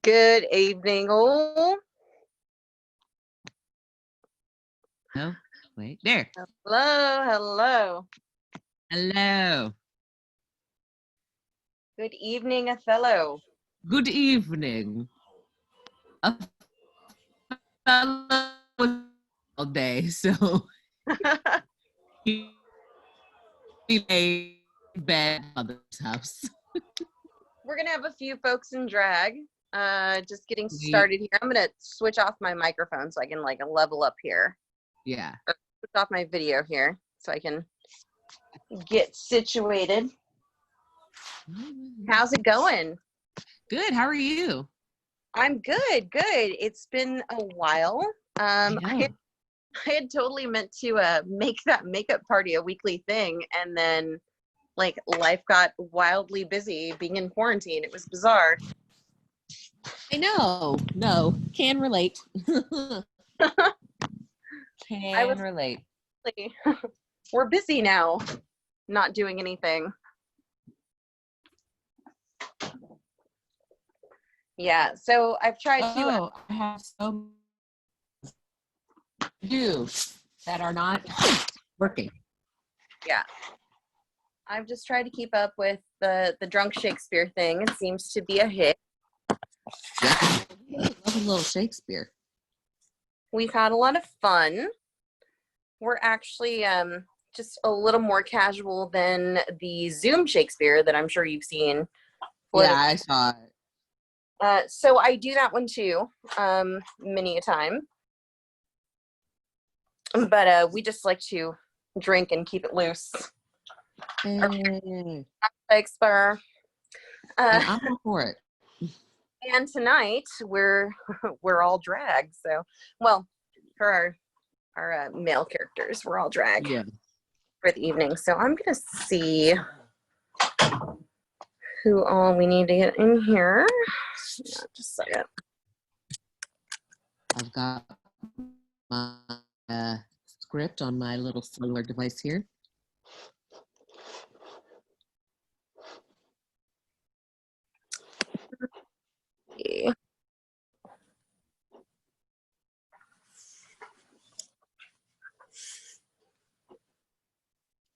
Good evening, all. No, wait, there. Hello. Good evening, Othello. Good evening. Othello all day, so he made bed mother's house. We're gonna have a few folks in drag. Just getting started here. I'm gonna switch off my microphone so I can like level up here. Yeah. Or switch off my video here so I can get situated. How's it going? Good. How are you? I'm good. It's been a while. I had totally meant to make that makeup party a weekly thing, and then like life got wildly busy being in quarantine. It was bizarre. I know. No, can relate. Relate. We're busy now, not doing anything. Yeah, so I've tried to. I have so do that are not working. Yeah, I've just tried to keep up with the drunk Shakespeare thing. It seems to be a hit. Yeah, love a little Shakespeare. We've had a lot of fun. We're actually just a little more casual than the Zoom Shakespeare that I'm sure you've seen. Yeah, I saw it. So I do that one too, many a time. But we just like to drink and keep it loose. Shakespeare. I'm all for it. And tonight we're all drag. So, well, for our male characters, we're all drag for the evening. So I'm gonna see who all we need to get in here. Just a second. I've got my script on my little cellular device here. Yeah.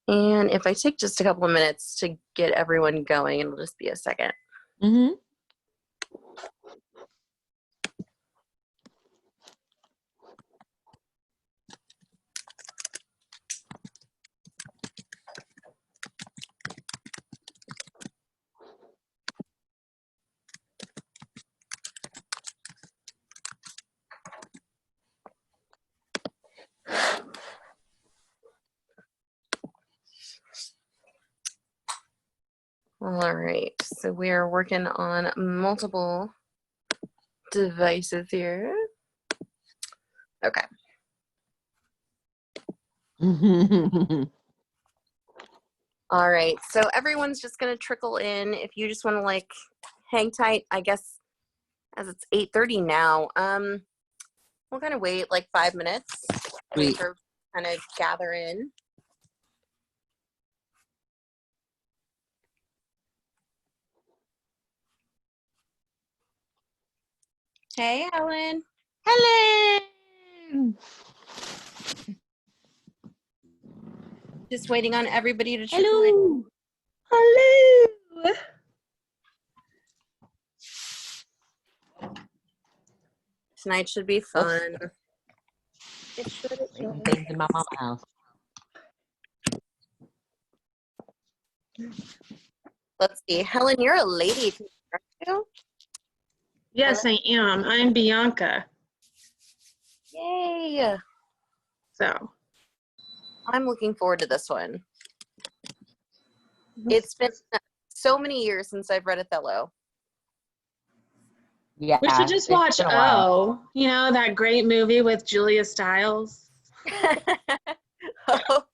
And if I take just a couple of minutes to get everyone going, it'll just be a second. Mm-hmm. All right, so we are working on multiple devices here. Okay. All right, so everyone's just gonna trickle in. If you just want to like hang tight, I guess, as it's 8:30 now. We'll kind of wait like 5 minutes. Wait for kind of gather in. Hey, Helen. Helen. Just waiting on everybody to trickle in. Hello. Tonight should be fun. It should. Things in my mama's house. Let's see. Helen, you're a lady. Aren't you? Yes, I am. I'm Bianca. Yay. So. I'm looking forward to this one. It's been so many years since I've read Othello. Yeah, we should just watch you know, that great movie with Julia Stiles. Oh,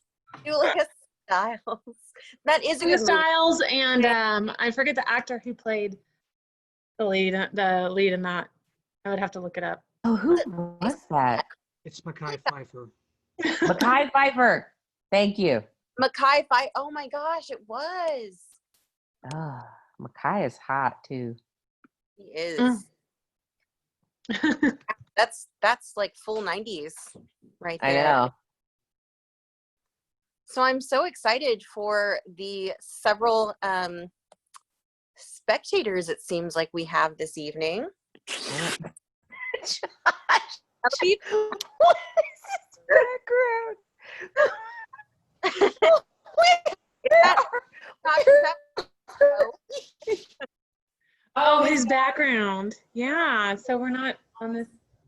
Julia Stiles. That is Julia Stiles, and I forget the actor who played the lead in that. I would have to look it up. Oh, who was that? It's Mekhi Phifer. Mekhi Phifer. Thank you. Mekhi Phifer. Oh my gosh, it was. Mekhi is hot too. He is. That's like full 90s right I there. know. So I'm so excited for the several spectators it seems like we have this evening. Josh, what is this background? Oh, his background. Yeah. So we're not on this.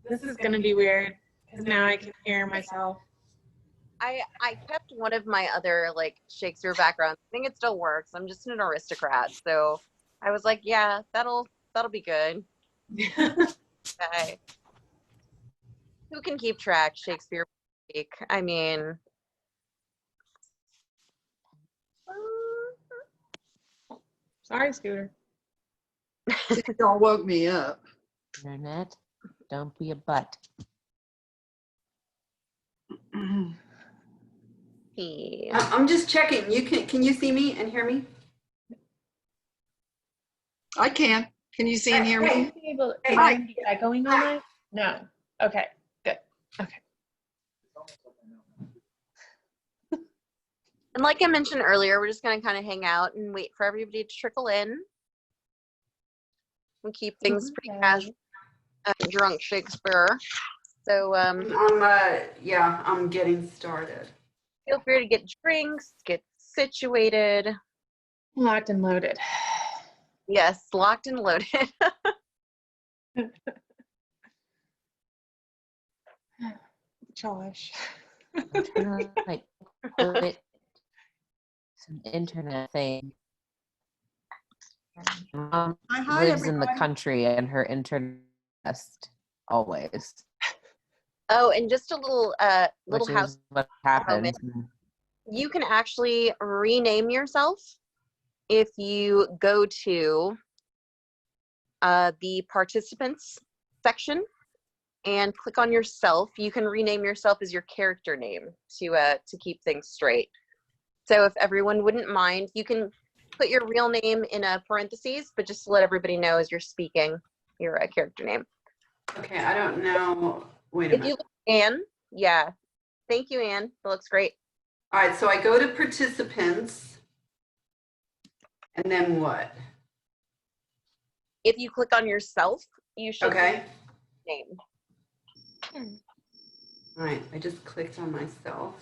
This is going to be weird because now I can hear myself. I kept one of my other like Shakespeare backgrounds. I think it still works. I'm just an aristocrat, so I was like, yeah, that'll be good. Okay. Who can keep track? Shakespeare week. I mean, Sorry, Scooter. Y'all woke me up. Internet, don't be a butt. yeah. I'm just checking. Can you see me and hear me? I can. Can you see and hear Hey, me? hey, Hi. get that going all night? No. Okay. Good. Okay. And like I mentioned earlier, we're just gonna kind of hang out and wait for everybody to trickle in and keep things pretty casual. Drunk Shakespeare. So I'm getting started. feel free to get drinks, get situated. Locked and loaded. Yes, locked and loaded. Josh. I'm trying to like quit some internet thing. My mom Hi, lives in the everybody. country and her internet best always, Oh, and just a little little which house is what happens. you can actually rename yourself if you go to the participants section and click on yourself. You can rename yourself as your character name to keep things straight. So if everyone wouldn't mind, you can put your real name in parentheses, but just to let everybody know as you're speaking your character name. Okay, I don't know. Wait a If you minute. look, Anne, yeah. Thank you, Anne. That looks great. All right, so I go to participants, and then what? If you click on yourself, you should Okay. name. All right, I just clicked on myself,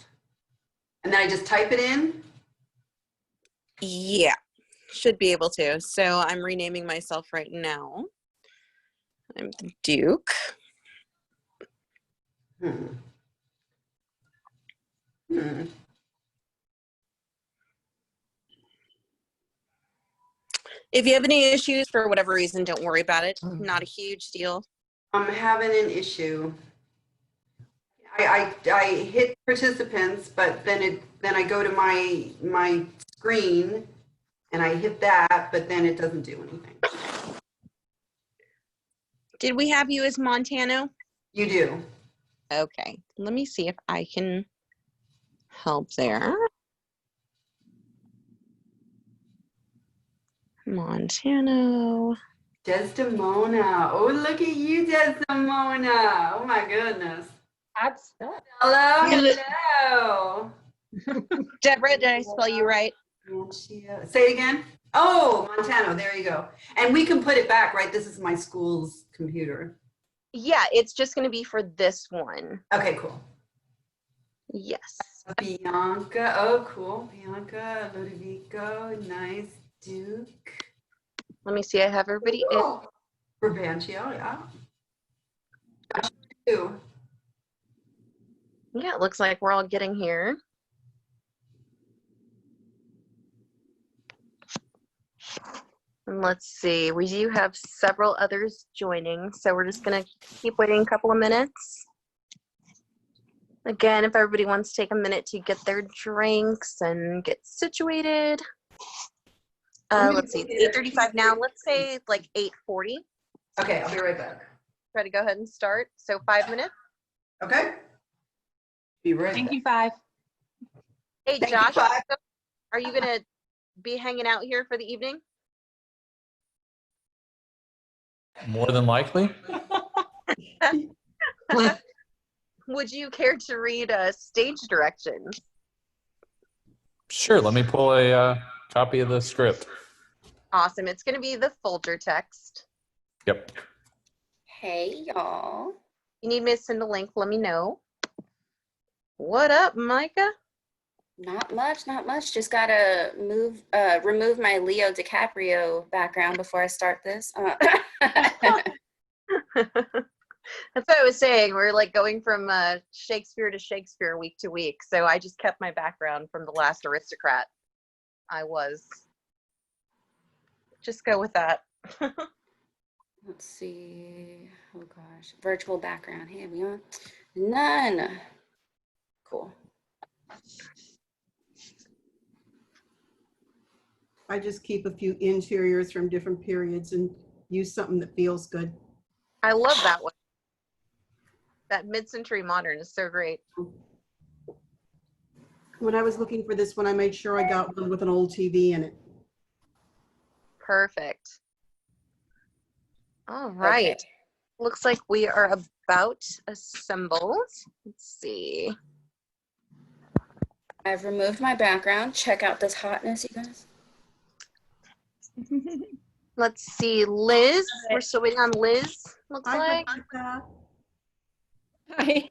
and then I just type it in. Yeah, should be able to. So I'm renaming myself right now. I'm the Duke. Hmm. If you have any issues for whatever reason, don't worry about it. Not a huge deal. I'm having an issue. I hit participants, but then I go to my screen and I hit that, but then it doesn't do anything. Did we have you as Montano? You do. Okay, let me see if I can help there. Montano. Desdemona. Oh, look at you, Desdemona. Oh my goodness. That's that. Hello, hello. Deborah, did I spell you right? Say it again. Oh, Montano. There you go. And we can put it back, right? This is my school's computer. Yeah, it's just going to be for this one. Okay, cool. Yes. Bianca. Oh, cool. Bianca, LODOVICO. Nice. Duke. Let me see. I have everybody in. BRABANTIO, yeah. Two. Yeah, it looks like we're all getting here. And let's see, we do have several others joining, so we're just gonna keep waiting a couple of minutes. Again, if everybody wants to take a minute to get their drinks and get situated. Let's see, it's 8:35 now. Let's say like 8:40. Okay, I'll be right back. Try to go ahead and start. So 5 minutes. Okay? Be right Thank back. you, 5. Hey, Thank you, Josh, Five. are you gonna be hanging out here for the evening? More than likely. Would you care to read stage directions? Sure, let me pull a copy of the script. Awesome. It's going to be the Folger text. Yep. Hey, y'all. You need me to send a link, let me know. What up, Micah? Not much, not much. Just gotta remove my Leo DiCaprio background before I start this. That's what I was saying. We're like going from Shakespeare to Shakespeare week to week. So I just kept my background from the last aristocrat I was. Just go with that. Let's see. Oh gosh. Virtual background. Hey, we on? None. Cool. I just keep a few interiors from different periods and use something that feels good. I love that one. That mid-century modern is so great. When I was looking for this one, I made sure I got one with an old TV in it. Perfect. All right. Okay. Looks like we are about assembled. Let's see. I've removed my background. Check out this hotness, you guys. Let's see. Liz. We're still waiting on Liz, looks like. Hi.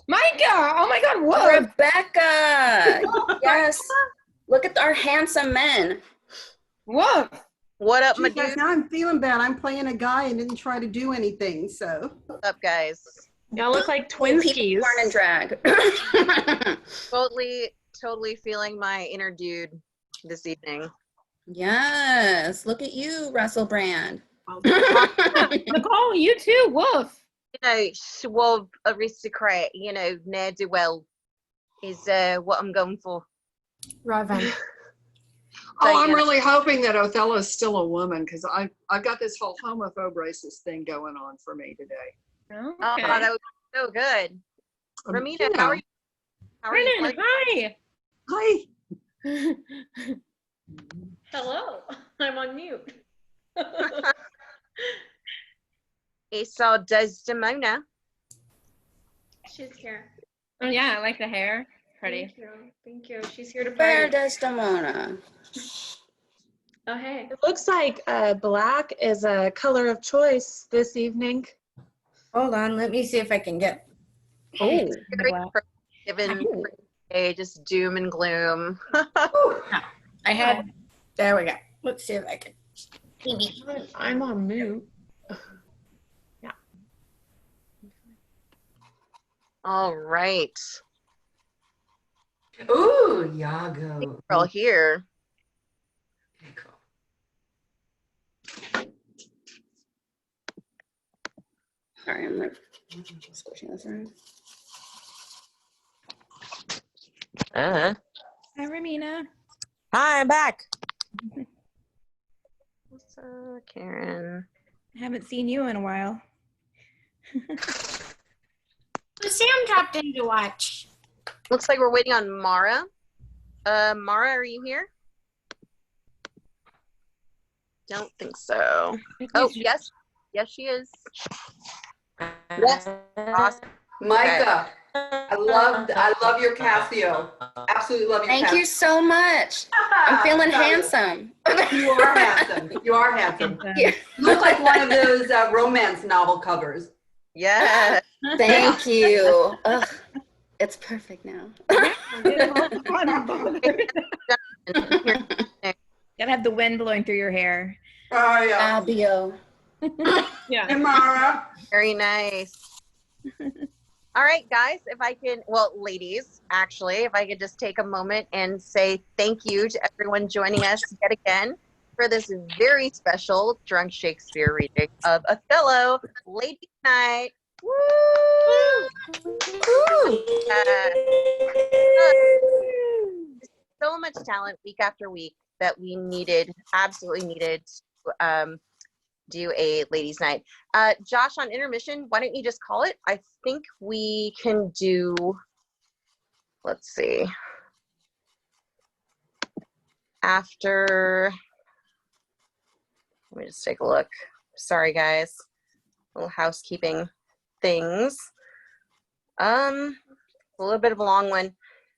Micah! Oh my God, whoa! Rebecca! Yes. Look at our handsome men. Whoa! What up, my Gee, guys, dude? now I'm feeling bad. I'm playing a guy and didn't try to do anything, so. What's up, guys? Y'all look like People twinskies. born in drag. Totally feeling my inner dude this evening. Yes. Look at you, Russell Brand. Nicole, you too, woof! You know, suave aristocrat, you know, ne'er-do-well is what I'm going for. Raven. Oh, I'm Diana. really hoping that Othello is still a woman because I've got this whole homophobe racist thing going on for me today. Oh, Okay. that was so good. Ramina, you how know. are you? How are you? Brennan, hi! Hi. Hello, I'm on mute. Esau Desdemona. She's here. Oh yeah, I like the hair. Pretty. Thank you. Thank you. She's here to Where party. Desdemona? Oh, hey. It looks like black is a color of choice this evening. Hold on, let me see if I can get. Oh, black. given just doom and gloom. I had. There we go. Let's see if I can. I'm on mute. All right. Ooh, Iago. We're all here. Okay, cool. Sorry, I'm like squishing this around. Uh-huh. Hi, Ramina. Hi, I'm back. What's Caryn? I haven't seen you in a while. Sam dropped in to watch. Looks like we're waiting on Mara. Mara, are you here? Don't think so. Oh, yes. Yes, she is. Yes. Awesome. Micah, I love your Cassio. Absolutely love your Thank Cassio. you so much. I'm feeling handsome. You are handsome. You are handsome. Yeah. You look like one of those romance novel covers. Yeah. Thank you. Ugh, it's perfect now. Gotta have the wind blowing through your hair. Oh, yeah. Fabio. Yeah. Hey, Mara. Very nice. All right, guys, if I can, well, ladies, actually, if I could just take a moment and say thank you to everyone joining us yet again for this very special Drunk Shakespeare reading of Othello, Ladies' Night. Woo! So much talent week after week that we absolutely needed to do a ladies' night. Josh, on intermission, why don't you just call it? I think we can do, let's see, after, let me just take a look. Sorry, guys, a little housekeeping. things. A little bit of a long one.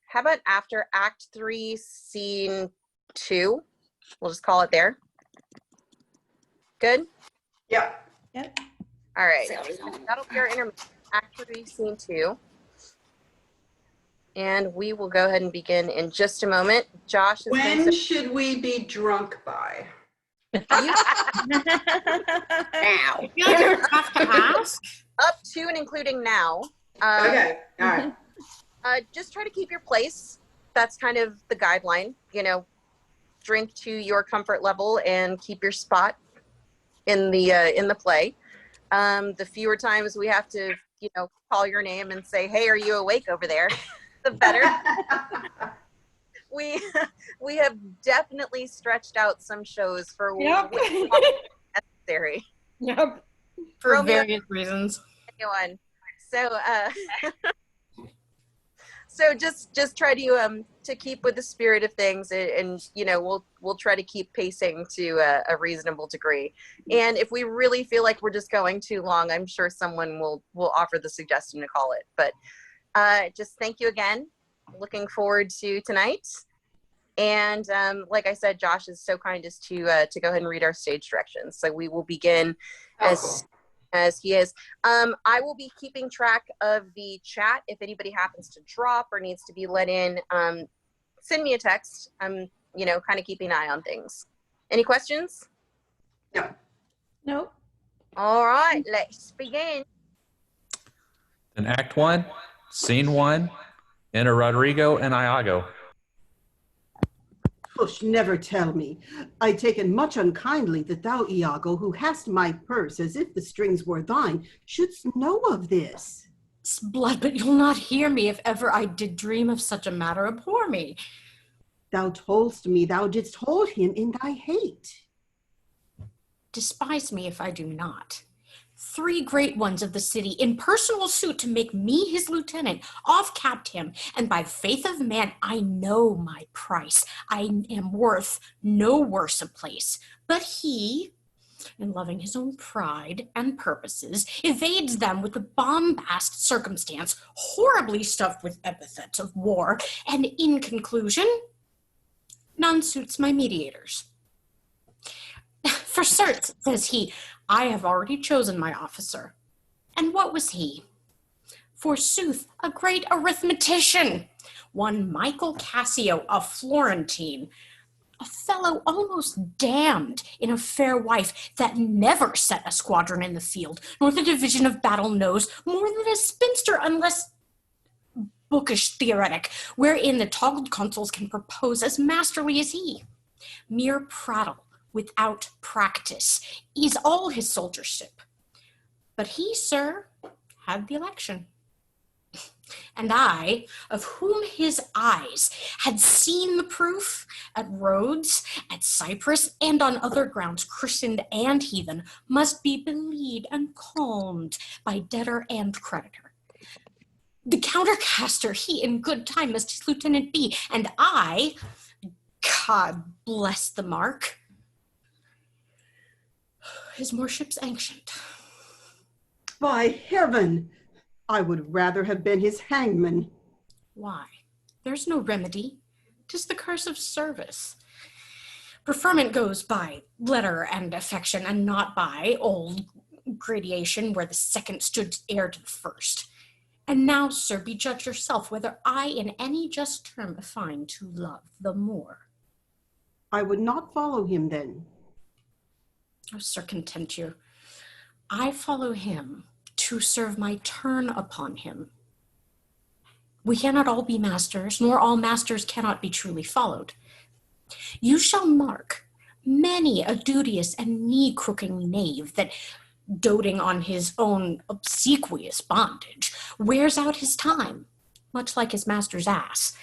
How about after Act 3, Scene 2? We'll just call it there. Good? Yep. Yep. All right. So I was on- That'll be our intermission. Act 3, Scene 2. And we will go ahead and begin in just a moment. Josh is When going to should we be drunk by? you Now. You guys have to ask. up to and including now. Okay, all right. Just try to keep your place. That's kind of the guideline. You know, drink to your comfort level and keep your spot in the play. The fewer times we have to, you know, call your name and say, "Hey, are you awake over there?" the better. We have definitely stretched out some shows for Yep. way necessary. Yep. For Romeo- various reasons. Anyone. So so just try to keep with the spirit of things, and you know, we'll try to keep pacing to a reasonable degree. And if we really feel like we're just going too long, I'm sure someone will offer the suggestion to call it. But just thank you again. Looking forward to tonight. And like I said, Josh is so kind as to go ahead and read our stage directions. So we will begin as he is. I will be keeping track of the chat. If anybody happens to drop or needs to be let in, send me a text. I'm, you know, kind of keeping an eye on things. Any questions? No. Nope. All right, let's begin. In Act 1, Scene 1, enter Roderigo and Iago. Hush, never tell me. I take it much unkindly that thou, Iago, who hast my purse as if the strings were thine, shouldst know of this. Blood, but you'll not hear me if ever I did dream of such a matter. Abhor me. Thou toldst me thou didst hold him in thy hate. Despise me if I do not. 3 great ones of the city in personal suit to make me his lieutenant, off-capped him, and by faith of man, I know my price. I am worth no worse a place. But he, in loving his own pride and purposes, evades them with the bombast circumstance, horribly stuffed with epithets of war, and in conclusion, none suits my mediators. For certes, says he, I have already chosen my officer. And what was he? Forsooth, a great arithmetician, one Michael Cassio, a Florentine, a fellow almost damned in a fair wife that never set a squadron in the field, nor the division of battle knows more than a spinster, unless bookish theoretic, wherein the toggled consuls can propose as masterly as he. Mere prattle, without practice, is all his soldiership. But he, sir, had the election. And I, of whom his eyes had seen the proof at Rhodes, at Cyprus, and on other grounds, Christian and heathen, must be belied and calmed by debtor and creditor. The countercaster he in good time must his lieutenant be, and I, God bless the mark, his worship's ancient. By heaven, I would rather have been his hangman. Why? There's no remedy. 'Tis the curse of service. Preferment goes by letter and affection, and not by old gradation where the second stood heir to the first. And now, sir, be judge yourself whether I in any just term find to love the more. I would not follow him then. Oh, sir, content you. I follow him to serve my turn upon him. We cannot all be masters, nor all masters cannot be truly followed. You shall mark many a duteous and knee-crooking knave that, doting on his own obsequious bondage, wears out his time, much like his master's ass,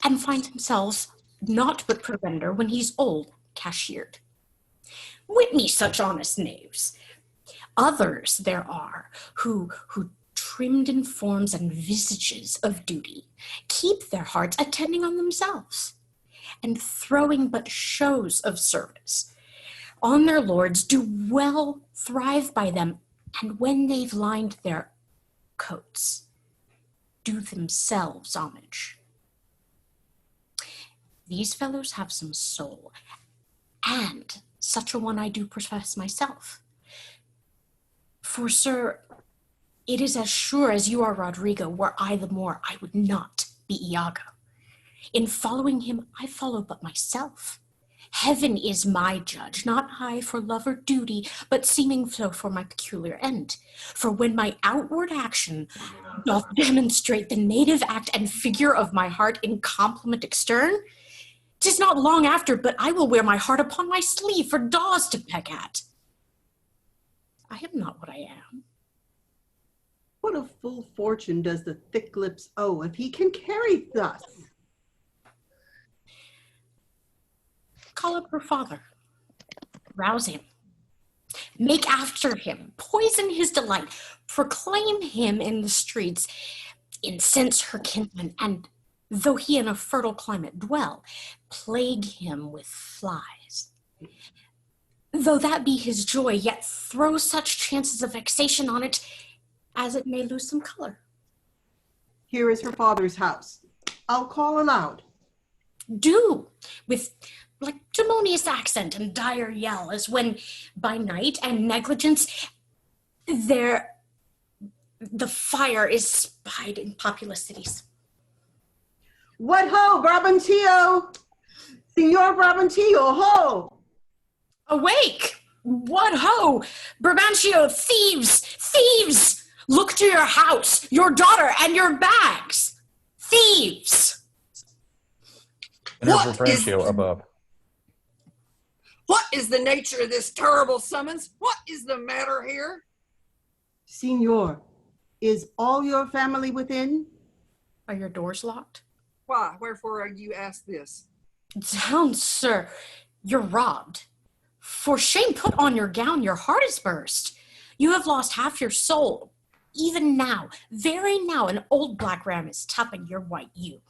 and finds himself naught but provender when he's old, cashiered. Wit me such honest knaves. Others there are who trimmed in forms and visages of duty, keep their hearts attending on themselves, and throwing but shows of service on their lords, do well thrive by them, And when they've lined their coats, do themselves homage. These fellows have some soul, and such a one I do profess myself. For, sir, it is as sure as you are Roderigo, were I the Moor, I would not be Iago. In following him, I follow but myself. Heaven is my judge, not I for love or duty, but seeming flow for my peculiar end. For when my outward action doth demonstrate the native act and figure of my heart in compliment extern, 'tis not long after, but I will wear my heart upon my sleeve for daws to peck at. I am not what I am. What a full fortune does the thick lips owe if he can carry thus? Call up her father. Rouse him. Make after him. Poison his delight. Proclaim him in the streets. Incense her kinsmen. And though he in a fertile climate dwell, plague him with flies. Though that be his joy, yet throw such chances of vexation on it as it may lose some color. Here is her father's house. I'll call aloud. Do, with like demonious accent and dire yell, as when by night and negligence the fire is spied in populous cities. What ho, Brabantio! Signor Brabantio, ho! Awake! What ho! Brabantio, thieves! Thieves! Look to your house, your daughter, and your bags! Thieves! And there's Brabantio above. What is the nature of this terrible summons? What is the matter here? Signor, is all your family within? Are your doors locked? Why? Wherefore are you asked this? Down, sir. You're robbed. For shame, put on your gown, your heart is burst. You have lost half your soul. Even now, very now, an old black ram is tapping your white ewe.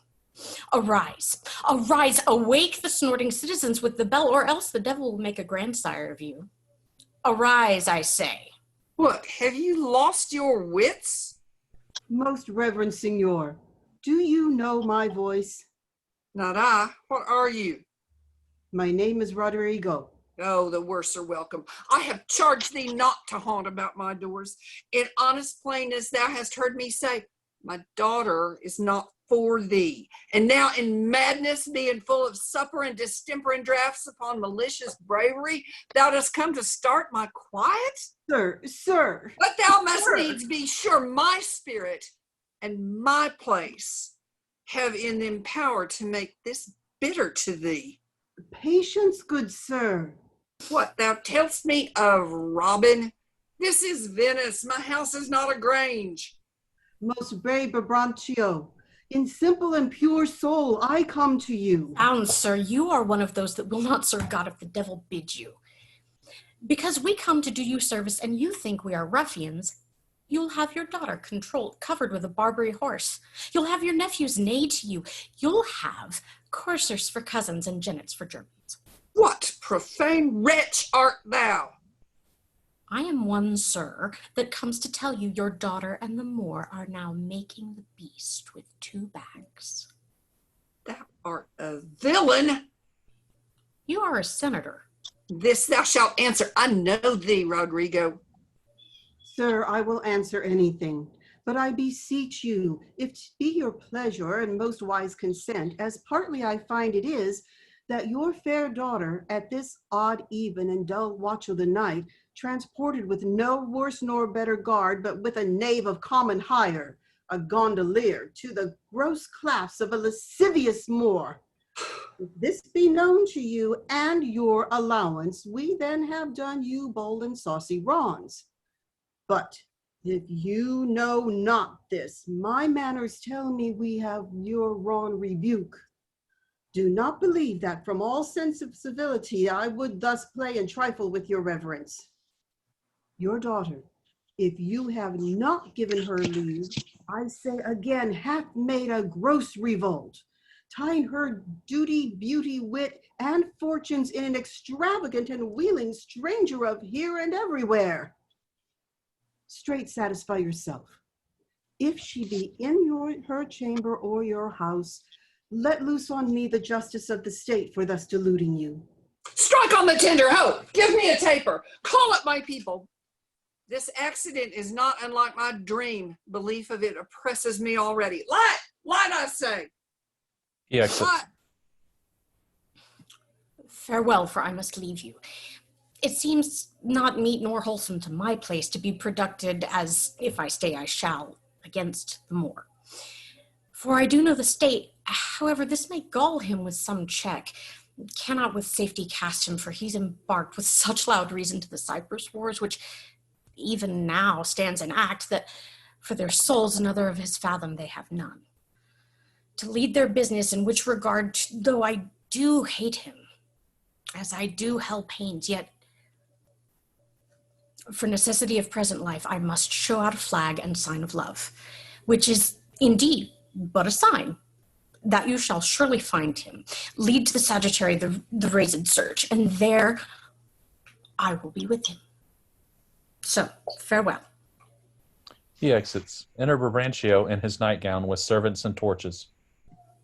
Arise, arise, awake the snorting citizens with the bell, or else the devil will make a grandsire of you. Arise, I say. What, have you lost your wits? Most reverend Signor, do you know my voice? Not I. What are you? My name is Roderigo. Oh, the worse are welcome. I have charged thee not to haunt about my doors. In honest plainness thou hast heard me say, my daughter is not for thee. And now in madness, being full of supper and distemper and draughts upon malicious bravery, thou dost come to start my quiet? Sir. But thou must needs be sure my spirit and my place have in them power to make this bitter to thee. Patience, good sir. What, thou tell'st me of Robin? This is Venice. My house is not a grange. Most brave Brabantio, in simple and pure soul, I come to you. Down, sir, you are one of those that will not serve God if the devil bids you. Because we come to do you service and you think we are ruffians, you'll have your daughter controlled, covered with a Barbary horse. You'll have your nephews neigh to you. You'll have coursers for cousins and jennets for Germans. What profane wretch art thou? I am one, sir, that comes to tell you your daughter and the Moor are now making the beast with 2 bags. Thou art a villain. You are a senator. This thou shalt answer. I know thee, Roderigo. Sir, I will answer anything, but I beseech you, if it be your pleasure and most wise consent, as partly I find it is, that your fair daughter at this odd even and dull watch of the night, transported with no worse nor better guard, but with a knave of common hire, a gondolier, to the gross class of a lascivious Moor. If this be known to you and your allowance, we then have done you bold and saucy wrongs. But if you know not this, my manners tell me we have your wrong rebuke. Do not believe that from all sense of civility I would thus play and trifle with your reverence. Your daughter, if you have not given her leave, I say again, hath made a gross revolt, tying her duty, beauty, wit, and fortunes in an extravagant and wheeling stranger of here and everywhere. straight satisfy yourself. If she be in her chamber or your house, let loose on me the justice of the state for thus deluding you. Strike on the tender hope. Give me a taper. Call up my people. This accident is not unlike my dream. Belief of it oppresses me already. Light, I say. He exits. Light. Farewell, for I must leave you. It seems not meet nor wholesome to my place to be producted as, if I stay I shall, against the Moor. For I do know the state, however, this may gall him with some check. Cannot with safety cast him, for he's embarked with such loud reason to the Cyprus wars, which even now stands in act, that for their souls another of his fathom they have none. To lead their business, in which regard, though I do hate him, as I do hell pains, yet for necessity of present life, I must show out a flag and sign of love, which is indeed but a sign that you shall surely find him. Lead to the Sagittary the raised search, and there I will be with him. So, farewell. He exits. Enter BRABANTIO in his nightgown with servants and torches.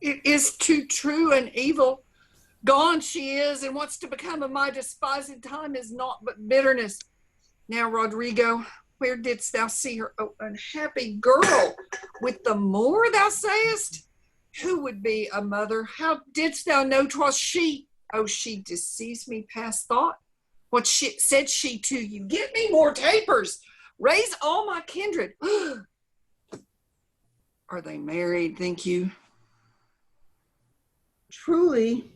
It is too true and evil. Gone she is, and what's to become of my despised time is naught but bitterness. Now, Roderigo, where didst thou see her, oh, unhappy girl, with the Moor, thou sayest? Who would be a mother? How didst thou know 'twas she? Oh, she deceives me past thought. What said she to you? Get me more tapers. Raise all my kindred. Are they married, think you? Truly,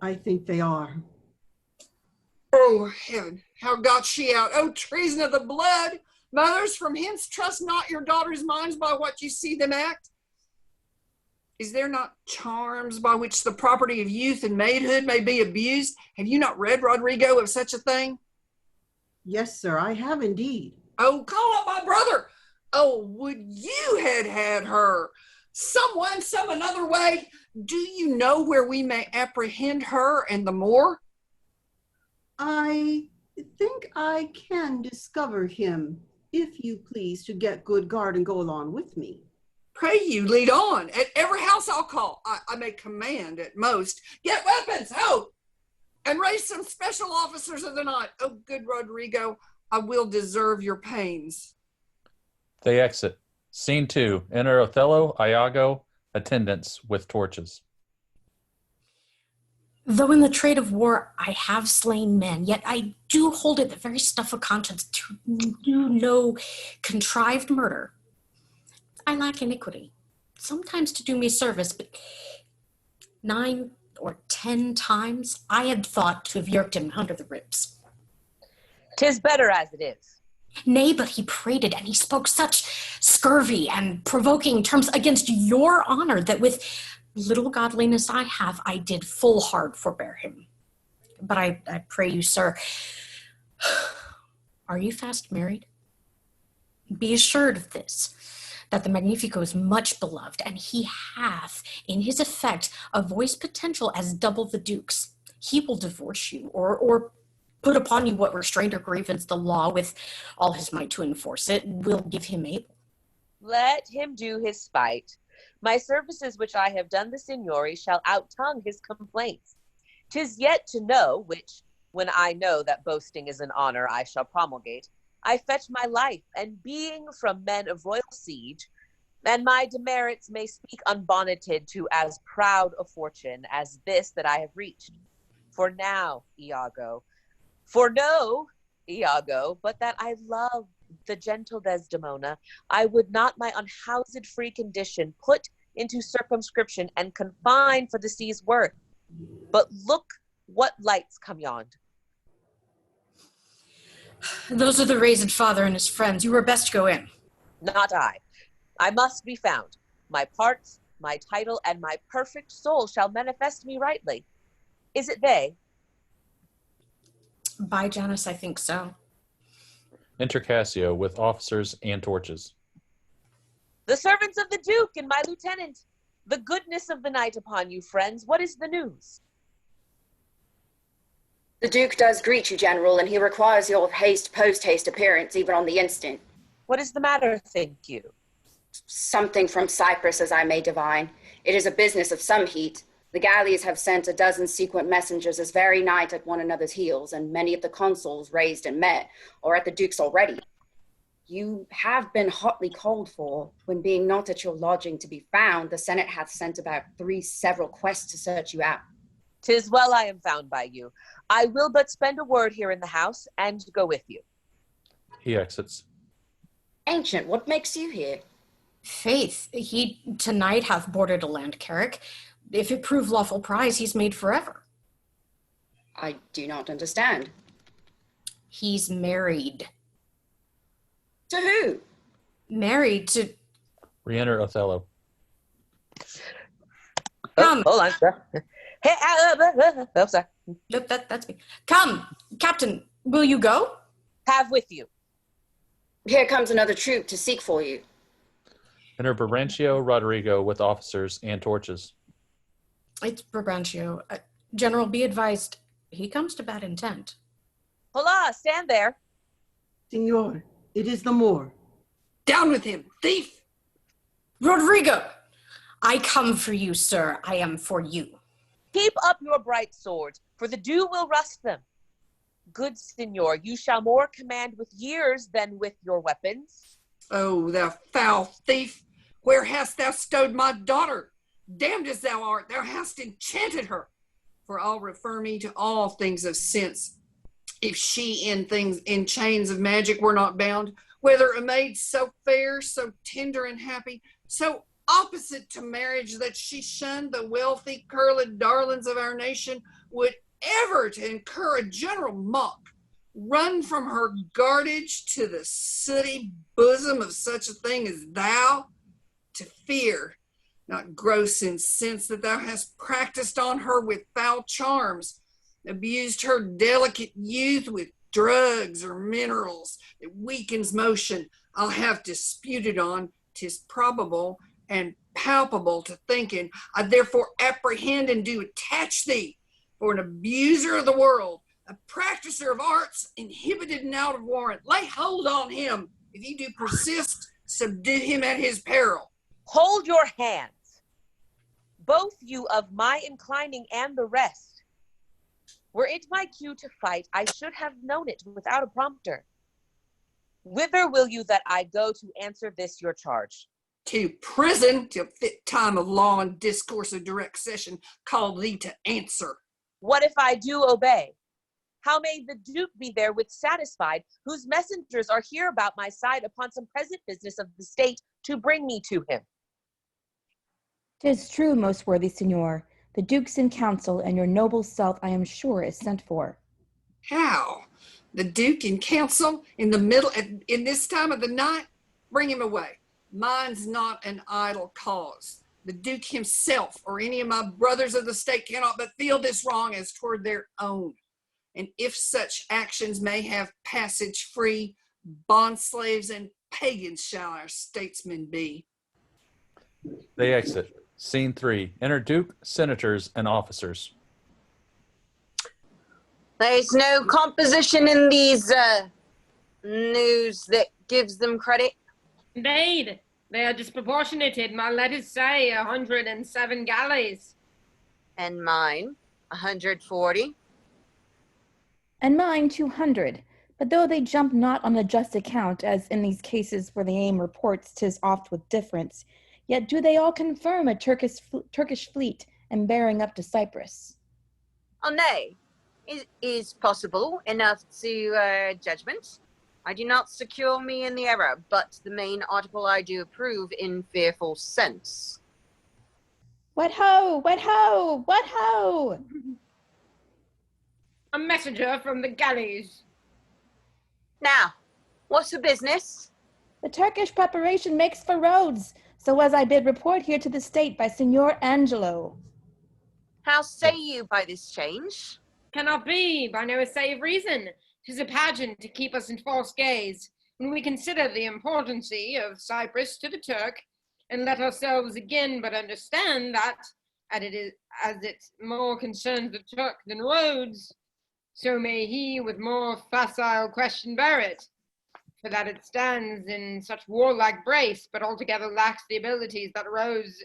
I think they are. Oh, heaven, how got she out? Oh, treason of the blood. Mothers, from hence trust not your daughters' minds by what you see them act. Is there not charms by which the property of youth and maidhood may be abused? Have you not read, Roderigo, of such a thing? Yes, sir, I have indeed. Oh, call up my brother. Oh, would you had had her? Someone, some another way. Do you know where we may apprehend her and the Moor? I think I can discover him, if you please to get good guard and go along with me. Pray you, lead on. At every house I'll call. I may command at most. Get weapons, ho! And raise some special officers of the night. Oh, good Roderigo, I will deserve your pains. They exit. Scene 2. Enter Othello, Iago, attendants with torches. Though in the trade of war I have slain men, yet I do hold it the very stuff of conscience to do no contrived murder. I lack iniquity, sometimes to do me service, but 9 or 10 times I had thought to have yerked him under the ribs. 'Tis better as it is. Nay, but he prated, and he spoke such scurvy and provoking terms against your honor that with little godliness I have, I did full hard forbear him. But I pray you, sir, are you fast married? Be assured of this, that the Magnifico is much beloved, and he hath, in his effect, a voice potential as double the Duke's. He will divorce you, or put upon you what restraint or grievance the law, with all his might to enforce it, will give him able. Let him do his spite. My services which I have done the Signori shall out-tongue his complaints. 'Tis yet to know, which, when I know that boasting is an honor I shall promulgate, I fetch my life, and being from men of royal siege, and my demerits may speak unbonneted to as proud a fortune as this that I have reached. For now, Iago, for know, Iago, but that I love the gentle Desdemona, I would not my unhoused free condition put into circumscription and confine for the sea's worth. But look what lights come yond. Those are the raised father and his friends. You were best go in. Not I. I must be found. My parts, my title, and my perfect soul shall manifest me rightly. Is it they? By Janus, I think so. Enter Cassio with officers and torches. The servants of the Duke and my lieutenant. The goodness of the night upon you, friends. What is the news? The Duke does greet you, General, and he requires your post-haste appearance even on the instant. What is the matter, think you? Something from Cyprus, as I may divine. It is a business of some heat. The galleys have sent a dozen sequent messengers this very night at one another's heels, and many of the consuls raised and met, or at the duke's already. You have been hotly called for. When being not at your lodging to be found, the Senate hath sent about 3 several quests to search you out. 'Tis well I am found by you. I will but spend a word here in the house, and go with you. He exits. Ancient, what makes you here? Faith, he tonight hath boarded a land carrack. If it prove lawful prize, he's made forever. I do not understand. He's married. To who? Married to... Re-enter Othello. Oh, hold on, sir. Hey, oh, sorry. That's me. Come, Captain, will you go? Have with you. Here comes another troop to seek for you. Enter BRABANTIO, RODERIGO with officers and torches. It's Brabantio. General, be advised, he comes to bad intent. Hola, stand there. Signor, it is the Moor. Down with him, thief! Roderigo, I come for you, sir. I am for you. Keep up your bright swords, for the dew will rust them. Good signor, you shall more command with years than with your weapons. Oh, thou foul thief! Where hast thou stowed my daughter? Damned as thou art, thou hast enchanted her. For I'll refer me to all things of sense. If she in chains of magic were not bound, whether a maid so fair, so tender and happy, so opposite to marriage that she shunned the wealthy curled darlings of our nation, would ever to incur a general mock, run from her guardage to the sooty bosom of such a thing as thou, to fear, not gross in sense that thou hast practiced on her with foul charms, abused her delicate youth with drugs or minerals that weakens motion. I'll have disputed on, 'tis probable and palpable to thinking. I therefore apprehend and do attach thee for an abuser of the world, a practicer of arts, inhibited and out of warrant. Lay hold on him. If you do persist, subdue him at his peril. Hold your hands, both you of my inclining and the rest. Were it my cue to fight, I should have known it without a prompter. Whither will you that I go to answer this your charge? To prison, till fit time of law and discourse of direct session call thee to answer. What if I do obey? How may the Duke be therewith satisfied, whose messengers are here about my side upon some present business of the state to bring me to him? 'Tis true, most worthy signor. The Duke's in council, and your noble self, I am sure, is sent for. How? The Duke in council in the middle, in this time of the night? Bring him away. Mine's not an idle cause. The Duke himself or any of my brothers of the state cannot but feel this wrong as toward their own. And if such actions may have passage free, bondslaves and pagans shall our statesmen be. They exit. Scene 3. Enter Duke, senators, and officers. There's no composition in these news that gives them credit. Indeed, they are disproportionated. My letters say 107 galleys. And mine, 140. And mine 200. But though they jump not on a just account, as in these cases where the aim reports 'tis oft with difference, yet do they all confirm a Turkish fleet and bearing up to Cyprus. Oh, nay, it is possible enough to judgment. I do not secure me in the error, but the main article I do approve in fearful sense. What ho! What ho! What ho! A messenger from the galleys. Now, what's the business? The Turkish preparation makes for Rhodes, so as I bid report here to the state by Signor Angelo. How say you by this change? Cannot be, by no save reason. 'Tis a pageant to keep us in false gaze, when we consider the importancy of Cyprus to the Turk, and let ourselves again but understand that, as it more concerns the Turk than Rhodes, so may he with more facile question bear it. for that it stands in such warlike brace, but altogether lacks the abilities that Rose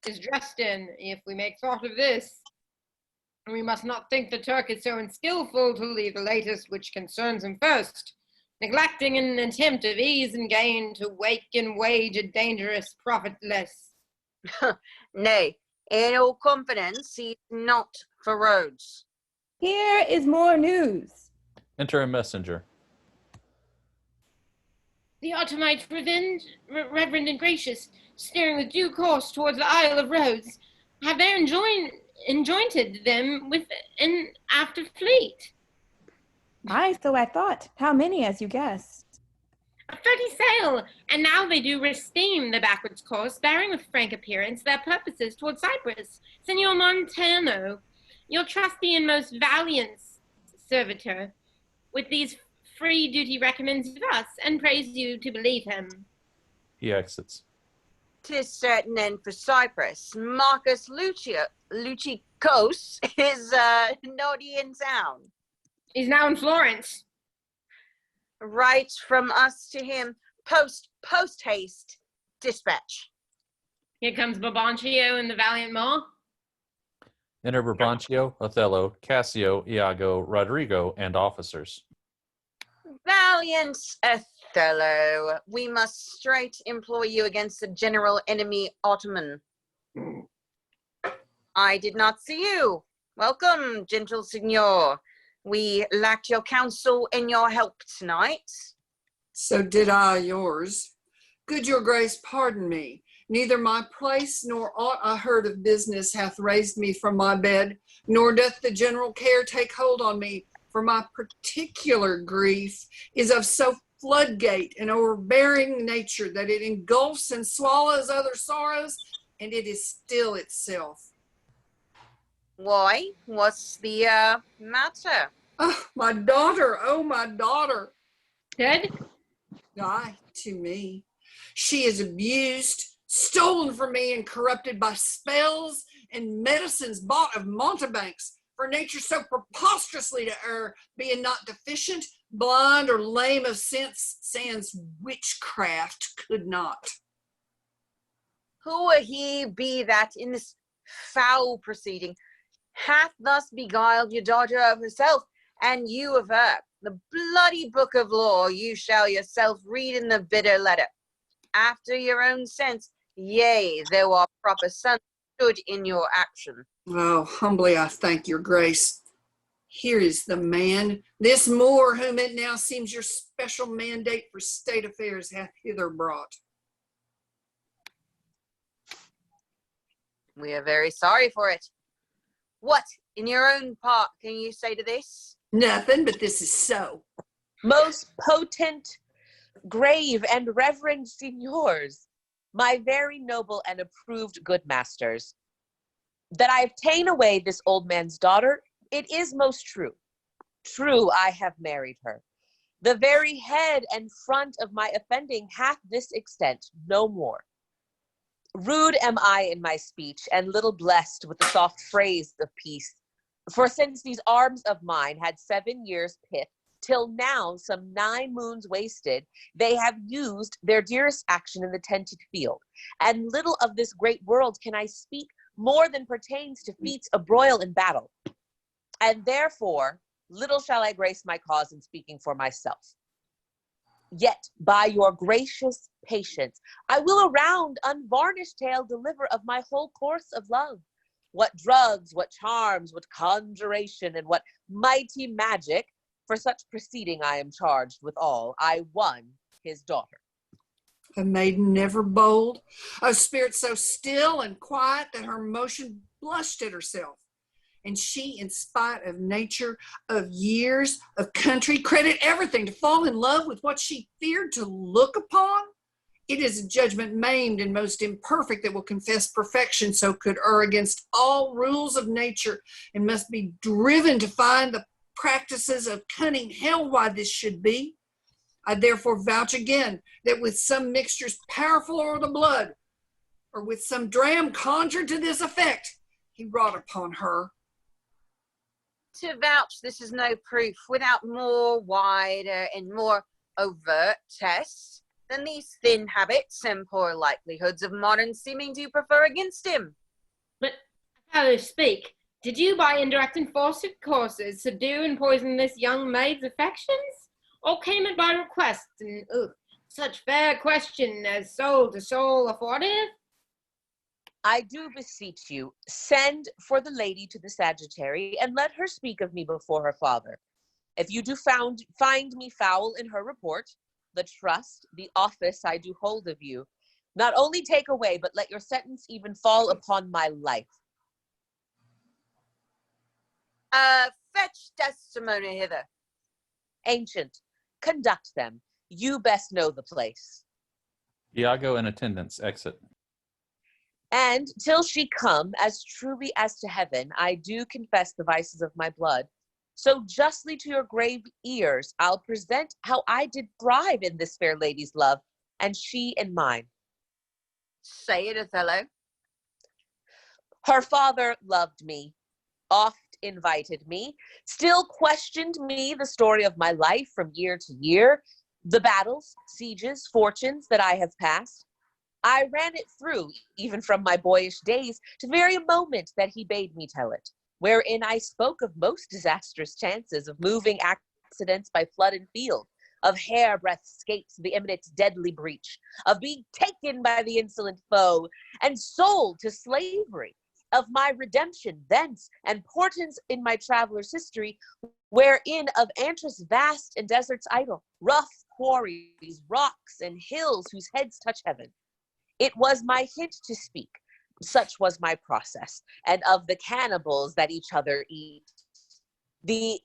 is dressed in. If we make thought of this, we must not think the Turk is so unskillful to leave the latest which concerns him first, neglecting an attempt of ease and gain to wake and wage a dangerous profitless. Nay, in all confidence, he's not for Rhodes. Here is more news. Enter a messenger. The Ottomite reverend and gracious, steering with due course towards the Isle of Rhodes, have there enjoined them with an after fleet. Aye, so I thought. How many, as you guessed? 30 sail, and now they do resteam the backwards course, bearing with frank appearance their purposes towards Cyprus. Senor Montano, your trusty and most valiant servitor, with these free duty recommends us, and prays you to believe him. He exits. 'Tis certain then for Cyprus, Marcus Lucicos is not in town. He's now in Florence. Right from us to him, post haste, dispatch. Here comes BRABANTIO and the valiant Moor. Enter Brabantio, Othello, Cassio, Iago, Roderigo, and officers. Valiant Othello, we must straight employ you against the general enemy Ottoman. I did not see you. Welcome, gentle signor. We lacked your counsel and your help tonight. So did I yours. Good your grace pardon me. Neither my place nor aught I heard of business hath raised me from my bed, nor doth the general care take hold on me, for my particular grief is of so floodgate and overbearing nature that it engulfs and swallows other sorrows, and it is still itself. Why? What's the matter? Oh, my daughter, oh, my daughter. Dead? Aye, to me. She is abused, stolen from me, and corrupted by spells and medicines bought of mountebanks, for nature so preposterously to err, being not deficient, blind, or lame of sense, sans witchcraft could not. Who will he be that in this foul proceeding hath thus beguiled your daughter of herself, and you of her? The bloody book of law you shall yourself read in the bitter letter. After your own sense, yea, though our proper son stood in your action. Oh, humbly I thank your grace. Here is the man, this Moor, whom it now seems your special mandate for state affairs hath hither brought. We are very sorry for it. What, in your own part, can you say to this? Nothing, but this is so. Most potent, grave, and reverend signors, my very noble and approved good masters, that I have ta'en away this old man's daughter, it is most true. True, I have married her. The very head and front of my offending hath this extent, no more. Rude am I in my speech, and little blessed with the soft phrase of peace. For since these arms of mine had 7 years' pith, till now some 9 moons wasted, they have used their dearest action in the tented field. And little of this great world can I speak more than pertains to feats of broil in battle. And therefore, little shall I grace my cause in speaking for myself. Yet, by your gracious patience, I will a round, unvarnished tale deliver of my whole course of love. What drugs, what charms, what conjuration, and what mighty magic, for such proceeding I am charged with all, I won his daughter. A maiden never bold, a spirit so still and quiet that her motion blushed at herself. And she, in spite of nature, of years, of country, credit everything to fall in love with what she feared to look upon. It is a judgment maimed and most imperfect that will confess perfection, so could err against all rules of nature, and must be driven to find the practices of cunning hell why this should be. I therefore vouch again that with some mixtures powerful o'er the blood, or with some dram conjured to this effect, he wrought upon her. To vouch this is no proof, without more wider and more overt test, then these thin habits and poor likelihoods of modern seeming do prefer against him. But, how to speak, did you by indirect and forced courses subdue and poison this young maid's affections? Or came it by request, and such fair question as soul to soul affordeth? I do beseech you, send for the lady to the Sagittary, and let her speak of me before her father. If you do find me foul in her report, the trust, the office I do hold of you, not only take away, but let your sentence even fall upon my life. Fetch Desdemona hither. Ancient, conduct them. You best know the place. Iago and attendants exit. And till she come, as truly as to heaven, I do confess the vices of my blood. So justly to your grave ears, I'll present how I did thrive in this fair lady's love, and she in mine. Say it, Othello. Her father loved me, oft invited me, still questioned me the story of my life from year to year, the battles, sieges, fortunes that I have passed. I ran it through, even from my boyish days, to the very moment that he bade me tell it, wherein I spoke of most disastrous chances of moving accidents by flood and field, of hairbreadth escapes the imminent deadly breach, of being taken by the insolent foe, and sold to slavery, of my redemption thence, and portents in my traveler's history, wherein of Antris vast and deserts idle, rough quarries, rocks, and hills whose heads touch heaven. It was my hint to speak, such was my process, and of the cannibals that each other eat, the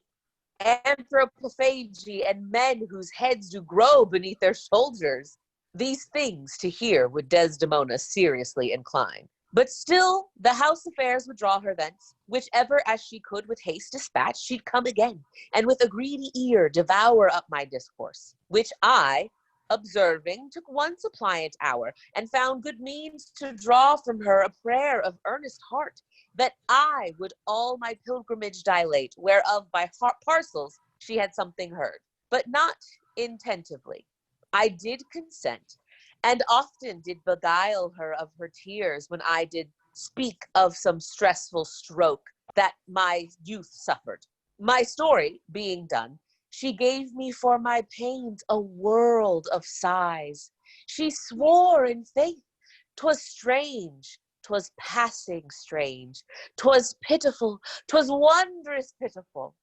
anthropophagy and men whose heads do grow beneath their shoulders. These things to hear would Desdemona seriously incline. But still the house affairs would draw her thence, whichever as she could with haste dispatch, she'd come again, and with a greedy ear devour up my discourse, which I, observing, took one suppliant hour, and found good means to draw from her a prayer of earnest heart, that I would all my pilgrimage dilate, whereof by parcels she had something heard, but not intentively. I did consent, and often did beguile her of her tears when I did speak of some stressful stroke that my youth suffered. My story being done, she gave me for my pains a world of sighs. She swore in faith 'twas strange, 'twas passing strange, 'twas pitiful, 'twas wondrous pitiful.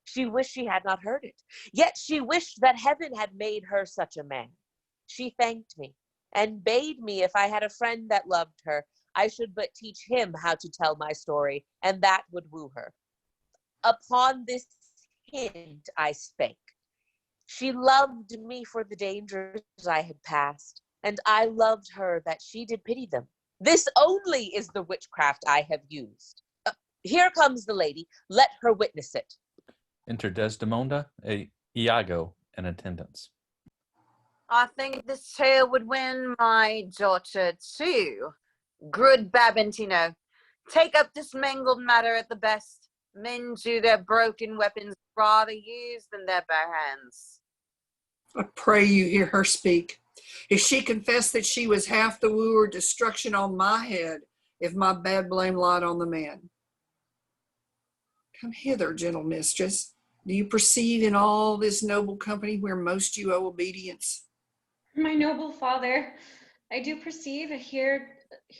She wished she had not heard it, yet she wished that heaven had made her such a man. She thanked me, and bade me if I had a friend that loved her, I should but teach him how to tell my story, and that would woo her. Upon this hint I spake. She loved me for the dangers I had passed, and I loved her that she did pity them. This only is the witchcraft I have used. Here comes the lady, let her witness it. Enter Desdemona, Iago, and attendants. I think this tale would win my daughter too. Good BRABANTIO, take up this mangled matter at the best. Men do their broken weapons rather use than their bare hands. I pray you hear her speak. If she confessed that she was half the wooer, destruction on my head, if my bad blame lied on the man. Come hither, gentle mistress. Do you perceive in all this noble company where most you owe obedience? My noble father, I do perceive here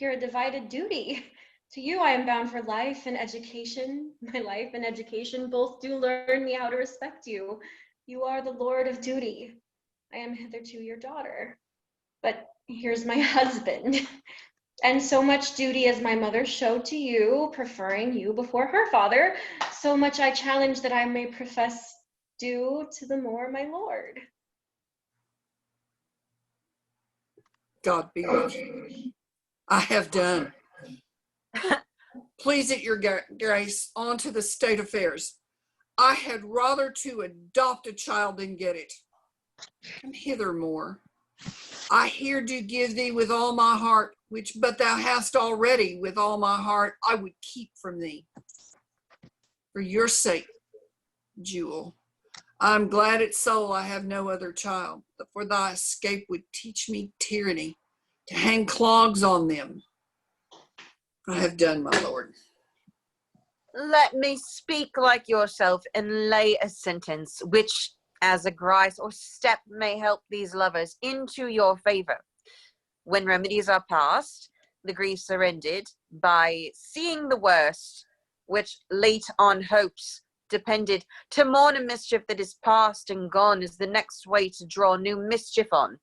a divided duty. To you I am bound for life and education. My life and education both do learn me how to respect you. You are the lord of duty. I am hitherto your daughter. But here's my husband. And so much duty as my mother showed to you, preferring you before her father, so much I challenge that I may profess due to the more my lord. God be with you. I have done. Please at your grace, on to the state affairs. I had rather to adopt a child than get it. Come hither more. I here do give thee with all my heart, which but thou hast already with all my heart I would keep from thee. For your sake, jewel, I'm glad at soul I have no other child, but for thy escape would teach me tyranny, to hang clogs on them. I have done, my lord. Let me speak like yourself and lay a sentence, which, as a grace or step, may help these lovers into your favor. When remedies are past, the griefs are ended, by seeing the worst, which late on hopes depended, to mourn a mischief that is past and gone is the next way to draw new mischief on.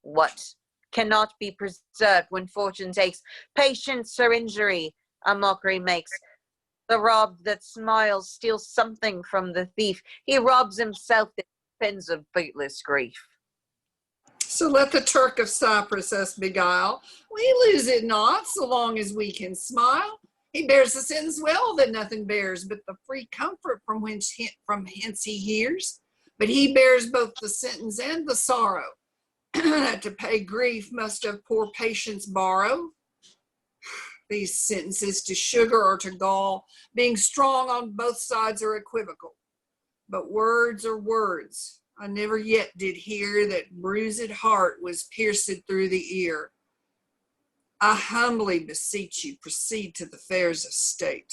What cannot be preserved when fortune takes patience or injury a mockery makes. The robbed that smiles steals something from the thief. He robs himself that spends of bootless grief. So let the Turk of Cyprus us beguile. We lose it not, so long as we can smile. He bears the sentence well that nothing bears, but the free comfort from hence he hears. But he bears both the sentence and the sorrow, that to pay grief must of poor patience borrow. These sentences to sugar or to gall, being strong on both sides, are equivocal. But words are words. I never yet did hear that bruised heart was pierced through the ear. I humbly beseech you, proceed to the affairs of state.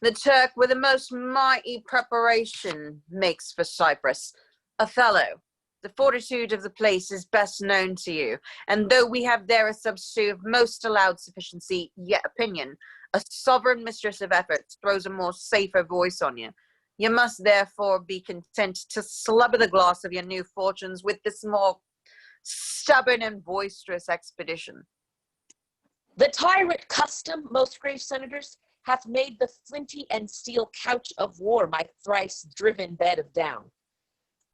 The Turk with the most mighty preparation makes for Cyprus. Othello, the fortitude of the place is best known to you, and though we have there a substitute of most allowed sufficiency, yet opinion, a sovereign mistress of efforts, throws a more safer voice on you. You must therefore be content to slubber the gloss of your new fortunes with this more stubborn and boisterous expedition. The tyrant custom, most grave senators, hath made the flinty and steel couch of war my thrice driven bed of down.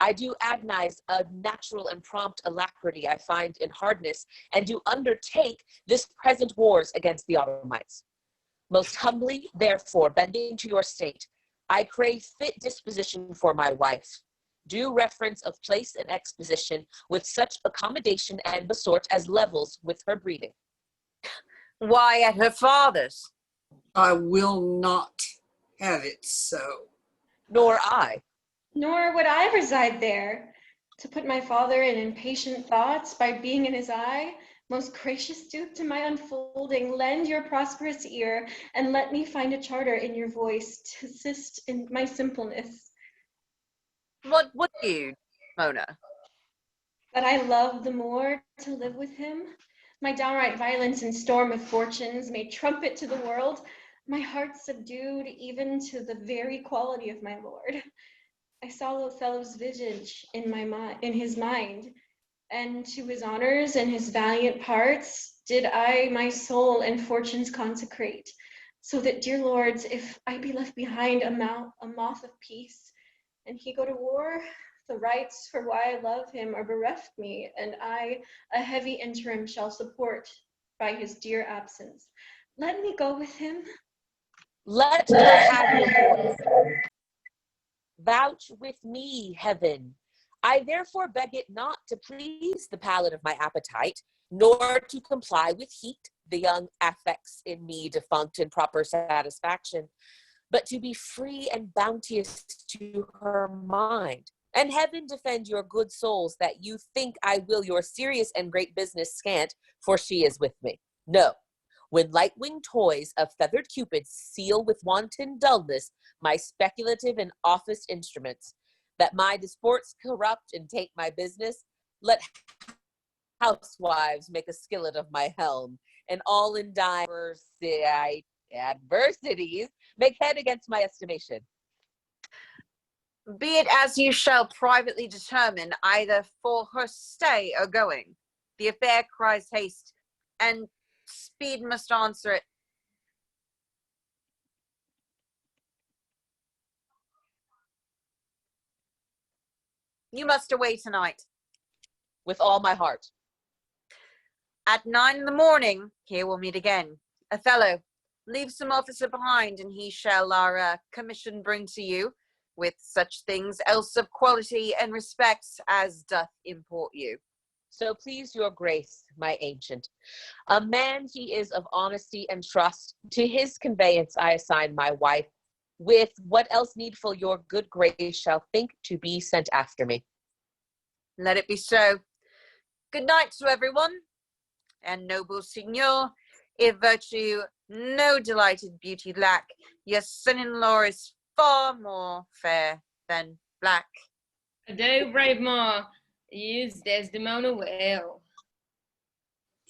I do agonize a natural and prompt alacrity I find in hardness, and do undertake this present wars against the Ottomites. Most humbly, therefore, bending to your state, I crave fit disposition for my wife, due reference of place and exposition, with such accommodation and besort as levels with her breeding. Why, at her father's? I will not have it so. Nor I. Nor would I reside there. To put my father in impatient thoughts by being in his eye, most gracious Duke, to my unfolding, lend your prosperous ear, and let me find a charter in your voice to assist in my simpleness. What would you, Mona? That I love the more to live with him. My downright violence and storm of fortunes may trumpet to the world, my heart subdued even to the very quality of my lord. I saw Othello's visage in his mind, and to his honors and his valiant parts did I my soul and fortunes consecrate, so that, dear lords, if I be left behind a moth of peace, and he go to war, the rights for why I love him are bereft me, and I a heavy interim shall support by his dear absence. Let me go with him. Let her have your voice. Vouch with me, heaven. I therefore beg it not to please the palate of my appetite, nor to comply with heat the young affects in me defunct in proper satisfaction, but to be free and bounteous to her mind. And heaven defend your good souls that you think I will your serious and great business scant, for she is with me. No, when light-winged toys of feathered cupids seal with wanton dullness my speculative and office instruments, that my disports corrupt and take my business, let housewives make a skillet of my helm, and all in adversities make head against my estimation. Be it as you shall privately determine, either for her stay or going. The affair cries haste, and speed must answer it. You must away tonight. With all my heart. At 9 in the morning, here we'll meet again. Othello, leave some officer behind, and he shall our commission bring to you, with such things else of quality and respects as doth import you. So please your grace, my ancient. A man he is of honesty and trust. To his conveyance I assign my wife, with what else needful your good grace shall think to be sent after me. Let it be so. Good night to everyone. And noble signor, if virtue no delighted beauty lack, your son-in-law is far more fair than black. Adieu, brave Ma. Use Desdemona well.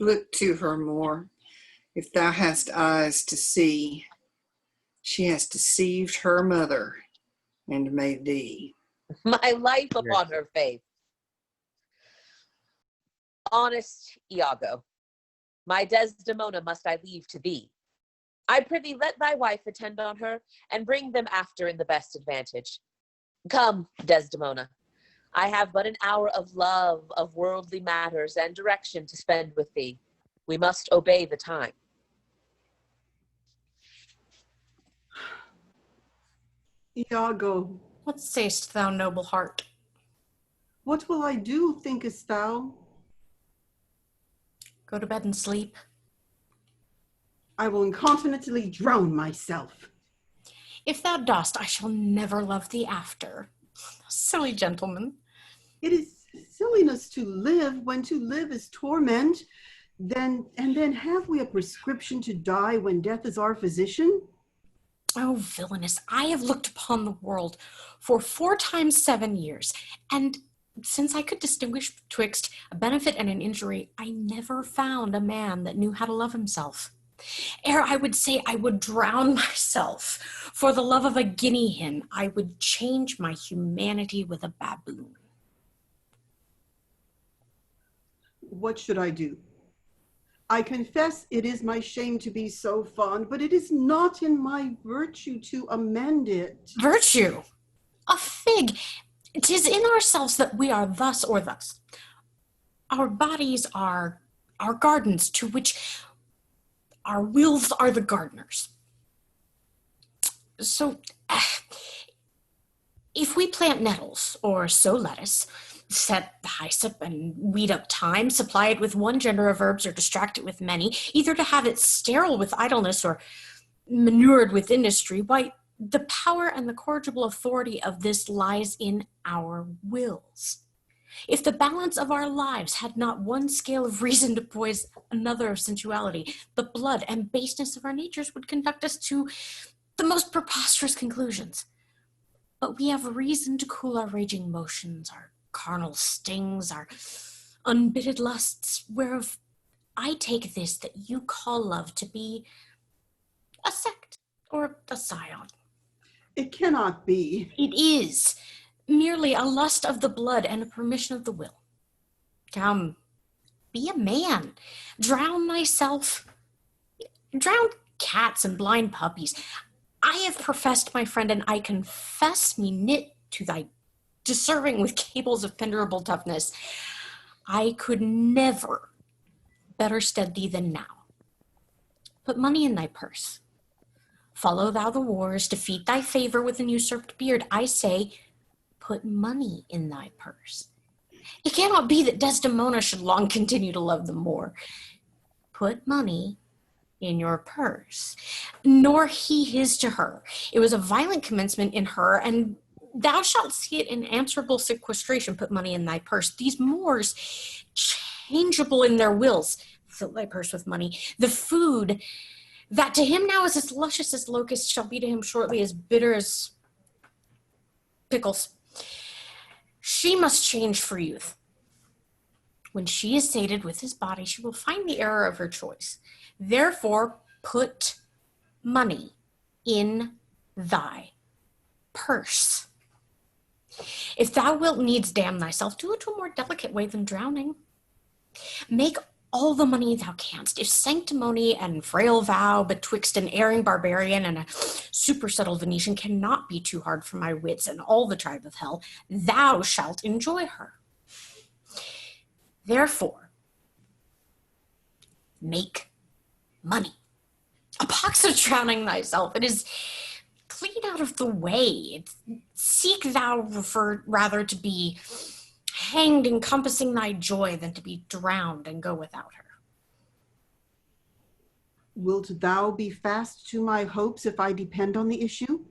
Look to her more. If thou hast eyes to see, she has deceived her mother and made thee. My life upon her faith. Honest Iago, my Desdemona must I leave to thee. I prithee let thy wife attend on her, and bring them after in the best advantage. Come, Desdemona, I have but an hour of love, of worldly matters, and direction to spend with thee. We must obey the time. Iago, What say'st thou, noble heart? what will I do, thinkest thou? Go to bed and sleep. I will incontinently drown myself. If thou dost, I shall never love thee after. Silly gentleman. It is silliness to live when to live is torment. Then have we a prescription to die when death is our physician? Oh, villainous, I have looked upon the world for 4 times 7 years, and since I could distinguish betwixt a benefit and an injury, I never found a man that knew how to love himself. Ere I would say I would drown myself for the love of a guinea hen, I would change my humanity with a baboon. What should I do? I confess it is my shame to be so fond, but it is not in my virtue to amend it. Virtue? A fig! 'Tis in ourselves that we are thus or thus. Our bodies are our gardens, to which our wills are the gardeners. So, if we plant nettles or sow lettuce, set hyssop and weed up thyme, supply it with one gender of herbs or distract it with many, either to have it sterile with idleness or manured with industry, why, the power and the corrigible authority of this lies in our wills. If the balance of our lives had not one scale of reason to poise another of sensuality, the blood and baseness of our natures would conduct us to the most preposterous conclusions. But we have reason to cool our raging motions, our carnal stings, our unbidden lusts, whereof I take this that you call love to be a sect or a scion. It cannot be. It is merely a lust of the blood and a permission of the will. Come, be a man. Drown thyself. Drown cats and blind puppies. I have professed, my friend, and I confess me knit to thy deserving with cables of penderable toughness. I could never better stead thee than now. Put money in thy purse. Follow thou the wars, defeat thy favor with an usurped beard. I say, put money in thy purse. It cannot be that Desdemona should long continue to love the Moor. Put money in your purse, nor he his to her. It was a violent commencement in her, and thou shalt see it in answerable sequestration. Put money in thy purse. These Moors, changeable in their wills, fill thy purse with money. The food that to him now is as luscious as locusts shall be to him shortly as bitter as pickles. She must change for youth. When she is sated with his body, she will find the error of her choice. Therefore, put money in thy purse. If thou wilt needs damn thyself, do it to a more delicate way than drowning. Make all the money thou canst. If sanctimony and frail vow betwixt an erring barbarian and a supersettled Venetian cannot be too hard for my wits and all the tribe of hell, thou shalt enjoy her. Therefore, make money. A pox of drowning thyself. It is clean out of the way. Seek thou rather to be hanged encompassing thy joy than to be drowned and go without her. Wilt thou be fast to my hopes if I depend on the issue?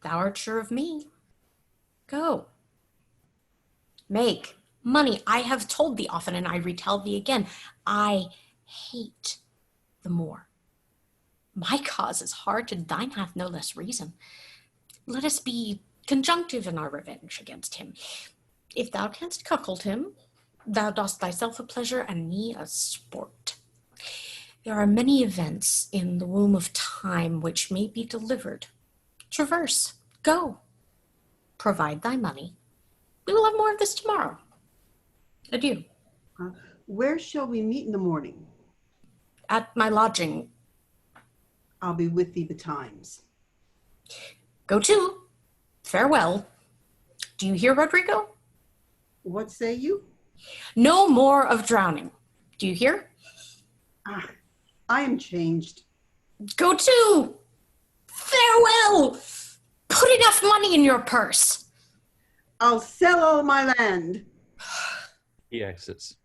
thou art sure of me. Go. Make money. I have told thee often, and I retell thee again, I hate the Moor. My cause is hard, and thine hath no less reason. Let us be conjunctive in our revenge against him. If thou canst cuckold him, thou dost thyself a pleasure and me a sport. There are many events in the womb of time which may be delivered. Traverse, go, provide thy money. We will have more of this tomorrow. Adieu. Where shall we meet in the morning? At my lodging. I'll be with thee betimes. Go to. Farewell. Do you hear, Roderigo? What say you? No more of drowning. Do you hear? I am changed. Go to. Farewell. Put enough money in your purse. I'll sell all my land. He exits.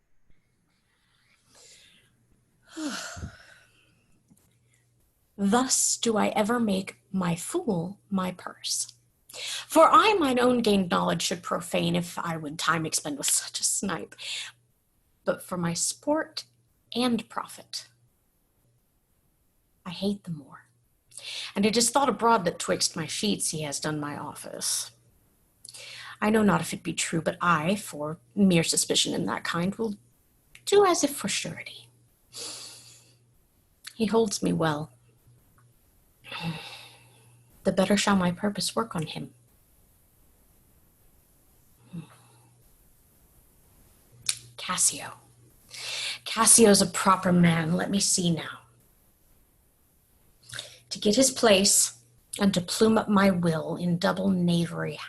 Thus do I ever make my fool my purse. For I mine own gained knowledge should profane if I would time expend with such a snipe. But for my sport and profit, I hate the Moor. And it is thought abroad that twixt my sheets he has done my office. I know not if it be true, but I, for mere suspicion in that kind, will do as if for surety. He holds me well. The better shall my purpose work on him. Cassio. Cassio's a proper man. Let me see now. To get his place and to plume up my will in double knavery.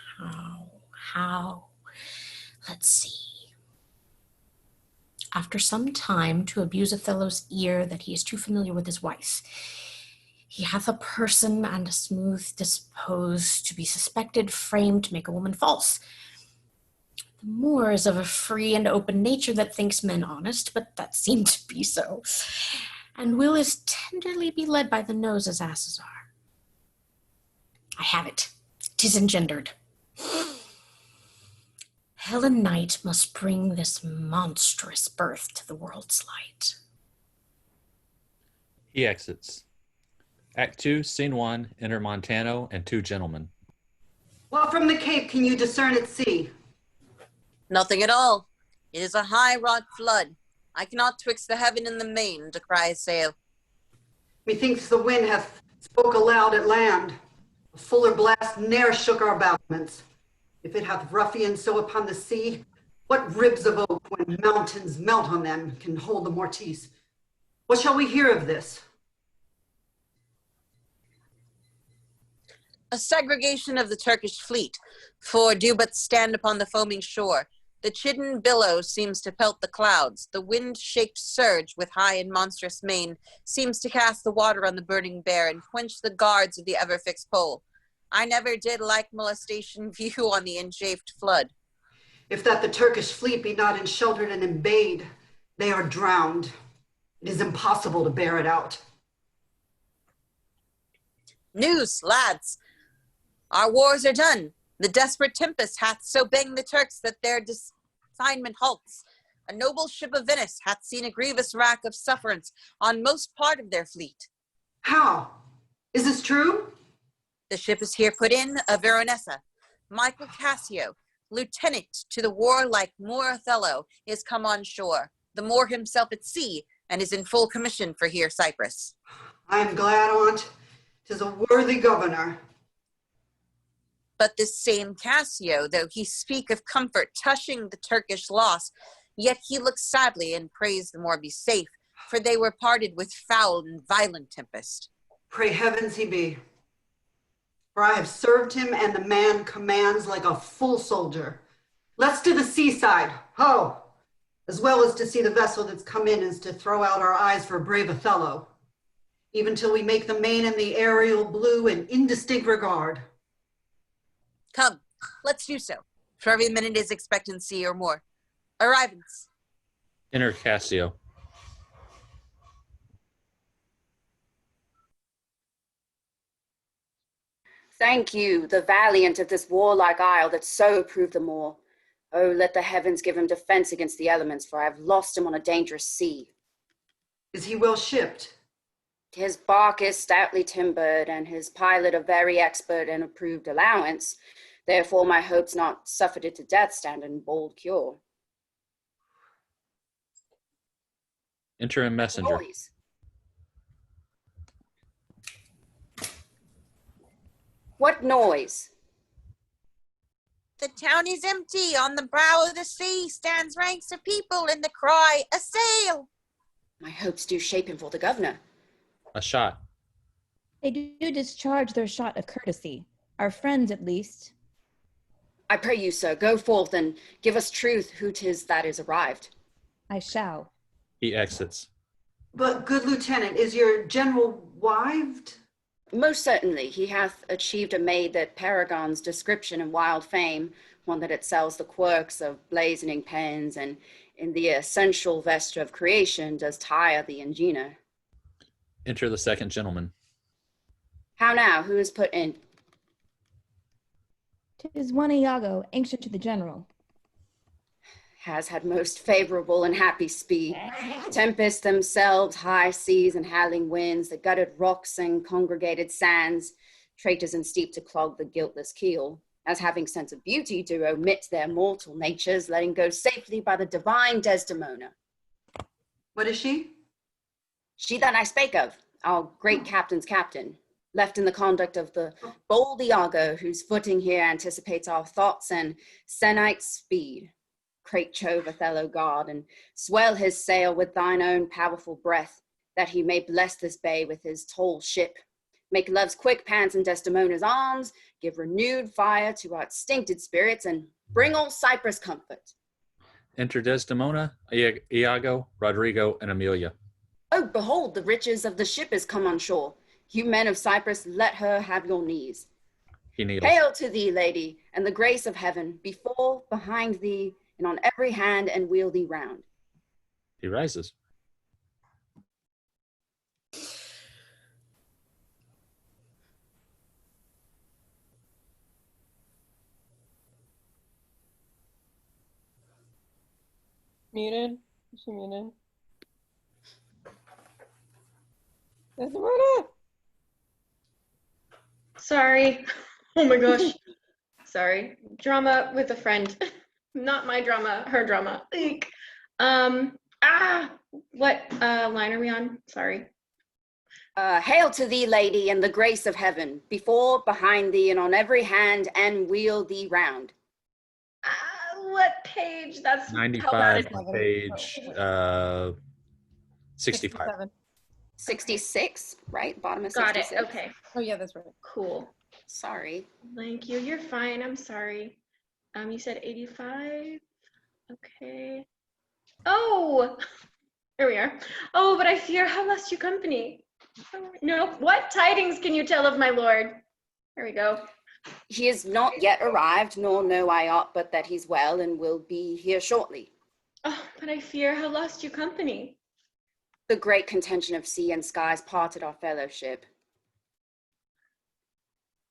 How? Let's see. After some time to abuse Othello's ear that he is too familiar with his wife. He hath a person and a smooth disposed to be suspected, framed to make a woman false. The Moor is of a free and open nature that thinks men honest, but that seem to be so, and will as tenderly be led by the nose as asses are. I have it. 'Tis engendered. Helen Knight must bring this monstrous birth to the world's light. He exits. Act 2, Scene 1, enter Montano and 2 gentlemen. What from the Cape can you discern at sea? Nothing at all. It is a high-wrought flood. I cannot twixt the heaven and the main to cry a sail. Methinks the wind hath spoke aloud at land. A fuller blast ne'er shook our battlements. If it hath ruffianed so upon the sea, what ribs of oak, when mountains melt on them, can hold the Mortise? What shall we hear of this? A segregation of the Turkish fleet, for do but stand upon the foaming shore. The chidden billow seems to pelt the clouds. The wind-shaked surge with high and monstrous mane seems to cast the water on the burning bear and quench the guards of the ever-fixed pole. I never did like molestation view on the enchafed flood. If that the Turkish fleet be not ensheltered and embayed, they are drowned. It is impossible to bear it out. News, lads! Our wars are done. The desperate tempest hath so banged the Turks that their assignment halts. A noble ship of Venice hath seen a grievous rack of sufferance on most part of their fleet. How? Is this true? The ship is here put in, a Veronessa. Michael Cassio, lieutenant to the warlike Moor Othello, is come on shore. The Moor himself at sea, and is in full commission for here Cyprus. I am glad on't. 'Tis a worthy governor. But this same Cassio, though he speak of comfort touching the Turkish loss, yet he looks sadly and prays the Moor be safe, for they were parted with foul and violent tempest. Pray heavens he be. For I have served him, and the man commands like a full soldier. Let's to the seaside, ho! As well as to see the vessel that's come in as to throw out our eyes for brave Othello, even till we make the main and the aerial blue in indistinct regard. Come, let's do so, for every minute is expectancy or more. Arrivance. Enter Cassio. Thank you, the valiant of this warlike isle that so approved the more. Oh, let the heavens give him defense against the elements, for I have lost him on a dangerous sea. Is he well shipped? His bark is stoutly timbered, and his pilot a very expert and approved allowance. Therefore my hopes not suffered it to death stand in bold cure. Enter a messenger. Noise. What noise? The town is empty. On the brow of the sea stands ranks of people, and the cry, "A sail!" My hopes do shape him for the governor. A shot. They do discharge their shot of courtesy. Our friends, at least. I pray you, sir, go forth and give us truth who 'tis that is arrived. I shall. He exits. But, good lieutenant, is your general wived? Most certainly, he hath achieved a maid that paragons description and wild fame, one that excels the quirks of blazoning pens, and in the essential vesture of creation does tire the ingenier. Enter the second gentleman. How now, who is put in? 'Tis one Iago, ancient to the general. Has had most favorable and happy speed. Tempests themselves, high seas and howling winds, the gutted rocks and congregated sands, traitors and steep to clog the guiltless keel, as having sense of beauty do omit their mortal natures, letting go safely by the divine Desdemona. What is she? She that I spake of, our great captain's captain, left in the conduct of the bold Iago, whose footing here anticipates our thoughts and senite speed. Crate Chove Othello God, and swell his sail with thine own powerful breath, that he may bless this bay with his tall ship, make love's quick pants in Desdemona's arms, give renewed fire to our extincted spirits, and bring old Cyprus comfort. Enter Desdemona, Iago, Roderigo, and Emilia. Oh, behold, the riches of the ship is come on shore. You men of Cyprus, let her have your knees. He kneels. Hail to thee, lady, and the grace of heaven, before, behind thee, and on every hand, and wheel thee round. He rises. Muted. Is she muted? Desdemona! Sorry. Oh my gosh. Sorry. Drama with a friend. Not my drama, her drama. Eek. What line are we on? Sorry. Hail to thee, lady, and the grace of heaven, before, behind thee, and on every hand, and wheel thee round. What page? That's 95, page 65. 66, right? Bottom of Got 66. it. Okay. Oh yeah, that's right. Cool. Sorry. Thank you. You're fine. I'm sorry. You said 85. Okay. Oh, here we are. Oh, but I fear how lost you company. Oh, no. What tidings can you tell of my lord? There we go. He is not yet arrived, nor know I aught but that he's well and will be here shortly. Oh, but I fear how lost you company. The great contention of sea and skies parted our fellowship.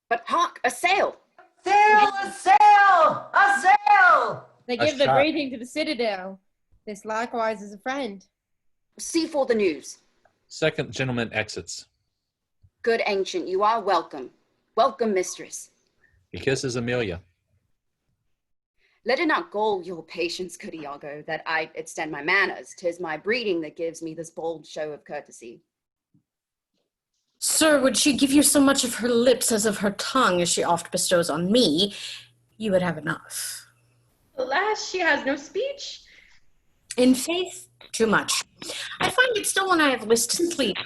But hark, a sail! Sail, a sail, a sail! They give the greeting to the citadel. This likewise is a friend. See for the news. Second gentleman exits. Good ancient, you are welcome. Welcome, mistress. He kisses Emilia. Let it not gall your patience, good Iago, that I extend my manners. 'Tis my breeding that gives me this bold show of courtesy. Sir, would she give you so much of her lips as of her tongue as she oft bestows on me, you would have enough. Alas, she has no speech. In faith, too much. I find it still when I have list to sleep.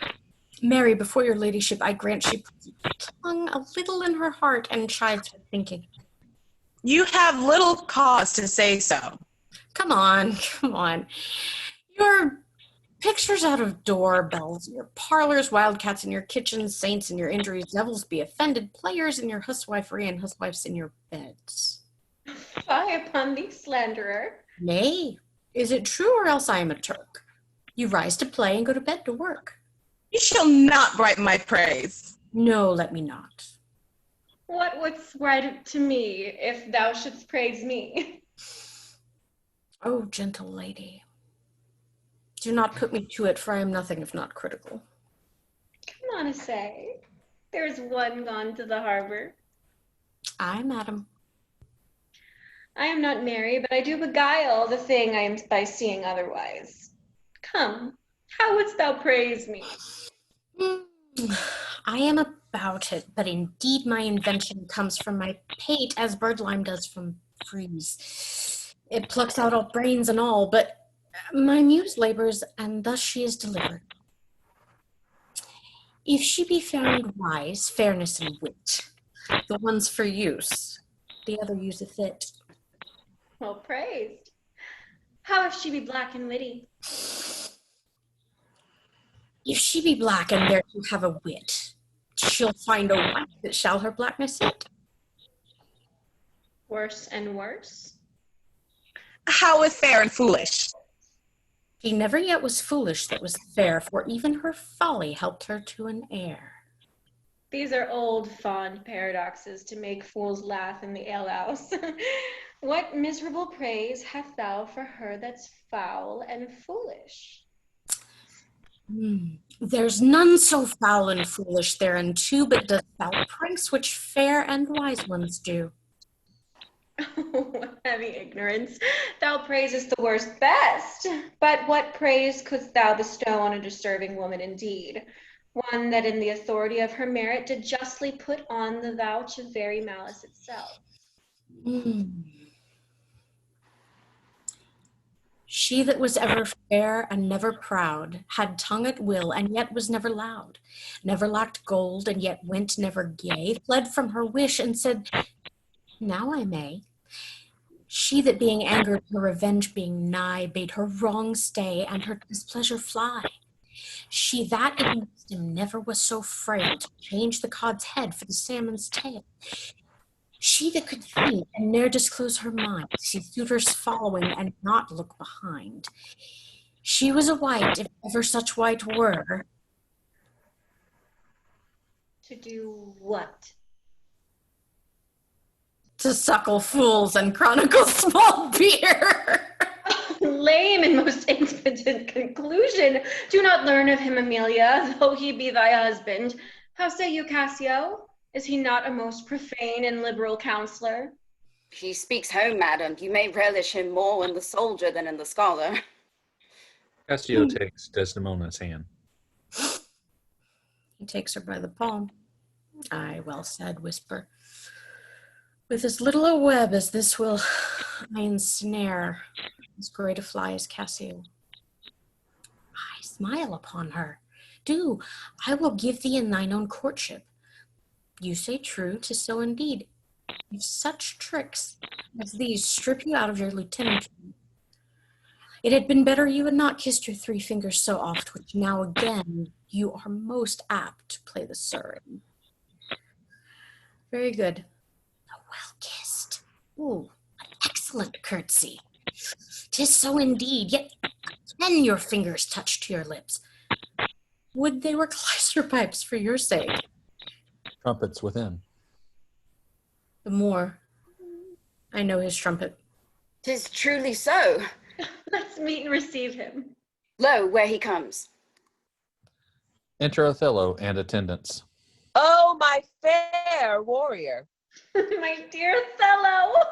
Mary, before your ladyship, I grant she puts her tongue a little in her heart and chides with thinking. You have little cause to say so. Come on, come on. Your pictures out of doorbells, your parlors, wildcats in your kitchens, saints in your injuries, devils be offended, players in your huswifery, and huswives in your beds. Fie upon thee, slanderer. Nay, is it true, or else I am a Turk? You rise to play and go to bed to work. You shall not write my praise. No, let me not. What wouldst write to me if thou shouldst praise me? Oh, gentle lady, do not put me to it, for I am nothing if not critical. Come on, say. There's one gone to the harbor. Aye, madam. I am not merry, but I do beguile the thing I am by seeing otherwise. Come, how wouldst thou praise me? I am about it, but indeed my invention comes from my pate as birdlime does from freeze. It plucks out all brains and all, but my muse labors, and thus she is delivered. If she be found wise, fairness and wit, the one's for use, the other useth it. Well praised. How if she be black and witty? If she be black and there to have a wit, she'll find a white that shall her blackness hit. Worse and worse? How with fair and foolish? She never yet was foolish that was fair, for even her folly helped her to an heir. These are old fond paradoxes to make fools laugh in the alehouse. What miserable praise hast thou for her that's foul and foolish? There's none so foul and foolish thereunto, but does foul pranks which fair and wise ones do. Oh, heavy ignorance. Thou praisest the worst best. But what praise couldst thou bestow on a deserving woman indeed? One that in the authority of her merit did justly put on the vouch of very malice itself. She that was ever fair and never proud, had tongue at will and yet was never loud, never lacked gold and yet went never gay, fled from her wish and said, now I may. She that being angered, her revenge being nigh, bade her wrong stay and her displeasure fly. She that in wisdom never was so frail to change the cod's head for the salmon's tail. She that could think and ne'er disclose her mind, see suitors following and not look behind. She was a wight, if ever such wight were. To do what? To suckle fools and chronicle small beer. Lame and most impotent conclusion. Do not learn of him, Emilia, though he be thy husband. How say you, Cassio? Is he not a most profane and liberal counselor? He speaks home, madam. You may relish him more in the soldier than in the scholar. Cassio takes Desdemona's hand. He takes her by the palm. Aye, well said, whisper. With as little a web as this will I ensnare as great a fly as Cassio. I smile upon her. Do, I will give thee in thine own courtship. You say true, 'tis so indeed. If such tricks as these strip you out of your lieutenantry, it had been better you had not kissed your 3 fingers so oft, which now again you are most apt to play the surgeon. Very good. Well kissed. Ooh, an excellent curtsy. 'Tis so indeed, yet again your fingers touch to your lips. Would they were clyster pipes for your sake. Trumpets within. The more I know his trumpet. 'Tis truly so. Let's meet and receive him. Lo, where he comes. Enter Othello and attendants. Oh, my fair warrior. My dear Othello.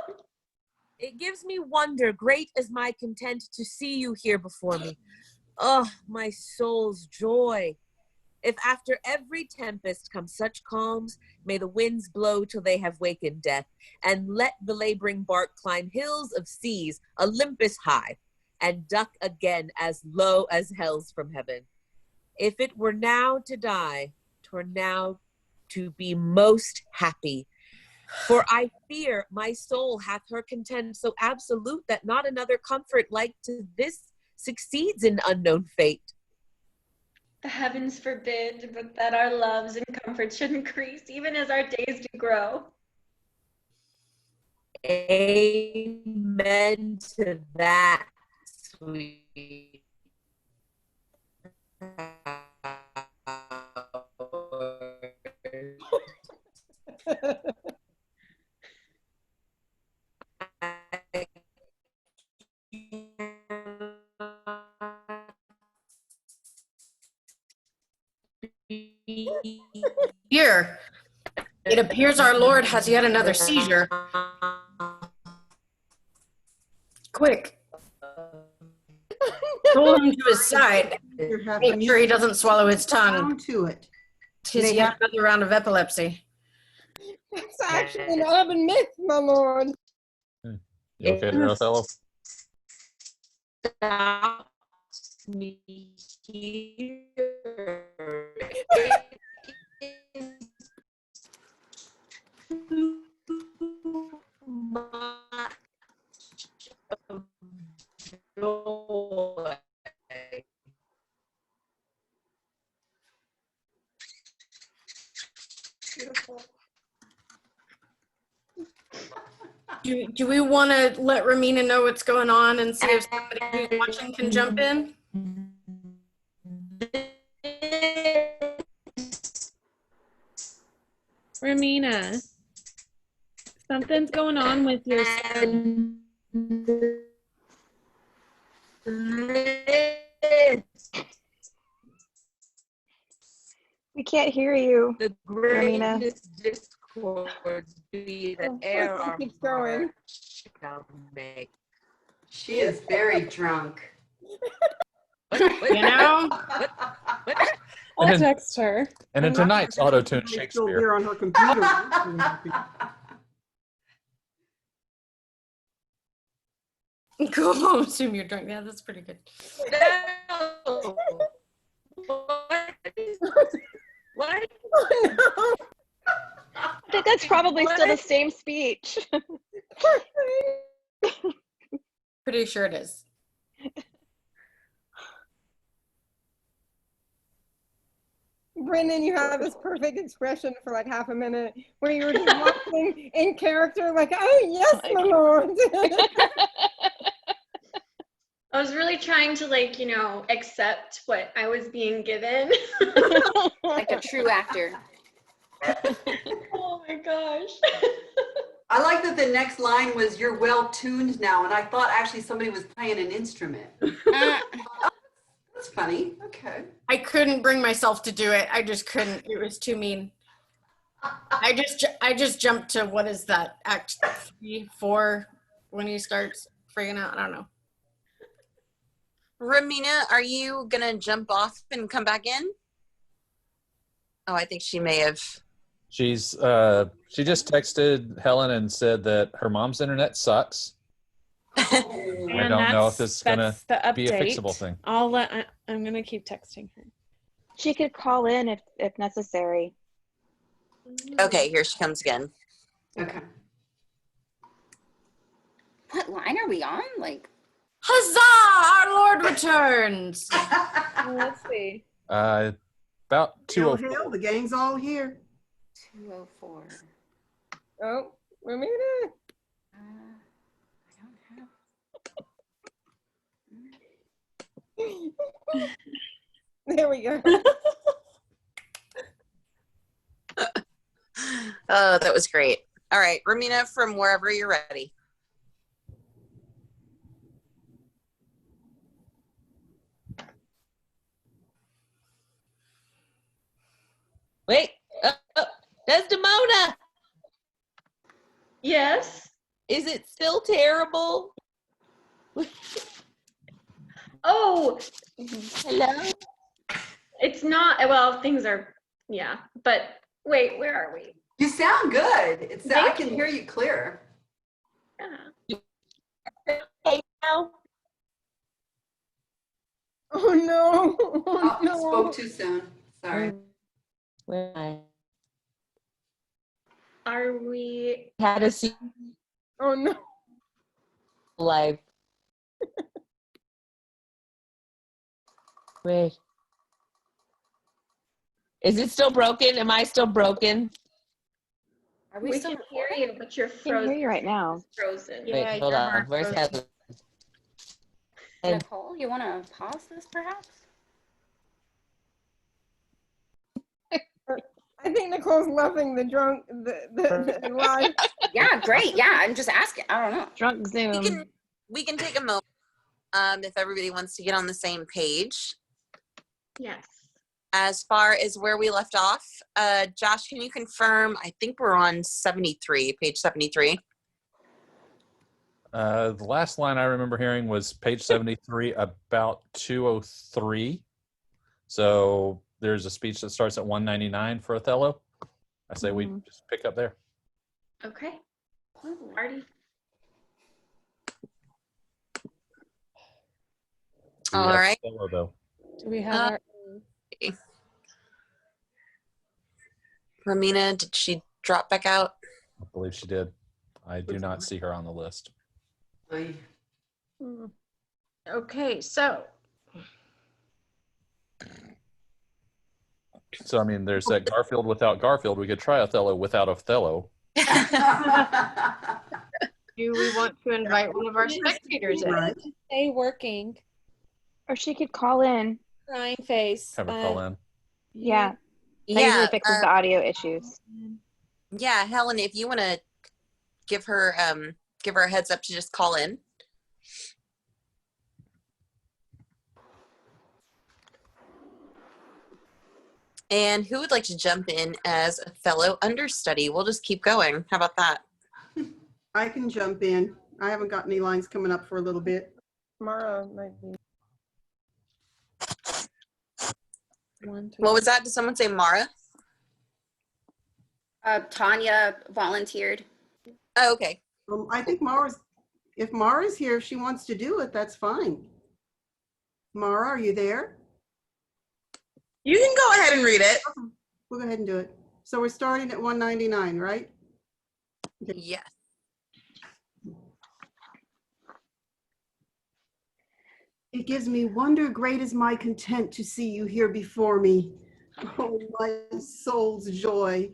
It gives me wonder, great is my content to see you here before me. Oh, my soul's joy. If after every tempest come such calms, may the winds blow till they have wakened death, and let the laboring bark climb hills of seas, Olympus high, and duck again as low as hell's from heaven. If it were now to die, 'twere now to be most happy. For I fear my soul hath her content so absolute that not another comfort like to this succeeds in unknown fate. The heavens forbid, but that our loves and comforts should increase, even as our days do grow. Amen to that, sweet. Here, it appears our Lord has yet another seizure. Quick, pull him to his side. Make sure he doesn't swallow his tongue. To it. Tis yet another round of epilepsy. It's actually an urban myth, my lord. You okay there, Othello? Stop me here. Do we want to let Ramina know what's going on and see if somebody who's watching can jump in? Ramina, something's going on with your son. We can't hear you, The Ramina. greatest discords be the air our Keeps going. shall make. She is very drunk. You know? I'll text her. And in tonight's auto-tune Still Shakespeare. here on her computer. Go home, assume you're drunk. Yeah, that's pretty good. No. What? I think that's probably still the same speech. Pretty sure it is. Brennan, you have this perfect expression for like half a minute where you were just walking in character, like, oh, yes, my lord. I was really trying to, like, you know, accept what I was being given. Like a true actor. Oh my gosh. I like that the next line was, "You're well tuned now," and I thought actually somebody was playing an instrument. That's funny. Okay. I couldn't bring myself to do it. I just couldn't. It was too mean. I just jumped to, what is that, act 3, 4, when he starts freaking out. I don't know. Ramina, are you gonna jump off and come back in? Oh, I think she may have. She's she just texted Helen and said that her mom's internet sucks. I don't know if this is gonna be a fixable thing. I'm gonna keep texting her. She could call in if necessary. Okay, here she comes again. Okay. What line are we on? Like, Huzzah! Our Lord returns. Let's see. About Hail, 2:04. hail, the gang's all here. 2:04. Oh, Ramina. There we go. Oh, that was great. All right, Ramina, from wherever you're ready. Wait, Desdemona, Yes. is it still terrible? Oh, Hello? it's not, well, things are, yeah, but wait, where are we? You sound good. I can hear you clear. Hey, now. Oh, no. Oh, no. Spoke too soon. Sorry. Where am I? Are we? Had a see Oh, no. life. Wait. Is it still broken? Am I still broken? Are we still hear you, but you're I can frozen. hear you right now. Frozen. Wait, hold on. Where's Helen? Nicole, you want to pause this perhaps? I think Nicole's loving the drunk, the live. Yeah, great. Yeah, I'm just asking. I don't know. Drunk Zoom. We can take a moment if everybody wants to get on the same page. Yes. as far as where we left off, Josh, can you confirm? I think we're on 73, page 73. The last line I remember hearing was page 73, about 203. So there's a speech that starts at 199 for Othello. I say we just pick up there. Okay. Marty. All right. Othello, though. Do we have our... Ramina, did she drop back out? I believe she did. I do not see her on the list. Okay, so So, I mean, there's that Garfield without Garfield. We could try Othello without Othello. do we want to invite one of our spectators in? Stay working. Or she could call in. Crying face. Have her call in. Yeah. That Yeah, usually fixes the audio issues. Yeah, Helen, if you want to give her a heads up to just call in. And who would like to jump in as a fellow understudy? We'll just keep going. How about that? I can jump in. I haven't got any lines coming up for a little bit. Mara might be. What was that? Did someone say Mara? Tanya volunteered. Oh, okay. I think if Mara's here, if she wants to do it, that's fine. Mara, are you there? You can go ahead and read it. Okay. We'll go ahead and do it. So we're starting at 199, right? Okay. Yes. It gives me wonder great is my content to see you here before me. Oh, my soul's joy.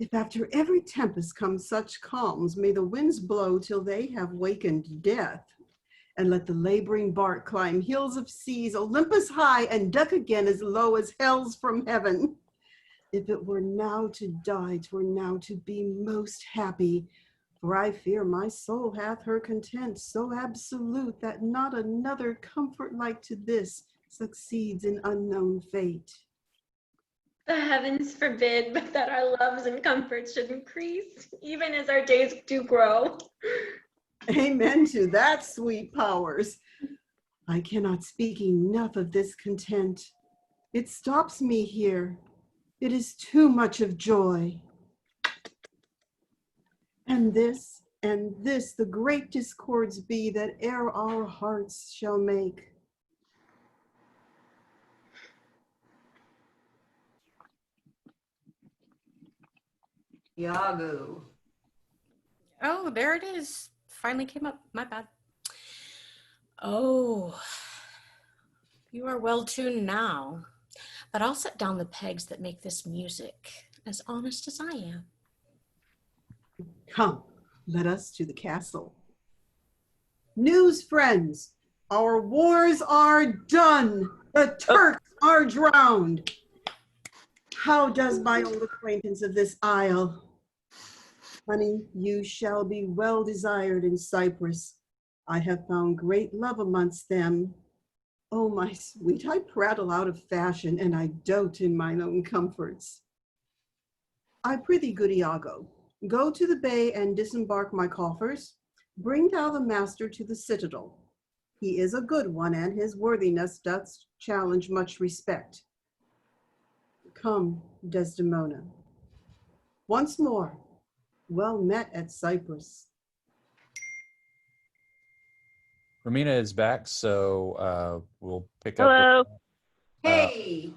If after every tempest come such calms, may the winds blow till they have wakened death. And let the laboring bark climb hills of seas, Olympus high, and duck again as low as hell's from heaven. If it were now to die, 'twere now to be most happy. For I fear my soul hath her content so absolute that not another comfort like to this succeeds in unknown fate. The heavens forbid, but that our loves and comforts should increase, even as our days do grow. Amen to that, sweet powers. I cannot speak enough of this content. It stops me here. It is too much of joy. And this the great discords be that ere our hearts shall make. Iago. Oh, there it is. Finally came up. My bad. Oh, you are well tuned now, but I'll set down the pegs that make this music, as honest as I am. Come, let us to the castle. News, friends, our wars are done. The Turks are drowned. How does my old acquaintance of this isle? Honey, you shall be well desired in Cyprus. I have found great love amongst them. Oh, my sweet, I prattle out of fashion, and I dote in mine own comforts. I prithee, good Iago, go to the bay and disembark my coffers. Bring thou the master to the citadel. He is a good one, and his worthiness doth challenge much respect. Come, Desdemona. Once more, well met at Cyprus. Ramina is back, so we'll pick Hello. up. Hey.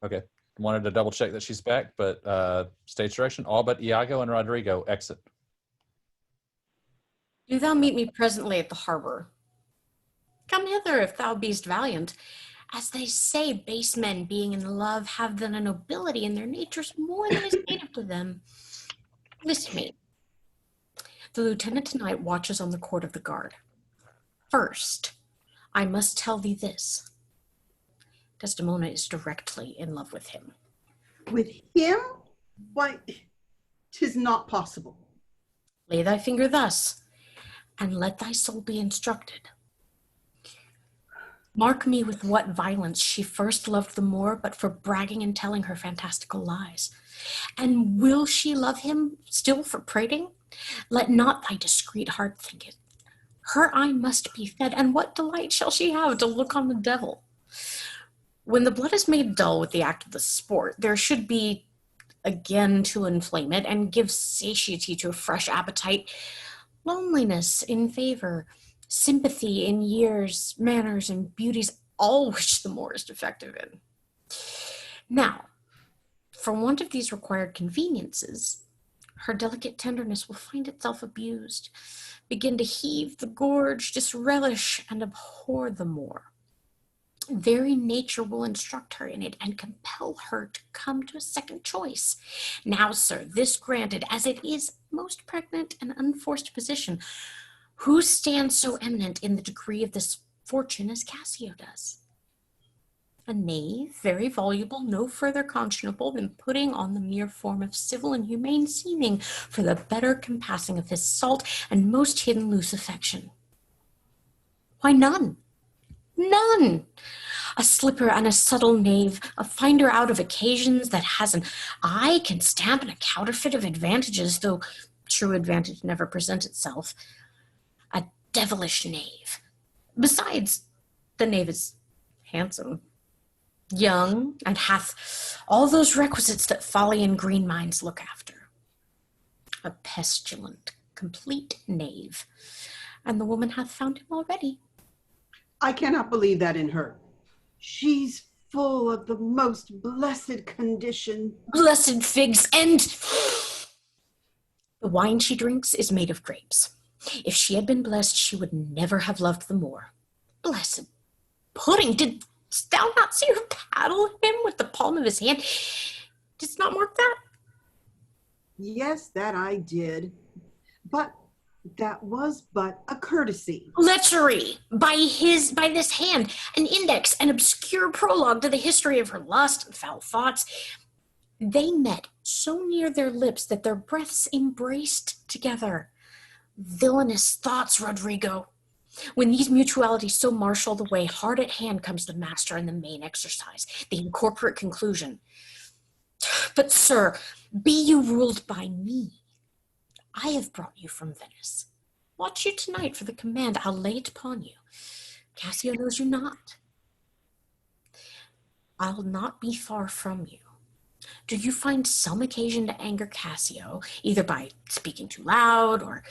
Okay. Wanted to double check that she's back, but stage direction, all but Iago and Roderigo exit. Do thou meet me presently at the harbor. Come hither if thou beest valiant. As they say, base men being in love have then a nobility in their natures more than is native to them. Listen to me. The lieutenant tonight watches on the court of the guard. First, I must tell thee this. Desdemona is directly in love with him. With him? Why, 'tis not possible. Lay thy finger thus, and let thy soul be instructed. Mark me with what violence she first loved the Moor, but for bragging and telling her fantastical lies. And will she love him still for prating? Let not thy discreet heart think it. Her eye must be fed, and what delight shall she have to look on the devil? When the blood is made dull with the act of the sport, there should be, again to inflame it and give satiety to a fresh appetite, loneliness in favor, sympathy in years, manners, and beauties, all which the Moor is defective in. Now, for want of these required conveniences, her delicate tenderness will find itself abused, begin to heave the gorge, disrelish, and abhor the Moor. Very nature will instruct her in it and compel her to come to a second choice. Now, sir, this granted, as it is most pregnant and unforced position, who stands so eminent in the degree of this fortune as Cassio does? A knave, very voluble, no further conscionable than putting on the mere form of civil and humane seeming for the better compassing of his salt and most hidden loose affection. Why, none. None. A slipper and a subtle knave, a finder out of occasions that has an eye can stamp and a counterfeit of advantages, though true advantage never presents itself. A devilish knave. Besides, the knave is handsome, young, and hath all those requisites that folly and green minds look after. A pestilent, complete knave, and the woman hath found him already. I cannot believe that in her. She's full of the most blessed condition. Blessed figs, and the wine she drinks is made of grapes. If she had been blessed, she would never have loved the Moor. Blessed pudding! Didst thou not see her paddle him with the palm of his hand? Didst not mark that? Yes, that I did. But that was but a courtesy. Lechery! By this hand, an index, an obscure prologue to the history of her lust and foul thoughts. They met so near their lips that their breaths embraced together. Villainous thoughts, Roderigo. When these mutualities so marshal the way, hard at hand comes the master and the main exercise, the incorporate conclusion. But, sir, be you ruled by me. I have brought you from Venice. Watch you tonight for the command I'll lay it upon you. Cassio knows you not. I'll not be far from you. Do you find some occasion to anger Cassio, either by speaking too loud, or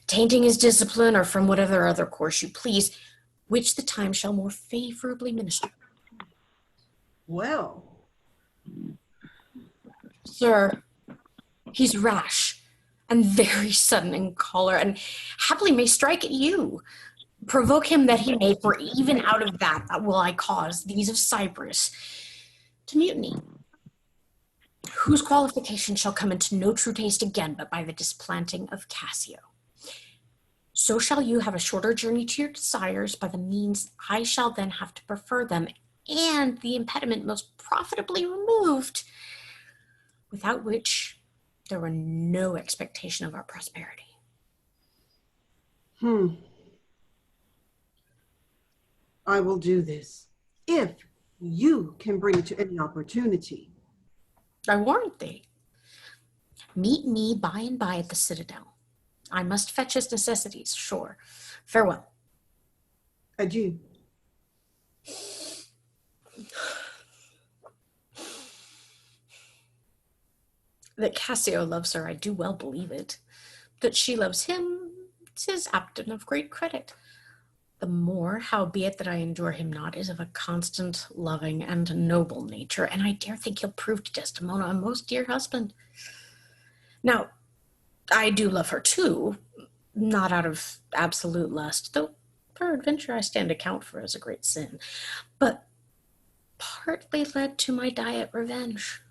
tainting his discipline, or from whatever other course you please, which the time shall more favorably minister? Well, sir, he's rash and very sudden in choler, and haply may strike at you. Provoke him that he may, for even out of that will I cause these of Cyprus to mutiny, whose qualification shall come into no true taste again but by the displanting of Cassio. So shall you have a shorter journey to your desires by the means I shall then have to prefer them, and the impediment most profitably removed, without which there were no expectation of our prosperity. I will do this, if you can bring it to any opportunity. I warrant thee. Meet me by and by at the citadel. I must fetch his necessities, sure. Farewell. Adieu. That Cassio loves her, I do well believe it. That she loves him, 'tis apt and of great credit. The more, howbeit that I endure him not, is of a constant, loving, and noble nature, and I dare think he'll prove to Desdemona a most dear husband. Now, I do love her too, not out of absolute lust, though peradventure I stand account for as a great sin, but partly led to my diet revenge.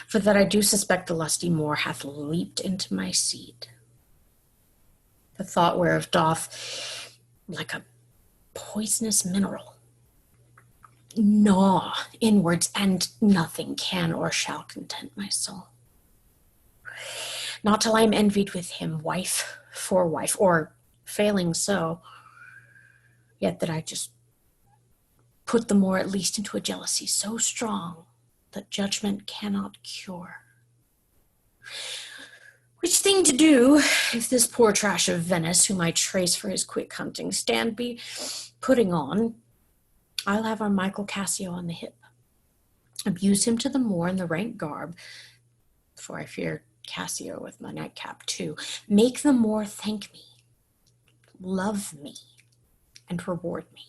For that I do suspect the lusty Moor hath leaped into my seed. The thought whereof doth, like a poisonous mineral, gnaw inwards, and nothing can or shall content my soul. Not till I am envied with him, wife for wife, or failing so, yet that I just put the Moor at least into a jealousy so strong that judgment cannot cure. Which thing to do if this poor trash of Venice, whom I trace for his quick hunting stand, be putting on? I'll have our Michael Cassio on the hip, abuse him to the Moor in the rank garb, for I fear Cassio with my nightcap too, make the Moor thank me, love me, and reward me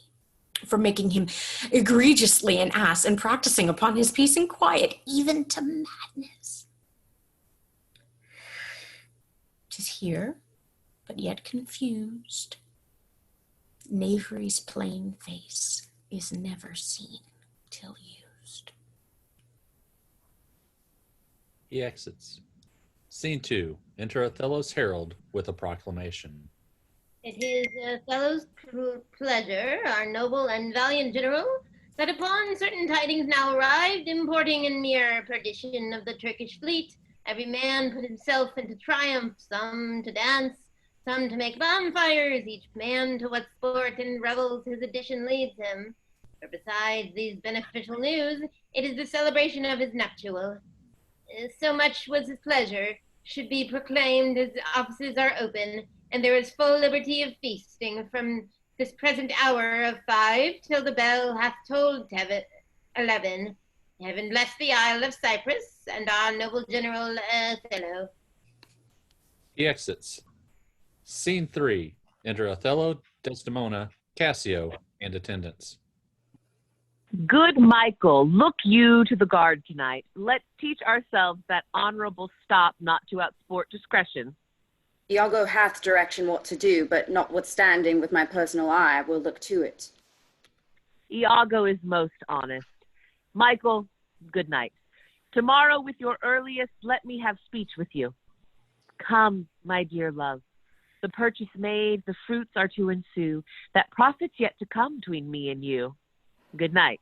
for making him egregiously an ass and practicing upon his peace and quiet, even to madness. 'Tis here, but yet confused. Knavery's plain face is never seen till used. He exits. Scene 2. Enter Othello's herald with a proclamation. It is Othello's pleasure, our noble and valiant general, that upon certain tidings now arrived, importing in mere perdition of the Turkish fleet, every man put himself into triumph, some to dance, some to make bonfires, each man to what sport and revels his edition leads him. For besides these beneficial news, it is the celebration of his nuptial. So much was his pleasure, should be proclaimed as offices are open, and there is full liberty of feasting from this present hour of 5 till the bell hath tolled 11. Heaven bless the Isle of Cyprus and our noble General Othello. He exits. Scene 3. Enter Othello, Desdemona, Cassio, and attendants. Good Michael, look you to the guard tonight. Let's teach ourselves that honorable stop not to outsport discretion. Iago hath direction what to do, but notwithstanding with my personal eye, I will look to it. Iago is most honest. Michael, good night. Tomorrow with your earliest, let me have speech with you. Come, my dear love. The purchase made, the fruits are to ensue, that profit's yet to come between me and you. Good night.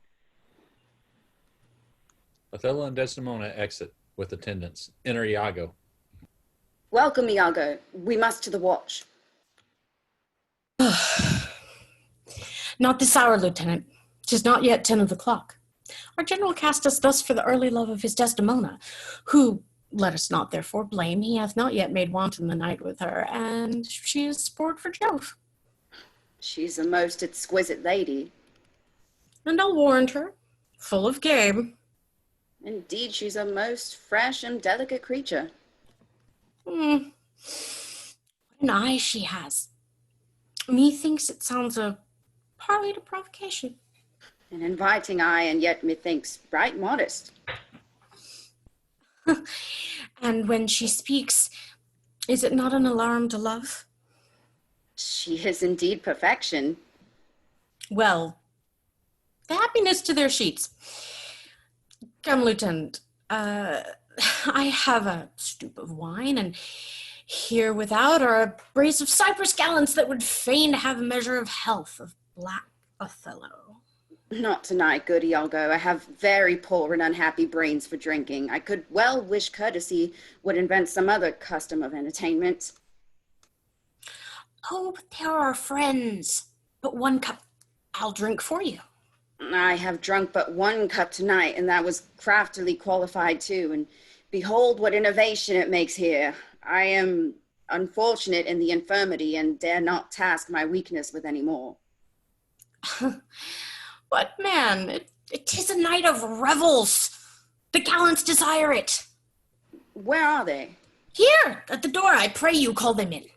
Othello and Desdemona exit with attendants. Enter Iago. Welcome, Iago. We must to the watch. Not this hour, Lieutenant. 'Tis not yet 10 of the clock. Our general cast us thus for the early love of his Desdemona, who, let us not therefore blame, he hath not yet made wanton the night with her, and she is sport for Jove. She's a most exquisite lady. And I'll warrant her, full of game. Indeed, she's a most fresh and delicate creature. What an eye she has. Methinks it sounds a parley to provocation. An inviting eye, and yet methinks right modest. And when she speaks, is it not an alarm to love? She is indeed perfection. Well, the happiness to their sheets. Come, Lieutenant, I have a stoup of wine, and here without are a brace of Cyprus gallants that would fain have a measure of health of black Othello. Not tonight, good Iago. I have very poor and unhappy brains for drinking. I could well wish courtesy would invent some other custom of entertainment. Oh, but there are friends. But 1 cup, I'll drink for you. I have drunk but 1 cup tonight, and that was craftily qualified too, and behold what innovation it makes here. I am unfortunate in the infirmity, and dare not task my weakness with any more. But man, it is a night of revels. The gallants desire it. Where are they? Here, at the door. I pray you call them in.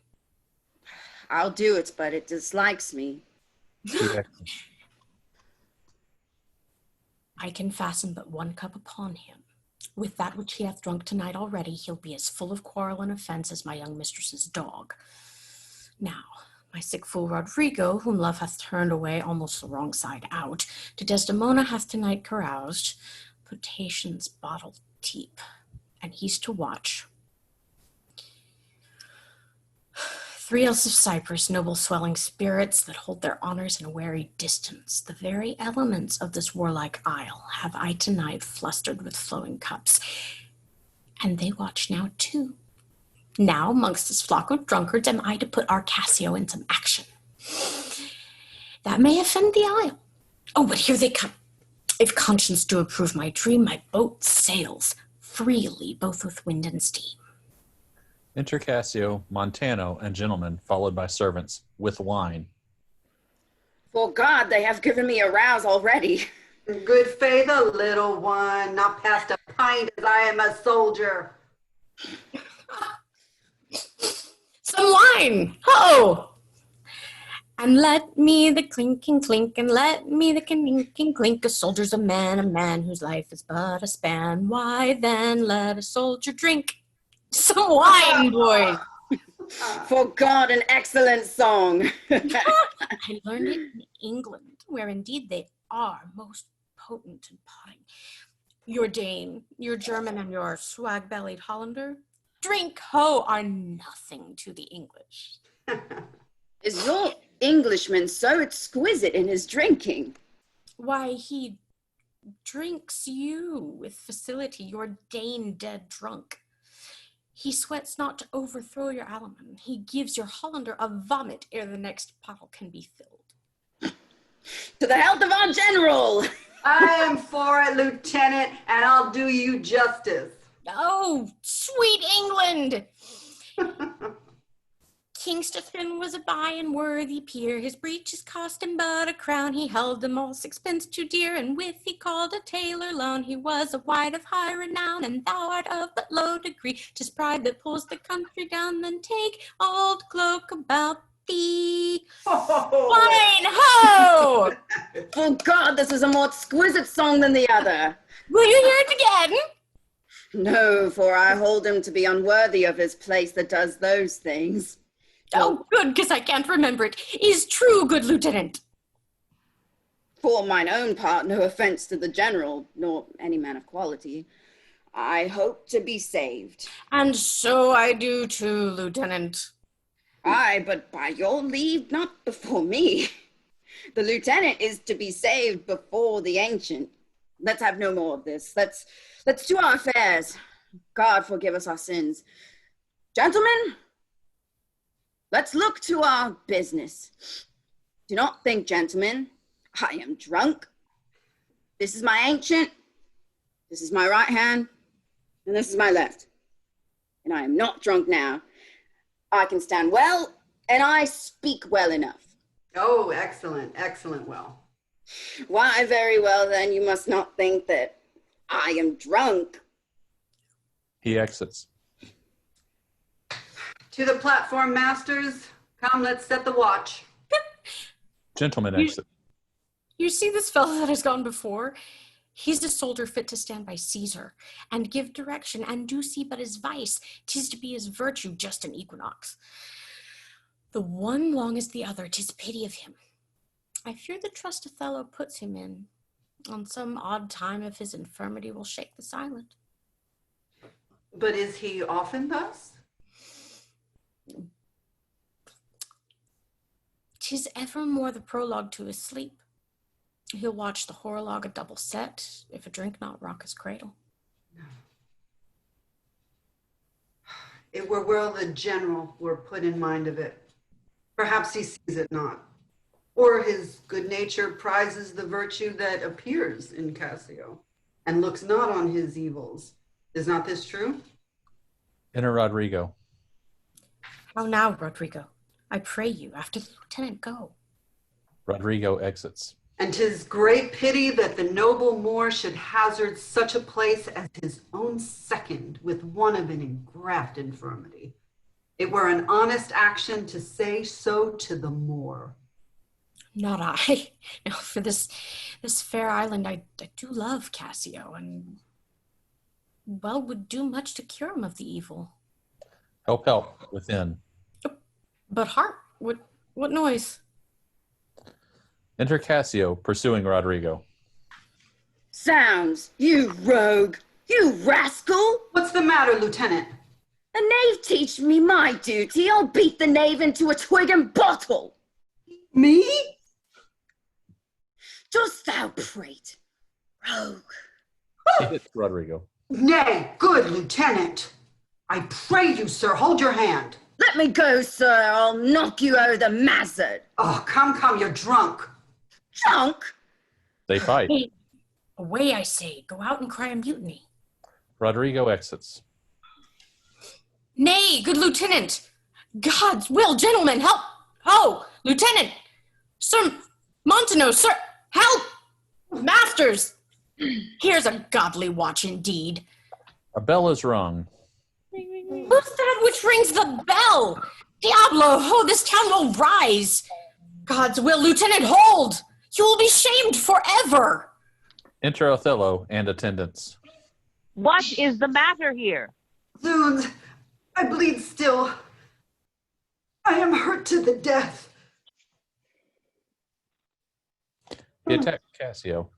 I'll do it, but it dislikes me. I can fasten but 1 cup upon him. With that which he hath drunk tonight already, he'll be as full of quarrel and offense as my young mistress's dog. Now, my sick fool Roderigo, whom love hath turned away almost the wrong side out, to Desdemona hath tonight caroused, potations bottled deep, and he's to watch. 3 else of Cyprus, noble swelling spirits that hold their honors in a wary distance, the very elements of this warlike isle, have I tonight flustered with flowing cups, and they watch now too. Now, amongst this flock of drunkards, am I to put our Cassio in some action. That may offend the isle, Oh, but here they come. If conscience do approve my dream, my boat sails freely, both with wind and steam. Enter Cassio, Montano, and gentlemen, followed by servants, with wine. For God, they have given me a rouse already. Good favor, little one, not past a pint as I am a soldier. Some wine! Ho! And let me the clinking clink, and let me the clinking clink. A soldier's a man whose life is but a span. Why then let a soldier drink some wine, boys? For God, an excellent song. I learned it in England, where indeed they are most potent and potting. Your Dane, your German, and your swag-bellied Hollander, drink ho are nothing to the English. Is your Englishman so exquisite in his drinking? Why, he drinks you with facility, your Dane dead drunk. He sweats not to overthrow your Alaman. He gives your Hollander a vomit ere the next bottle can be filled. To the health of our general! I am for it, Lieutenant, and I'll do you justice. Oh, sweet England! King Stephen was a by and worthy peer. His breeches cost him but a crown. He held them all sixpence too dear, and with he called a tailor loan. He was a wight of high renown, and thou art of but low degree. 'Tis pride that pulls the country down, then take old cloak about thee. Wine ho! For God, this is a more exquisite song than the other. Will you hear it again? No, for I hold him to be unworthy of his place that does those things. Oh, good, because I can't remember it. Is true, good lieutenant. For mine own part, no offense to the general, nor any man of quality, I hope to be saved. And so I do too, lieutenant. Aye, but by your leave, not before me. The lieutenant is to be saved before the ancient. Let's have no more of this. Let's do our affairs. God forgive us our sins. Gentlemen, let's look to our business. Do not think, gentlemen, I am drunk. This is my ancient, this is my right hand, and this is my left. And I am not drunk now. I can stand well, and I speak well enough. Oh, excellent, excellent well. Why, very well, then you must not think that I am drunk. He exits. To the platform, masters. Come, let's set the watch. Gentlemen exit. You see this fellow that has gone before? He's a soldier fit to stand by Caesar, and give direction, and do see but his vice. 'Tis to be his virtue, just an equinox. The one long as the other, 'tis pity of him. I fear the trust Othello puts him in, on some odd time of his infirmity will shake the silent. But is he often thus? 'Tis evermore the prologue to his sleep. He'll watch the horologe a double set, if a drink not rock his cradle. It were well the general were put in mind of it. Perhaps he sees it not. Or his good nature prizes the virtue that appears in Cassio, and looks not on his evils. Is not this true? Enter Roderigo. How now, Roderigo? I pray you, after the lieutenant go. Roderigo exits. And 'tis great pity that the noble Moor should hazard such a place as his own second with one of an ingraft infirmity. It were an honest action to say so to the Moor. Not I. No, for this fair island, I do love Cassio, and well, would do much to cure him of the evil. Help within. But hark, what noise? Enter Cassio, pursuing Roderigo. Sounds, you rogue, you rascal! What's the matter, Lieutenant? A knave teach me my duty. I'll beat the knave into a twig and bottle. Me? Dost thou prate, rogue? He hits Roderigo. Nay, good Lieutenant. I pray you, sir, hold your hand. Let me go, sir. I'll knock you over the mazzard. Oh, come, you're drunk. Drunk? They fight. Hey, away, I say. Go out and cry a mutiny. Roderigo exits. Nay, good lieutenant. God's will, gentlemen, help. Oh, lieutenant. Sir Montano, sir, help. Masters. Here's a godly watch indeed. A bell is rung. Who's that which rings the bell? Diablo, oh, this town will rise. God's will, lieutenant, hold. You will be shamed forever. Enter Othello and attendants. What is the matter here? Zoons, I bleed still. I am hurt to the death. He attacked Cassio.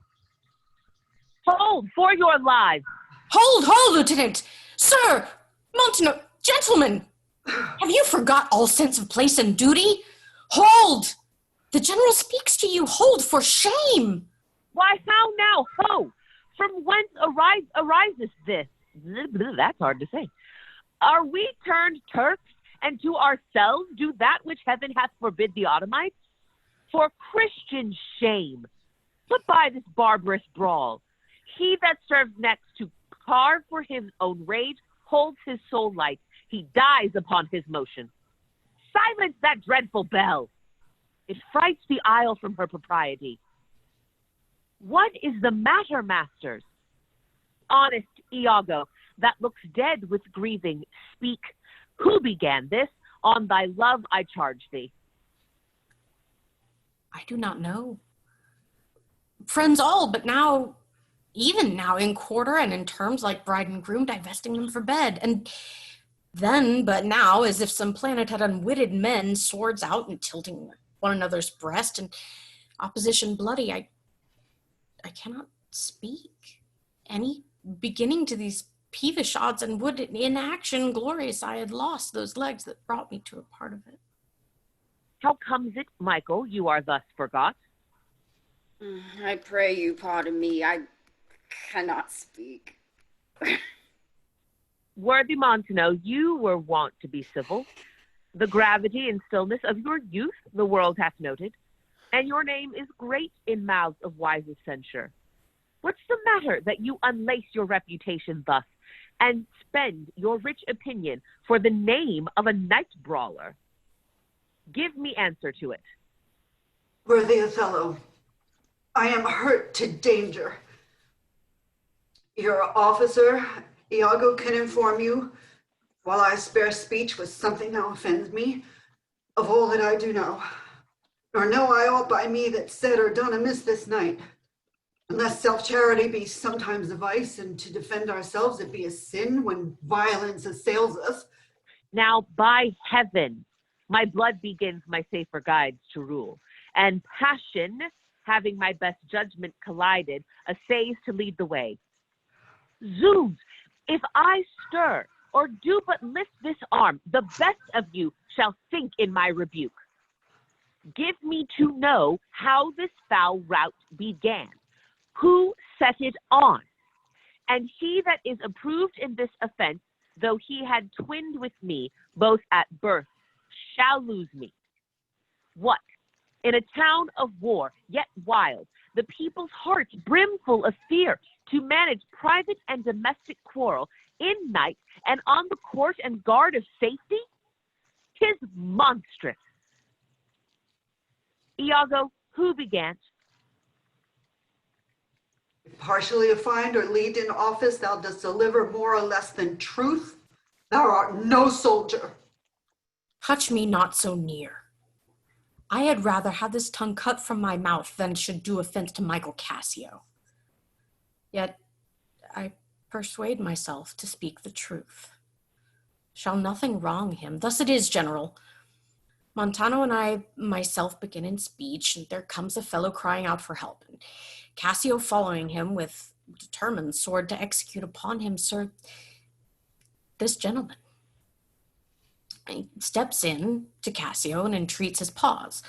Hold for your lives. Hold, lieutenant. Sir, Montano, gentlemen. Have you forgot all sense of place and duty? Hold. The general speaks to you. Hold for shame. Why, how now, ho? From whence arises this? That's hard to say. Are we turned Turks, and to ourselves do that which heaven hath forbid the Ottomites? For Christian shame, put by this barbarous brawl. He that serves next to carve for his own rage holds his soul light. He dies upon his motion. Silence that dreadful bell. It frights the isle from her propriety. What is the matter, masters? Honest Iago, that looks dead with grieving, speak. Who began this? On thy love I charge thee. I do not know. Friends all, but now, even now, in quarter and in terms like bride and groom, divesting them for bed. And then, but now, as if some planet had unwitted men, swords out and tilting one another's breast, and opposition bloody, I cannot speak. Any beginning to these peevish odds, and would in action glorious I had lost those legs that brought me to a part of it. How comes it, Michael, you are thus forgot? I pray you pardon me. I cannot speak. Worthy Montano, you were wont to be civil. The gravity and stillness of your youth the world hath noted, and your name is great in mouths of wisest censure. What's the matter that you unlace your reputation thus, and spend your rich opinion for the name of a night brawler? Give me answer to it. Worthy Othello, I am hurt to danger. Your officer, Iago, can inform you, while I spare speech with something that offends me, of all that I do know. Nor know I aught by me that's said or done amiss this night. Unless self-charity be sometimes a vice, and to defend ourselves it be a sin when violence assails us. Now, by heaven, my blood begins my safer guides to rule, and passion, having my best judgment collided, essays to lead the way. Zoos, if I stir, or do but lift this arm, the best of you shall sink in my rebuke. Give me to know how this foul rout began, who set it on, and he that is approved in this offense, though he had twinned with me both at birth, shall lose me. What? In a town of war, yet wild, the people's hearts brimful of fear, to manage private and domestic quarrel in night and on the court and guard of safety? 'Tis monstrous. Iago, who began? If partially affined or lead in office thou dost deliver more or less than truth, thou art no soldier. Touch me not so near. I had rather have this tongue cut from my mouth than should do offense to Michael Cassio. Yet I persuade myself to speak the truth. Shall nothing wrong him? Thus it is, General. Montano and I myself begin in speech, and there comes a fellow crying out for help, and Cassio following him with determined sword to execute upon him, sir, this gentleman. He steps in to Cassio and entreats his pause.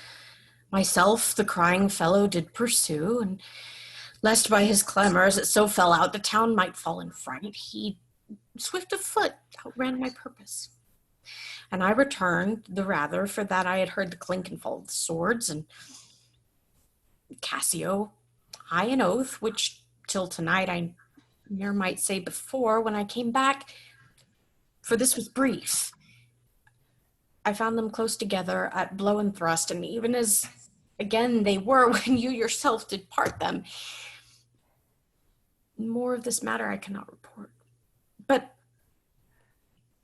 Myself, the crying fellow, did pursue, and lest by his clamors it so fell out the town might fall in fright, he, swift of foot, outran my purpose. And I returned the rather for that I had heard the clink and fall of the swords, and Cassio, I an oath, which till tonight I ne'er might say before when I came back, for this was brief. I found them close together at blow and thrust, and even as again they were when you yourself did part them. More of this matter I cannot report. But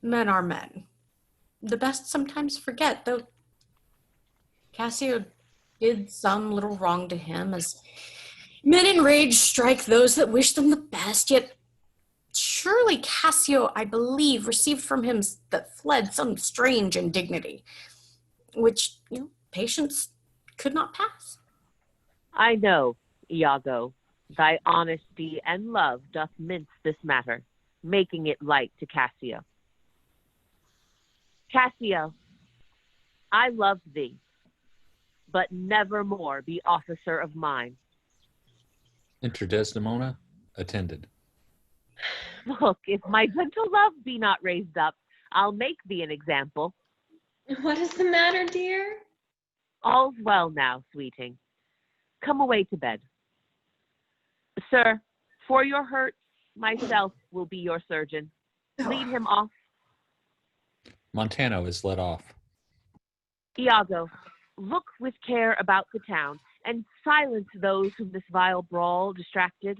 men are men. The best sometimes forget, though Cassio did some little wrong to him, as men in rage strike those that wish them the best, yet surely Cassio, I believe, received from him that fled some strange indignity, which, patience could not pass. I know, Iago, thy honesty and love doth mince this matter, making it light to Cassio. Cassio, I love thee, but never more be officer of mine. Enter Desdemona, attended. Look, if my gentle love be not raised up, I'll make thee an example. What is the matter, dear? All's well now, sweeting. Come away to bed. Sir, for your hurt, myself will be your surgeon. Lead him off. Montano is led off. Iago, look with care about the town, and silence those whom this vile brawl distracted.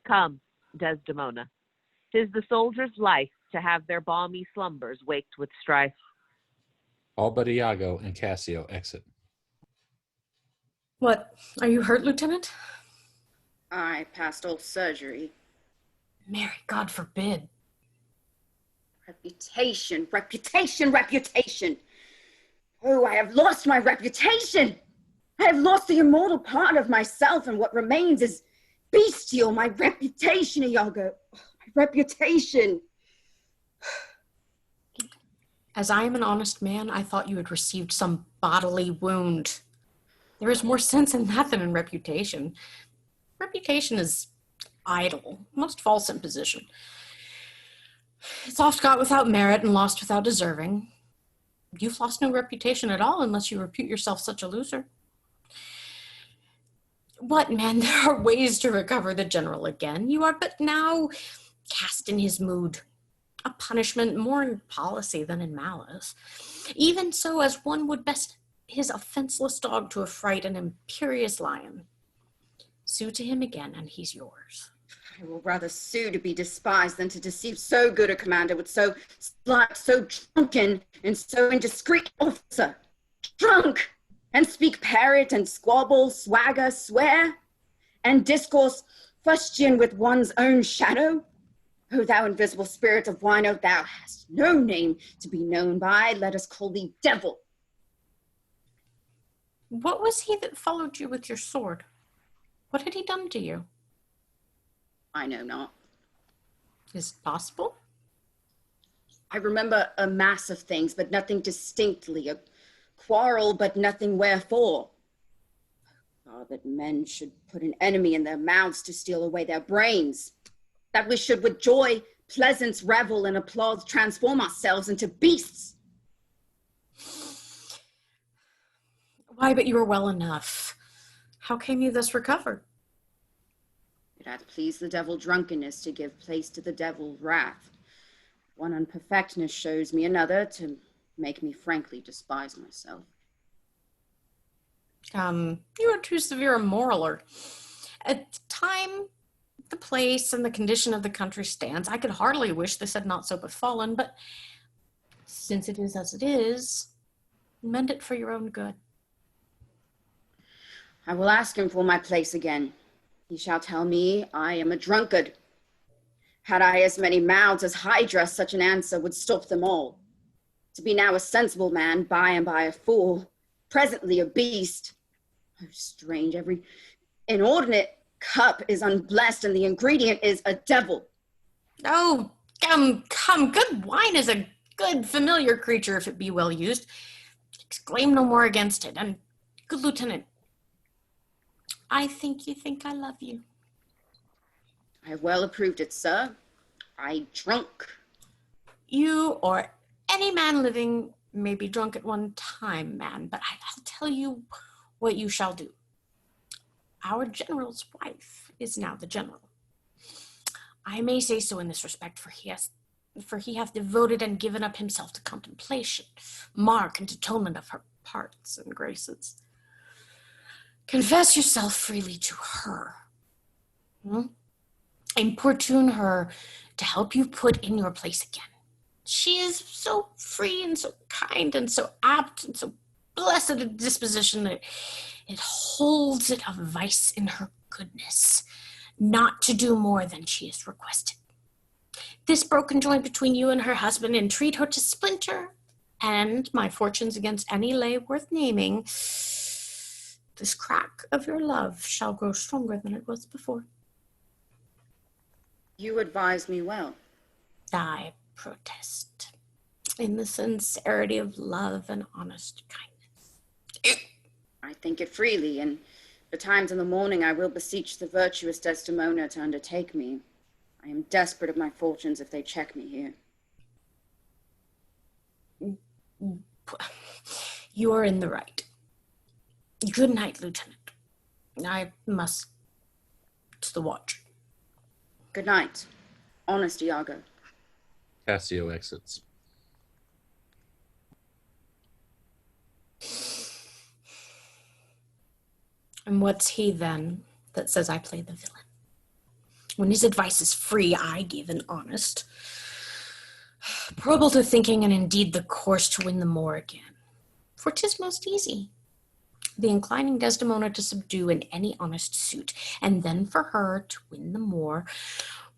Come, Desdemona. 'Tis the soldier's life to have their balmy slumbers waked with strife. All but Iago and Cassio exit. What, are you hurt, Lieutenant? I passed all surgery. Mary, God forbid. Reputation, reputation, reputation. Oh, I have lost my reputation. I have lost the immortal part of myself, and what remains is bestial. My reputation, Iago. My reputation. As I am an honest man, I thought you had received some bodily wound. There is more sense in that than in reputation. Reputation is idle, most false imposition. It's oft got without merit and lost without deserving. You've lost no reputation at all unless you repute yourself such a loser. What, man, there are ways to recover the general again. You are but now cast in his mood. A punishment more in policy than in malice. Even so as one would best his offenseless dog to affright an imperious lion. Sue to him again, and he's yours. I will rather sue to be despised than to deceive so good a commander with so slight, so drunken, and so indiscreet officer. Drunk, and speak parrot and squabble, swagger, swear, and discourse fustian with one's own shadow. O thou invisible spirit of wine, O thou hast no name to be known by, let us call thee devil. What was he that followed you with your sword? What had he done to you? I know not. Is it possible? I remember a mass of things, but nothing distinctly. A quarrel, but nothing wherefore. Oh, that men should put an enemy in their mouths to steal away their brains. That we should with joy, pleasance, revel, and applause transform ourselves into beasts. Why, but you were well enough. How came you thus recovered? It hath pleased the devil drunkenness to give place to the devil wrath. One unperfectness shows me another to make me frankly despise myself. You are too severe a moraler. At the time, the place, and the condition of the country stands, I could heartily wish this had not so befallen, but since it is as it is, mend it for your own good. I will ask him for my place again. He shall tell me I am a drunkard. Had I as many mouths as Hydra, such an answer would stop them all. To be now a sensible man, by and by a fool, presently a beast. Oh, strange, every inordinate cup is unblessed, and the ingredient is a devil. Oh, come, good wine is a good familiar creature if it be well used. Exclaim no more against it, and good lieutenant, I think you think I love you. I have well approved it, sir. I drunk. You or any man living may be drunk at one time, man, but I'll tell you what you shall do. our general's wife is now the general. I may say so in this respect, for he hath devoted and given up himself to contemplation, mark, and atonement of her parts and graces. Confess yourself freely to her. Importune her to help you put in your place again. She is so free and so kind and so apt and so blessed a disposition that it holds it a vice in her goodness not to do more than she is requested. This broken joint between you and her husband entreat her to splinter, and my fortunes against any lay worth naming, this crack of your love shall grow stronger than it was before. You advise me well. I protest in the sincerity of love and honest kindness. I think it freely, and betimes in the morning I will beseech the virtuous Desdemona to undertake me. I am desperate of my fortunes if they check me here. You are in the right. Good night, Lieutenant. I must to the watch. Good night, honest Iago. Cassio exits. And what's he then that says I play the villain? When his advice is free, I give and honest. Probable to thinking, and indeed the course to win the more again. For 'tis most easy, the inclining Desdemona to subdue in any honest suit, and then for her to win the more,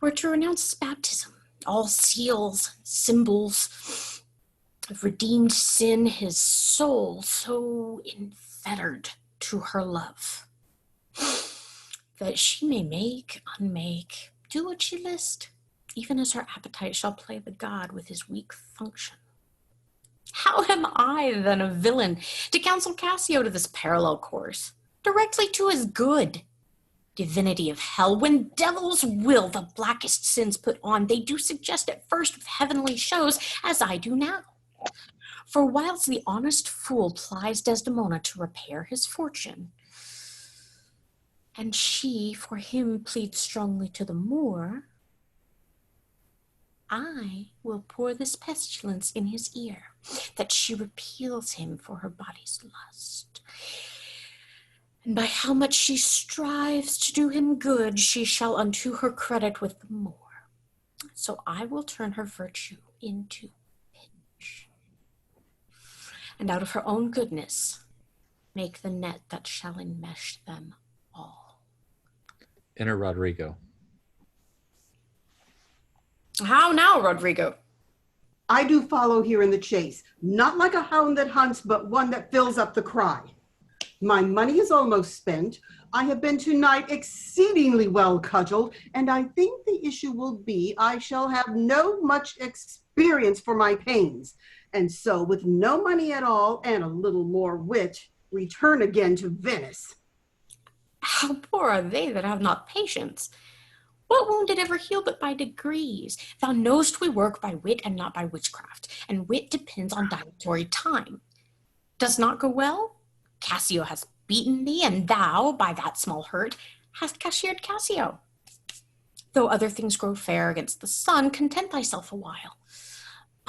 or to renounce his baptism, all seals, symbols of redeemed sin, his soul so infettered to her love, that she may make, unmake, do what she list, even as her appetite shall play the god with his weak function. How am I, then, a villain, to counsel Cassio to this parallel course, directly to his good? Divinity of hell, when devils will the blackest sins put on, they do suggest at first with heavenly shows, as I do now. For whilst the honest fool plies Desdemona to repair his fortune, and she for him pleads strongly to the Moor, I will pour this pestilence in his ear, that she repeals him for her body's lust. And by how much she strives to do him good, she shall unto her credit with the Moor. So I will turn her virtue into pitch, and out of her own goodness make the net that shall enmesh them all. Enter Roderigo. How now, Roderigo? I do follow here in the chase, not like a hound that hunts, but one that fills up the cry. My money is almost spent. I have been tonight exceedingly well cudgeled, and I think the issue will be I shall have no much experience for my pains, and so with no money at all and a little more wit, return again to Venice. How poor are they that have not patience? What wound did ever heal but by degrees? Thou know'st we work by wit and not by witchcraft, and wit depends on dilatory time. Does not go well? Cassio has beaten thee, and thou, by that small hurt, hast cashiered Cassio. Though other things grow fair against the sun, content thyself a while.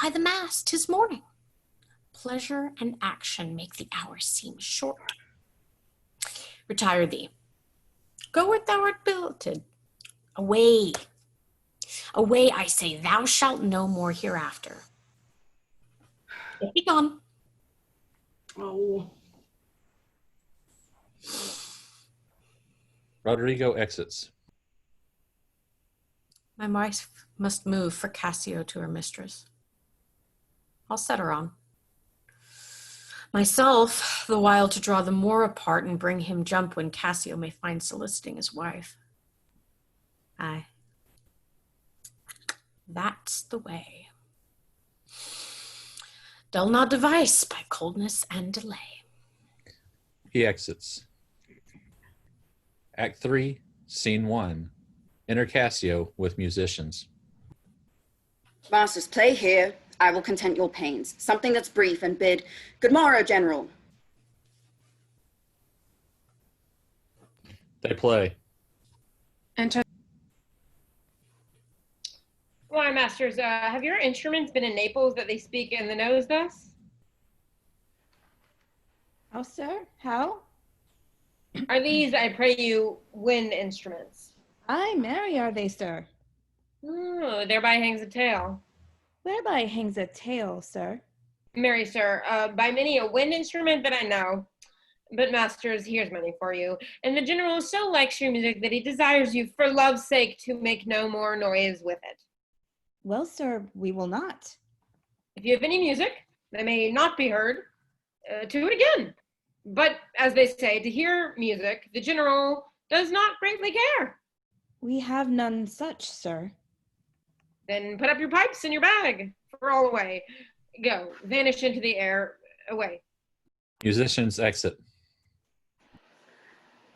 By the mass, 'tis morning. Pleasure and action make the hours seem short. Retire thee. Go where thou art billeted. Away. Away, I say, thou shalt know more hereafter. Be gone. Oh. Roderigo exits. My wife must move for Cassio to her mistress. I'll set her on. Myself, the while to draw the Moor apart and bring him jump when Cassio may find soliciting his wife. Aye. That's the way. Dull not device by coldness and delay. He exits. Act 3, Scene 1. Enter Cassio with musicians. Masters, play here. I will content your pains. Something that's brief and bid, good morrow, General. They play. Enter. Why, masters, have your instruments been in Naples that they speak in the nose thus? How, sir? How? Are these, I pray you, wind instruments? Aye, marry are they, sir. Oh, thereby hangs a tale. Whereby hangs a tale, sir? Marry, sir, by many a wind instrument that I know. But masters, here's money for you. And the general so likes your music that he desires you, for love's sake, to make no more noise with it. Well, sir, we will not. If you have any music that may not be heard, to it again. But, as they say, to hear music, the general does not greatly care. We have none such, sir. Then put up your pipes in your bag, for all away. Go, vanish into the air, away. Musicians exit.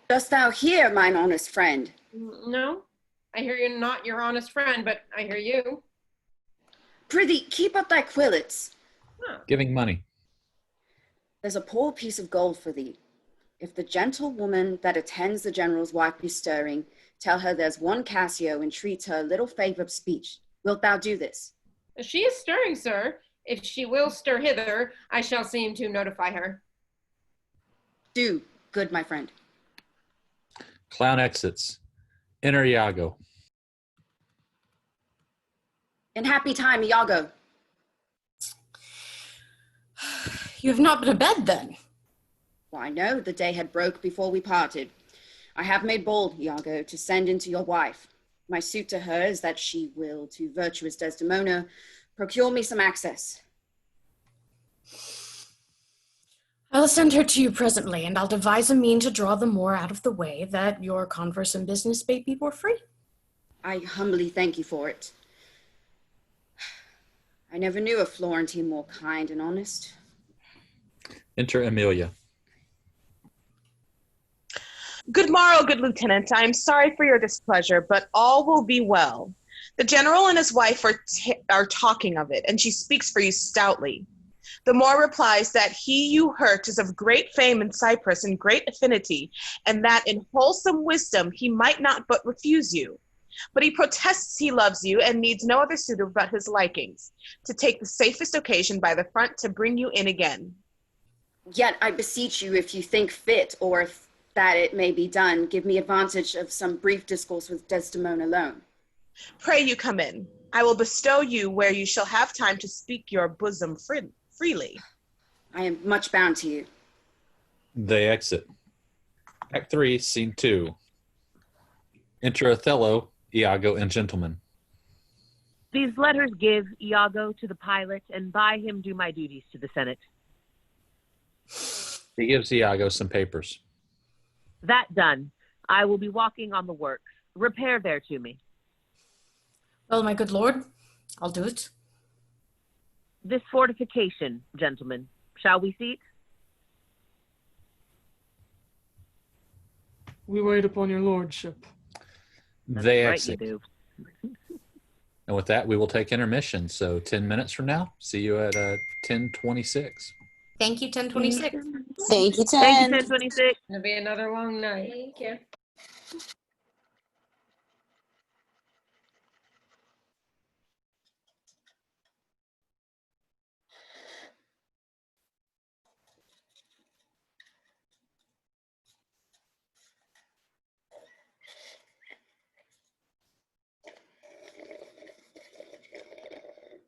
Dost thou hear, mine honest friend? No, I hear you not your honest friend, but I hear you. Prithee, keep up thy quillets. Giving money. There's a poor piece of gold for thee. If the gentlewoman that attends the general's wife be stirring, tell her there's one Cassio entreats her a little favor of speech. Wilt thou do this? She is stirring, sir. If she will stir hither, I shall seem to notify her. Do, good my friend. Clown exits. Enter Iago. In happy time, Iago. You have not been abed then? Why, no, the day had broke before we parted. I have made bold, Iago, to send into your wife. My suit to her is that she will, to virtuous Desdemona, procure me some access. I'll send her to you presently, and I'll devise a mean to draw the Moor out of the way, that your converse and business may be more free. I humbly thank you for it. I never knew a Florentine more kind and honest. Enter Emilia. Good morrow, good lieutenant. I am sorry for your displeasure, but all will be well. The general and his wife are talking of it, and she speaks for you stoutly. The Moor replies that he you hurt is of great fame in Cyprus and great affinity, and that in wholesome wisdom he might not but refuse you. But he protests he loves you and needs no other suitor but his likings, to take the safest occasion by the front to bring you in again. Yet I beseech you, if you think fit, or if that it may be done, give me advantage of some brief discourse with Desdemona alone. Pray you come in. I will bestow you where you shall have time to speak your bosom freely. I am much bound to you. They exit. Act 3, Scene 2. Enter Othello, Iago, and gentlemen. These letters give Iago to the pilot, and by him do my duties to the Senate. He gives Iago some papers. That done, I will be walking on the works. Repair there to me. Well, my good lord, I'll do it. This fortification, gentlemen, shall we see it? We wait upon your lordship. They right, exit. you do. And with that, we will take intermission. So 10 minutes from now, see you at 10:26. Thank you, 10:26. Thank you, 10. Thank you, 10:26. It'll be another long night. Thank you.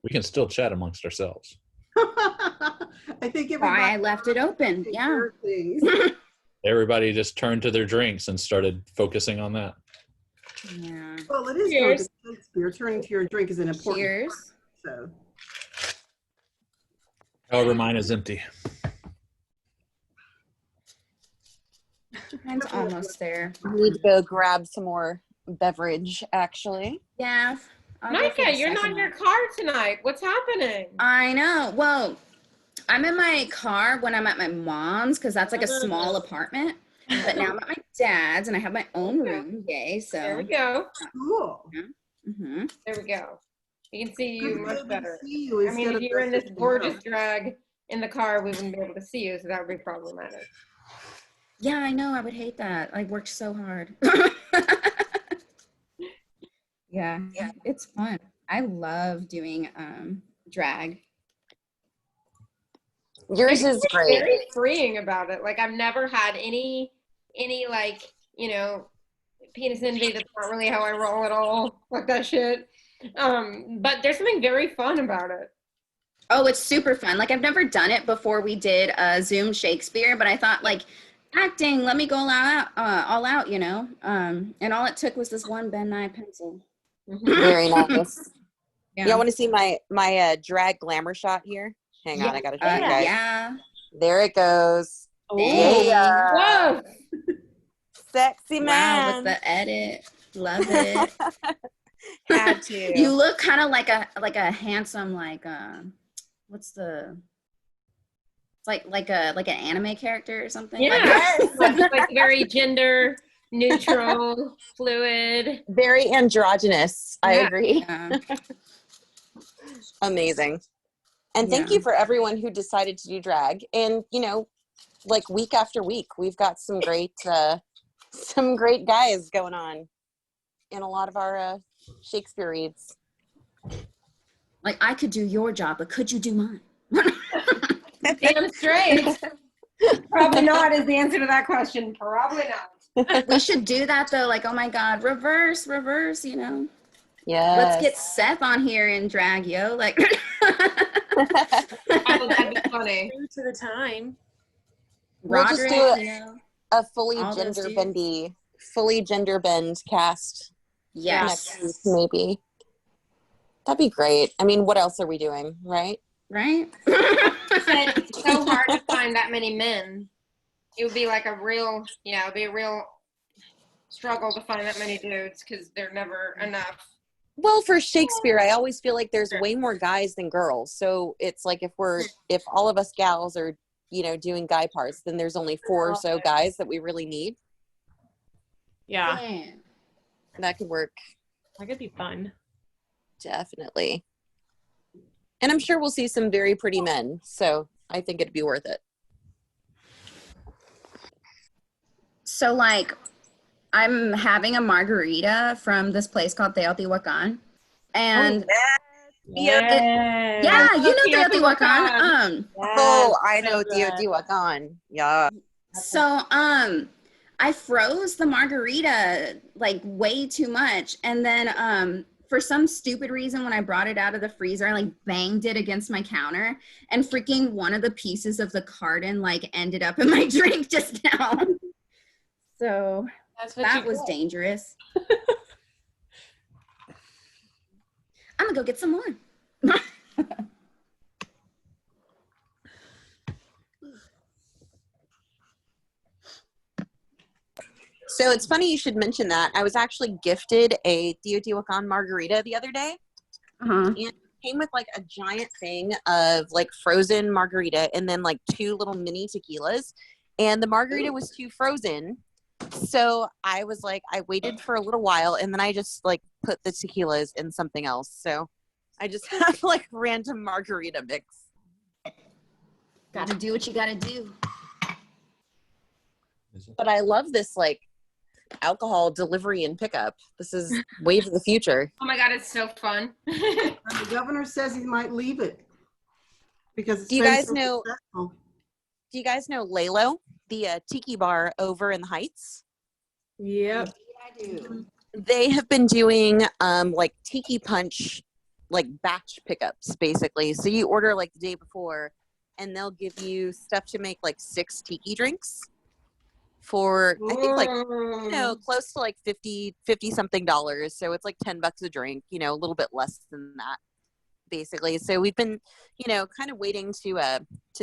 We can still chat amongst ourselves. I think everybody. Why I left it open, yeah. Everybody just turned to their drinks and started focusing on that. Yeah. Well, it is Cheers. Shakespeare. Turning to your drink is an important Cheers. part, so. However, mine is empty. Mine's almost there. I need to go grab some more beverage, actually. Yeah. I'll go for Micah, the you're not second in your one. car tonight. What's happening? I know. Well, I'm in my car when I'm at my mom's because that's like a small apartment. But now I'm at my dad's and I have my own room. Yay. So There we go. Cool. Mm-hmm. There we go. You can see you Good much to better. see you I mean, instead if of you were in this messaging gorgeous her. drag in the car, we wouldn't be able to see you, so that would be problematic. Yeah, I know. I would hate that. I worked so hard. Yeah, it's fun. I love doing drag. Yours There's is something great. very freeing about it. Like I've never had any like, penis envy. That's not really how I roll at all. Fuck that shit. But there's something very fun about it. Oh, it's super fun. Like I've never done it before. We did Zoom Shakespeare, but I thought like acting, let me go all out, and all it took was this one Ben Nye pencil. Very nice. Yeah. Y'all want to see my drag glamour shot here? Hang on, I gotta show you guys. Yeah. There it goes. Dang. Yeah. Whoa. Sexy man. Wow, with the edit. Love it. Had to. You look kind of like a handsome, what's the, it's like an anime character or something. Yeah. Like very gender neutral, fluid. Very androgynous. I agree. Yeah. Amazing. And thank you for everyone who decided to do drag. And, like week after week, we've got some great guys going on in a lot of our Shakespeare reads. Like I could do your job, but could you do mine? Damn straight. Probably not is the answer to that question. Probably not. We should do that though. Like, oh my God, reverse, Yeah. Let's get Seth on here and drag, yo. Like, That'd be funny. True to the time. We'll just Roderick, do a fully all those gender bend cast. Yes. Next week, maybe. That'd be great. I mean, what else are we doing, right? Right? It's so hard to find that many men. It would be like it'd be a real struggle to find that many dudes because they're never enough. Well, for Shakespeare, I always feel like there's way more guys than girls. So it's like if all of us gals are, doing guy parts, then there's only 4 or so guys that we really need. Yeah. Man. That could work. That could be fun. Definitely. And I'm sure we'll see some very pretty men. So I think it'd be worth it. So like, I'm having a margarita from this place called Teotihuacan. And yeah, you know Teotihuacan. Oh, I know Teotihuacan. Yeah. So I froze the margarita like way too much, and then for some stupid reason when I brought it out of the freezer, I like banged it against my counter, and freaking one of the pieces of the carton like ended up in my drink just now. So that was dangerous. I'm gonna go get some more. So it's funny you should mention that. I was actually gifted a Teotihuacan margarita the other day. And it came with like a giant thing of like frozen margarita and then like 2 little mini tequilas. And the margarita was too frozen. So I was like, I waited for a little while and then I just like put the tequilas in something else. So I just have like random margarita mix. Gotta do what you gotta do. But I love this like alcohol delivery and pickup. This is wave of the future. Oh my God, it's so fun. The governor says he might leave it because it's Do you been guys so know? successful. Do you guys know Lalo, the tiki bar over in the Heights? Yep. I do. They have been doing like tiki punch, like batch pickups basically. So you order like the day before, and they'll give you stuff to make like 6 tiki drinks for I think like close to like $50 something. So it's like $10 a drink, a little bit less than that basically. So we've been, kind of waiting to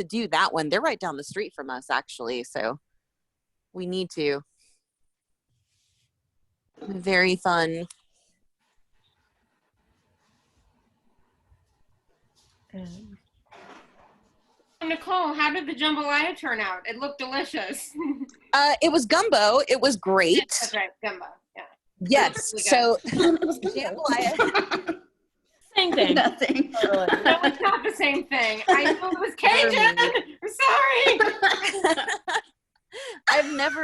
do that one. They're right down the street from us actually. So we need to. Very fun. Nicole, how did the jambalaya turn out? It looked delicious. It was gumbo. It was great. That's right, gumbo. Yeah. Yes. So jambalaya. Same thing. Nothing. No, it's not the same thing. I know it was Cajun. I'm sorry. I've never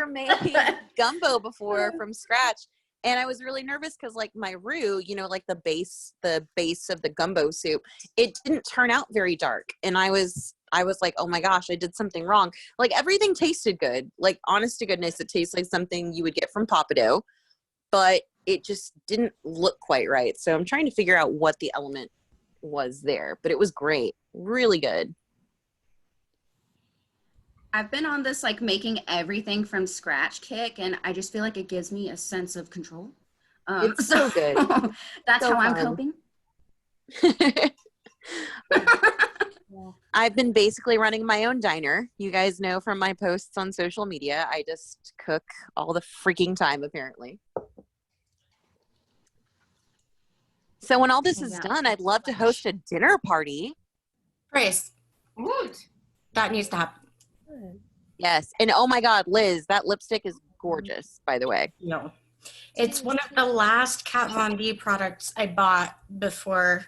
gumbo before from scratch, and I was really nervous because like my roux, you know, like the base of the gumbo soup, it didn't turn out very dark, and I was like, oh my gosh, I did something wrong. Like everything tasted good. Like honest to goodness, it tastes like something you would get from Papado, but it just didn't look quite right. So I'm trying to figure out what the element was there, but it was great. Really good. I've been on this like making everything from scratch kick, and I just feel like it gives me a sense of control. It's so good. That's So how I'm fun. coping. I've been basically running my own diner. You guys know from my posts on social media, I just cook all the freaking time, apparently. So when all this is done, I'd love to host a dinner party. Praise. Woot. That needs to happen. Yes. And oh my God, Liz, that lipstick is gorgeous, by the way. No. It's one of the last Kat Von D products I bought before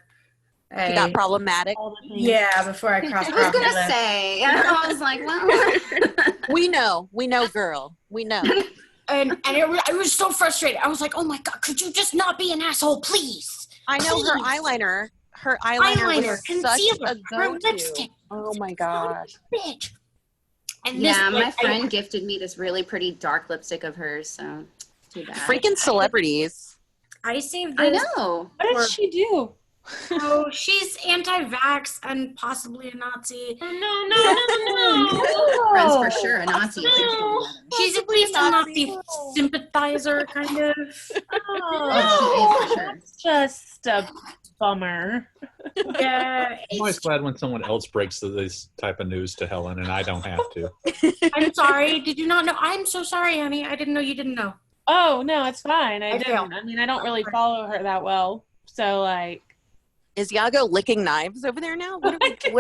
You got problematic. Yeah, before I crossed I was gonna property. say, and I was like, well, We know, girl. We know. And I was so frustrated. I was like, oh my God, could you just not be an asshole, please? I know her eyeliner. Her eyeliner was such concealer, a her go-to. lipstick. Oh my gosh. Bitch. And yeah, this, my like, friend gifted me this really pretty dark lipstick of hers, so too bad. Freaking celebrities. I saved I this. know. What did she do? Oh, she's anti-vax and possibly a Nazi. No. Friends for sure, a Nazi. She's at least a Nazi sympathizer, kind of. Oh, for sure. That's just a bummer. Yeah. I'm always glad when someone else breaks this type of news to Helen and I don't have to. I'm sorry. Did you not know? I'm so sorry, honey. I didn't know you didn't know. Oh, no, it's fine. I didn't. failed. I mean, I don't really follow her that well. So, like. Is Iago licking knives over there now? What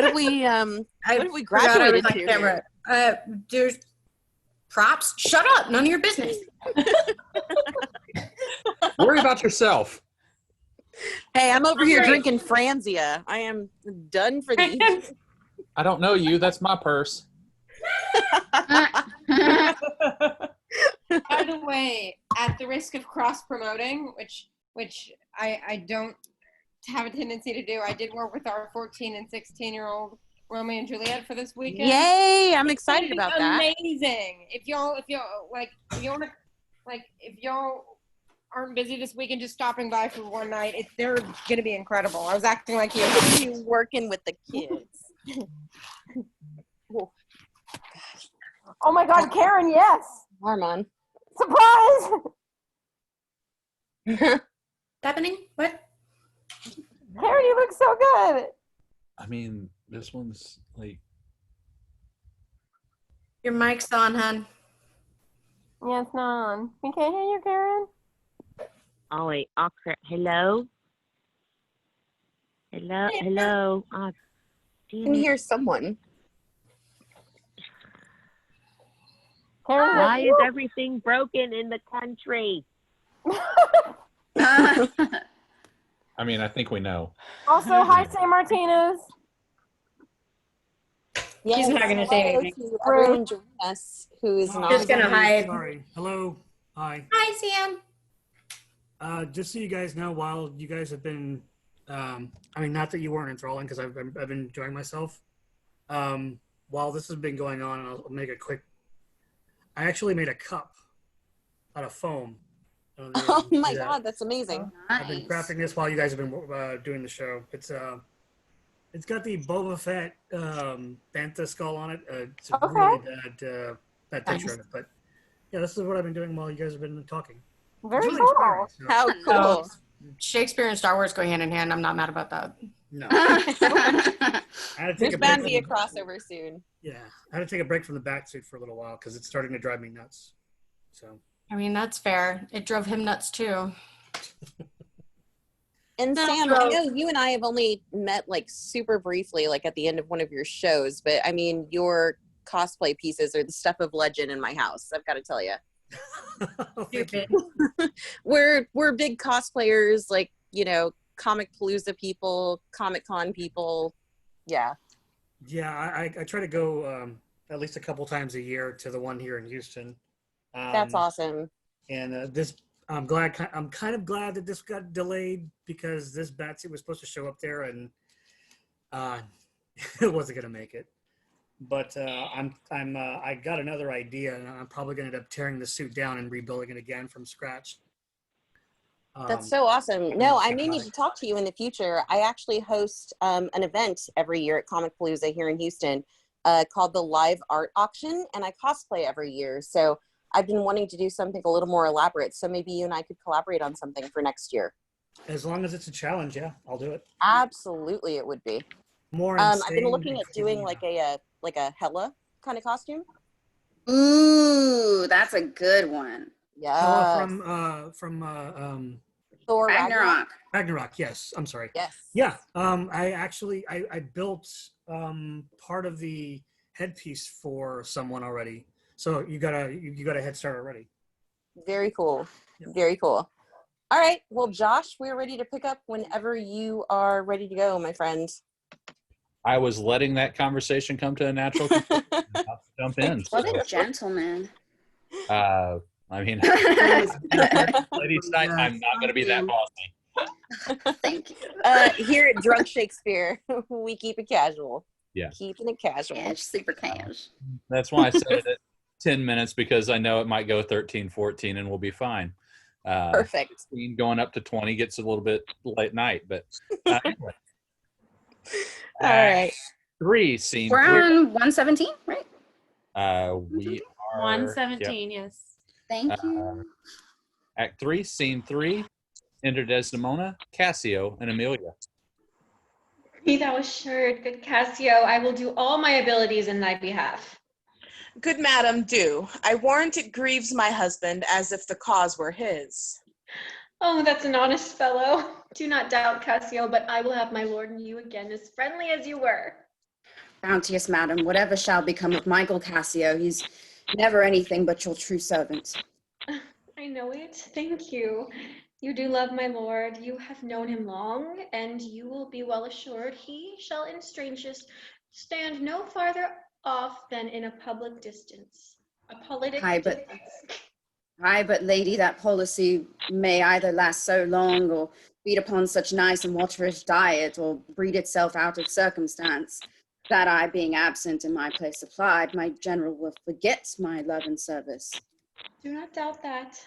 have we forgot I graduated was on to? camera. There's props. Shut up. None of your business. Worry about yourself. Hey, I'm over here drinking Franzia. I am done for the evening. I don't know you. That's my purse. By the way, at the risk of cross-promoting, which I don't have a tendency to do, I did work with our 14 and 16-year-old Romeo and Juliet for this weekend. Yay! I'm It's excited gonna be about that. Amazing. If y'all aren't busy this weekend, just stopping by for one night, they're gonna be incredible. I was acting like you working with the kids. Oh my God, Caryn, yes. Armand. Surprise! Happening? What? Caryn, you look so good. I mean, this one's like. Your mic's on, hon. Yeah, it's not on. We can't hear you, Caryn. Oh wait, hello? Hello? I can hear someone. Caryn, why is everything broken in the country? I mean, I think we know. Also, hi, San Martinez. He's not going to say anything. To everyone joining us who is not. Just gonna hide. Sorry. Hello. Hi. Hi, Sam. Just so you guys know, while you guys have been, I mean, not that you weren't enthralling, because I've been enjoying myself. While this has been going on, and I'll make it quick. I actually made a cup out of foam. Oh my God, that's amazing. I've been crafting this while you guys have been doing the show. It's got the Boba Fett bantha skull on it. It's a really bad picture of it, but yeah, this is what I've been doing while you guys have been talking. Very really cool. inspiring, so- How cool. Shakespeare and Star Wars go hand in hand. I'm not mad about that. No. I had to take There's a break bound to from be a the- crossover soon. Yeah, I had to take a break from the bat suit for a little while because it's starting to drive me nuts. So. I mean, that's fair. It drove him nuts too. And Sam, I know you and I have only met like super briefly, like at the end of one of your shows, but I mean, your cosplay pieces are the stuff of legend in my house. I've got to tell you. Stupid. We're big cosplayers, like, you know, Comic Palooza people, Comic Con people. Yeah. Yeah, I try to go at least a couple times a year to the one here in Houston. That's awesome. And I'm kind of glad that this got delayed because this batsuit was supposed to show up there and it wasn't gonna make it. But I got another idea, and I'm probably gonna end up tearing the suit down and rebuilding it again from scratch. That's so awesome. No, I may need to talk to you in the future. I actually host an event every year at Comic Palooza here in Houston called the Live Art Auction, and I cosplay every year. So I've been wanting to do something a little more elaborate. So maybe you and I could collaborate on something for next year. As long as it's a challenge, yeah, I'll do it. Absolutely, it would be. More I've been insane looking and at doing like a Hela kind of costume. Ooh, that's a good one. Yeah. From Thor Ragnarok. Ragnarok, yes. I'm sorry. Yes. Yeah. I built part of the headpiece for someone already. So you got a head start already. Very cool. Very cool. All right. Well, Josh, we're ready to pick up whenever you are ready to go, my friend. I was letting that conversation come to a natural conclusion. I'll jump in. What a gentleman. I mean, ladies' night, I'm not going to be that bossy. Thank you. Here at Drunk Shakespeare, we keep it casual. Yeah. Keeping it casual. Yeah, it's super casual. That's why I said it at 10 minutes, because I know it might go 13, 14, and we'll be fine. Perfect. Going up to 20 gets a little bit late night, but anyway. All right. 3, scene We're 3. on 117, right? We are 117, yes. Thank you. Act 3, scene 3. Enter Desdemona, Cassio, and Emilia. Be thou assured, good Cassio, I will do all my abilities in thy behalf. Good madam, do. I warrant it grieves my husband as if the cause were his. Oh, that's an honest fellow. Do not doubt, Cassio, but I will have my lord and you again as friendly as you were. Bounteous madam, whatever shall become of Michael Cassio, he's never anything but your true servant. I know it. Thank you. You do love my lord. You have known him long, and you will be well assured he shall in strangeness stand no farther off than in a public distance. A politic distance. Aye, but lady, that policy may either last so long or feed upon such nice and waterish diet or breed itself out of circumstance, that I, being absent in my place applied, my general will forget my love and service. Do not doubt that.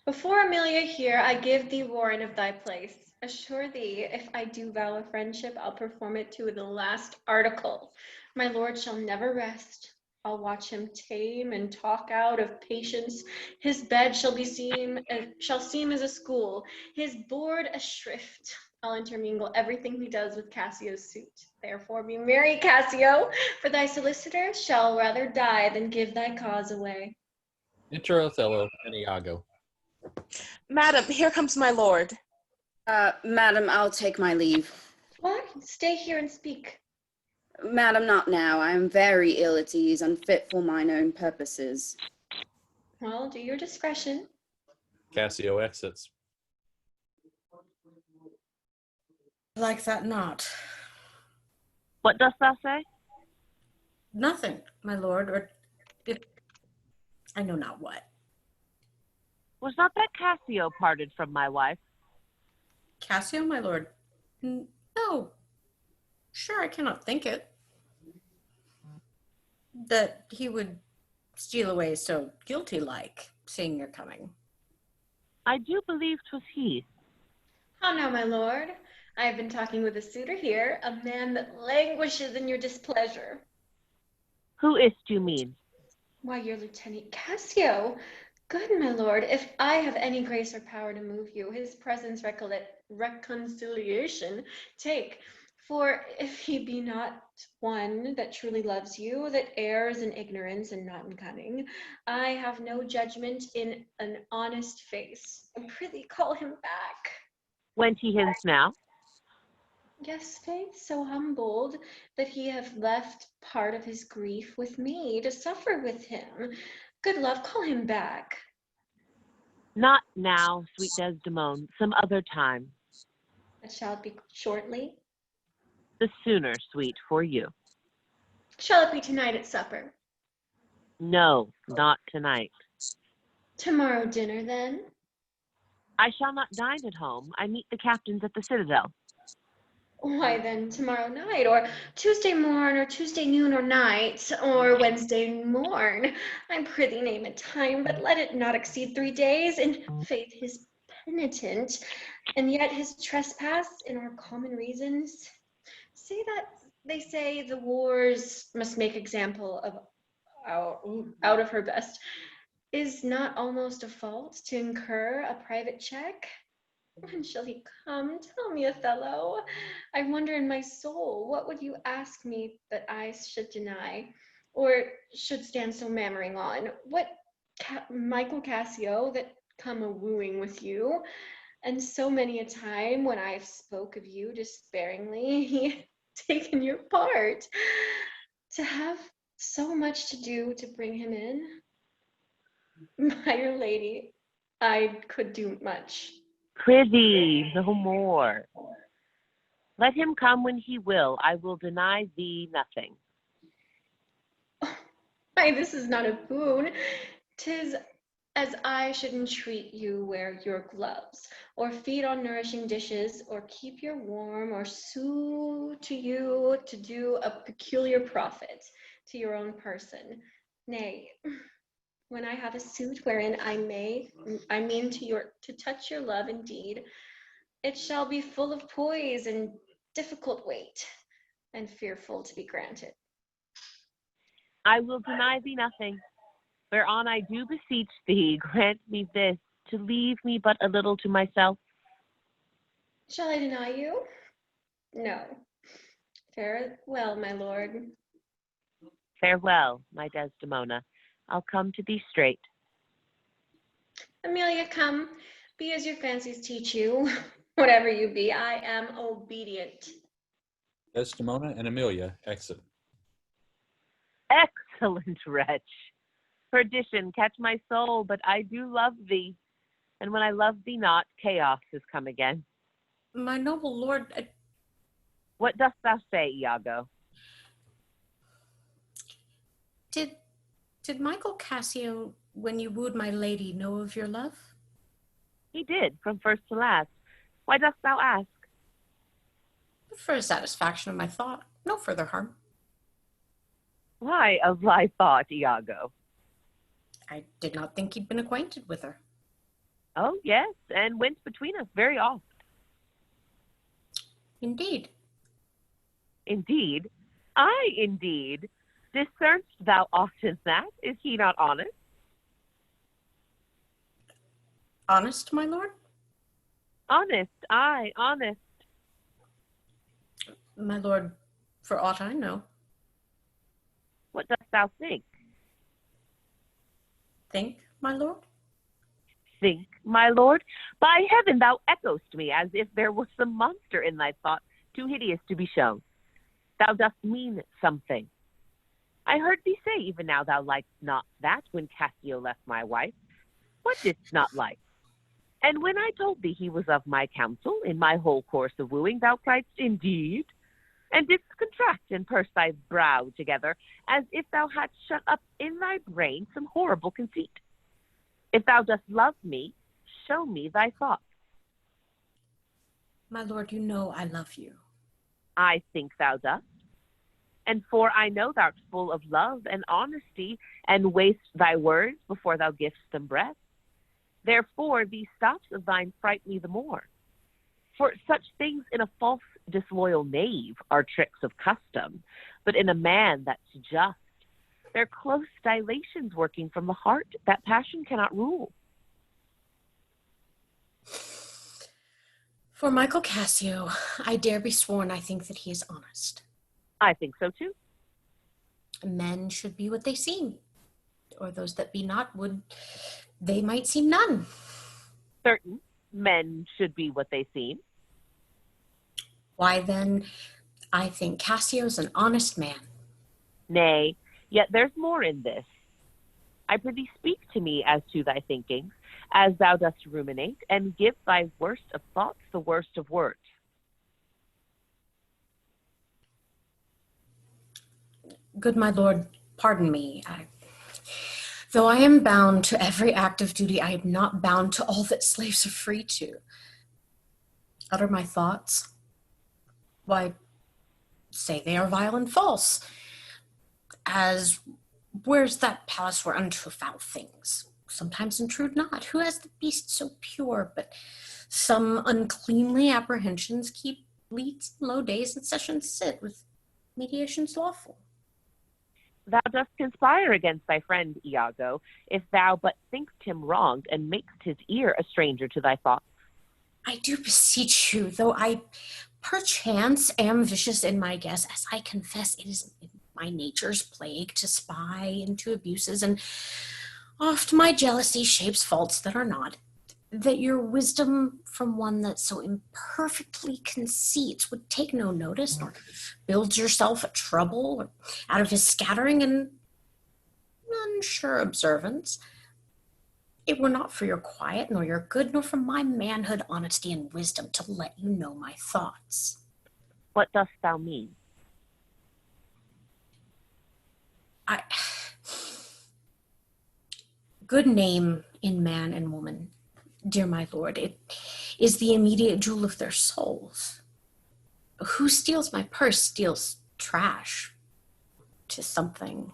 Before Emilia here, I give thee warrant of thy place. Assure thee, if I do vow a friendship, I'll perform it to the last article. My lord shall never rest. I'll watch him tame and talk out of patience. His bed shall seem as a school, his board a shrift. I'll intermingle everything he does with Cassio's suit. Therefore be merry, Cassio, for thy solicitor shall rather die than give thy cause away. Enter Othello and Iago. Madam, here comes my lord. Madam, I'll take my leave. What? Stay here and speak. Madam, not now. I am very ill at ease, unfit for mine own purposes. Well, do your discretion. Cassio exits. Like that not. What dost thou say? Nothing, my lord, or if I know not what. Was not that Cassio parted from my wife? Cassio, my lord? No. Sure, I cannot think it. That he would steal away so guilty-like, seeing you're coming. I do believe 'twas he. How now, my lord? I have been talking with a suitor here, a man that languishes in your displeasure. Who is't you mean? Why, your Lieutenant Cassio. Good, my lord, if I have any grace or power to move you, his presence reconciliation take. For if he be not one that truly loves you, that errs in ignorance and not in cunning, I have no judgment in an honest face. And prithee call him back. Went he hence now? Yes, faith, so humbled that he have left part of his grief with me to suffer with him. Good love, call him back. Not now, sweet Desdemona, some other time. It shall be shortly. The sooner, sweet, for you. Shall it be tonight at supper? No, not tonight. Tomorrow dinner, then? I shall not dine at home. I meet the captains at the Citadel. Why then tomorrow night, or Tuesday morn, or Tuesday noon or night, or Wednesday morn? I prithee name a time, but let it not exceed 3 days. In faith, his penitent, and yet his trespass in our common reasons. Say that they say the wars must make example of out of her best. Is not almost a fault to incur a private check? When shall he come? Tell me, Othello. I wonder in my soul, what would you ask me that I should deny, or should stand so mammering on? What Michael Cassio that come a wooing with you, and so many a time when I've spoke of you despairingly, he had taken your part. To have so much to do to bring him in, my dear lady, I could do much. Prithee, no more. Let him come when he will. I will deny thee nothing. Why, this is not a boon. 'Tis as I should entreat you wear your gloves, or feed on nourishing dishes, or keep you warm, or sue to you to do a peculiar profit to your own person. Nay, when I have a suit wherein I mean to touch your love indeed, it shall be full of poise and difficult weight, and fearful to be granted. I will deny thee nothing. Whereon I do beseech thee, grant me this, to leave me but a little to myself. Shall I deny you? No. Farewell, my lord. Farewell, my Desdemona. I'll come to thee straight. Emilia, come. Be as your fancies teach you. Whatever you be, I am obedient. Desdemona and Emilia exit. Excellent wretch. Perdition, catch my soul, but I do love thee. And when I love thee not, chaos has come again. My noble lord, What dost thou say, Iago? Did Michael Cassio, when you wooed my lady, know of your love? He did, from first to last. Why dost thou ask? For the satisfaction of my thought, no further harm. Why of thy thought, Iago? I did not think he'd been acquainted with her. Oh, yes, and went between us very oft. Indeed. Indeed? Aye, indeed. Discernst thou often that? Is he not honest? Honest, my lord? Honest, aye, honest. My lord, for aught I know. What dost thou think? Think, my lord? Think, my lord? By heaven, thou echoest me as if there was some monster in thy thought, too hideous to be shown. Thou dost mean something. I heard thee say even now thou liked not that when Cassio left my wife. What didst not like? And when I told thee he was of my counsel in my whole course of wooing, thou criedst, indeed? And didst contract and purse thy brow together, as if thou hadst shut up in thy brain some horrible conceit. If thou dost love me, show me thy thoughts. My lord, you know I love you. I think thou dost. And for I know thou'rt full of love and honesty, and waste thy words before thou givest them breath. Therefore these stops of thine fright me the more. For such things in a false, disloyal knave are tricks of custom, but in a man that's just, they're close dilations working from the heart that passion cannot rule. For Michael Cassio, I dare be sworn I think that he is honest. I think so too. Men should be what they seem, or those that be not they might seem none. Certain men should be what they seem. Why then, I think Cassio's an honest man. Nay, yet there's more in this. I prithee speak to me as to thy thinkings, as thou dost ruminate, and give thy worst of thoughts the worst of words. Good my lord, pardon me. Though I am bound to every act of duty, I am not bound to all that slaves are free to. Utter my thoughts. Why, say they are vile and false. As, where's that palace where untrue foul things sometimes intrude not? Who has the beast so pure? But some uncleanly apprehensions keep leads in low days and sessions sit with mediations lawful. Thou dost conspire against thy friend Iago, if thou but think'st him wronged and mak'st his ear a stranger to thy thoughts. I do beseech you, though I perchance am vicious in my guess, as I confess it is my nature's plague to spy into abuses, and oft my jealousy shapes faults that are not, that your wisdom from one that so imperfectly conceits would take no notice, nor builds yourself a trouble out of his scattering and unsure observance. It were not for your quiet, nor your good, nor for my manhood, honesty, and wisdom to let you know my thoughts. What dost thou mean? Good name in man and woman, dear my lord, it is the immediate jewel of their souls. Who steals my purse steals trash. 'Tis something,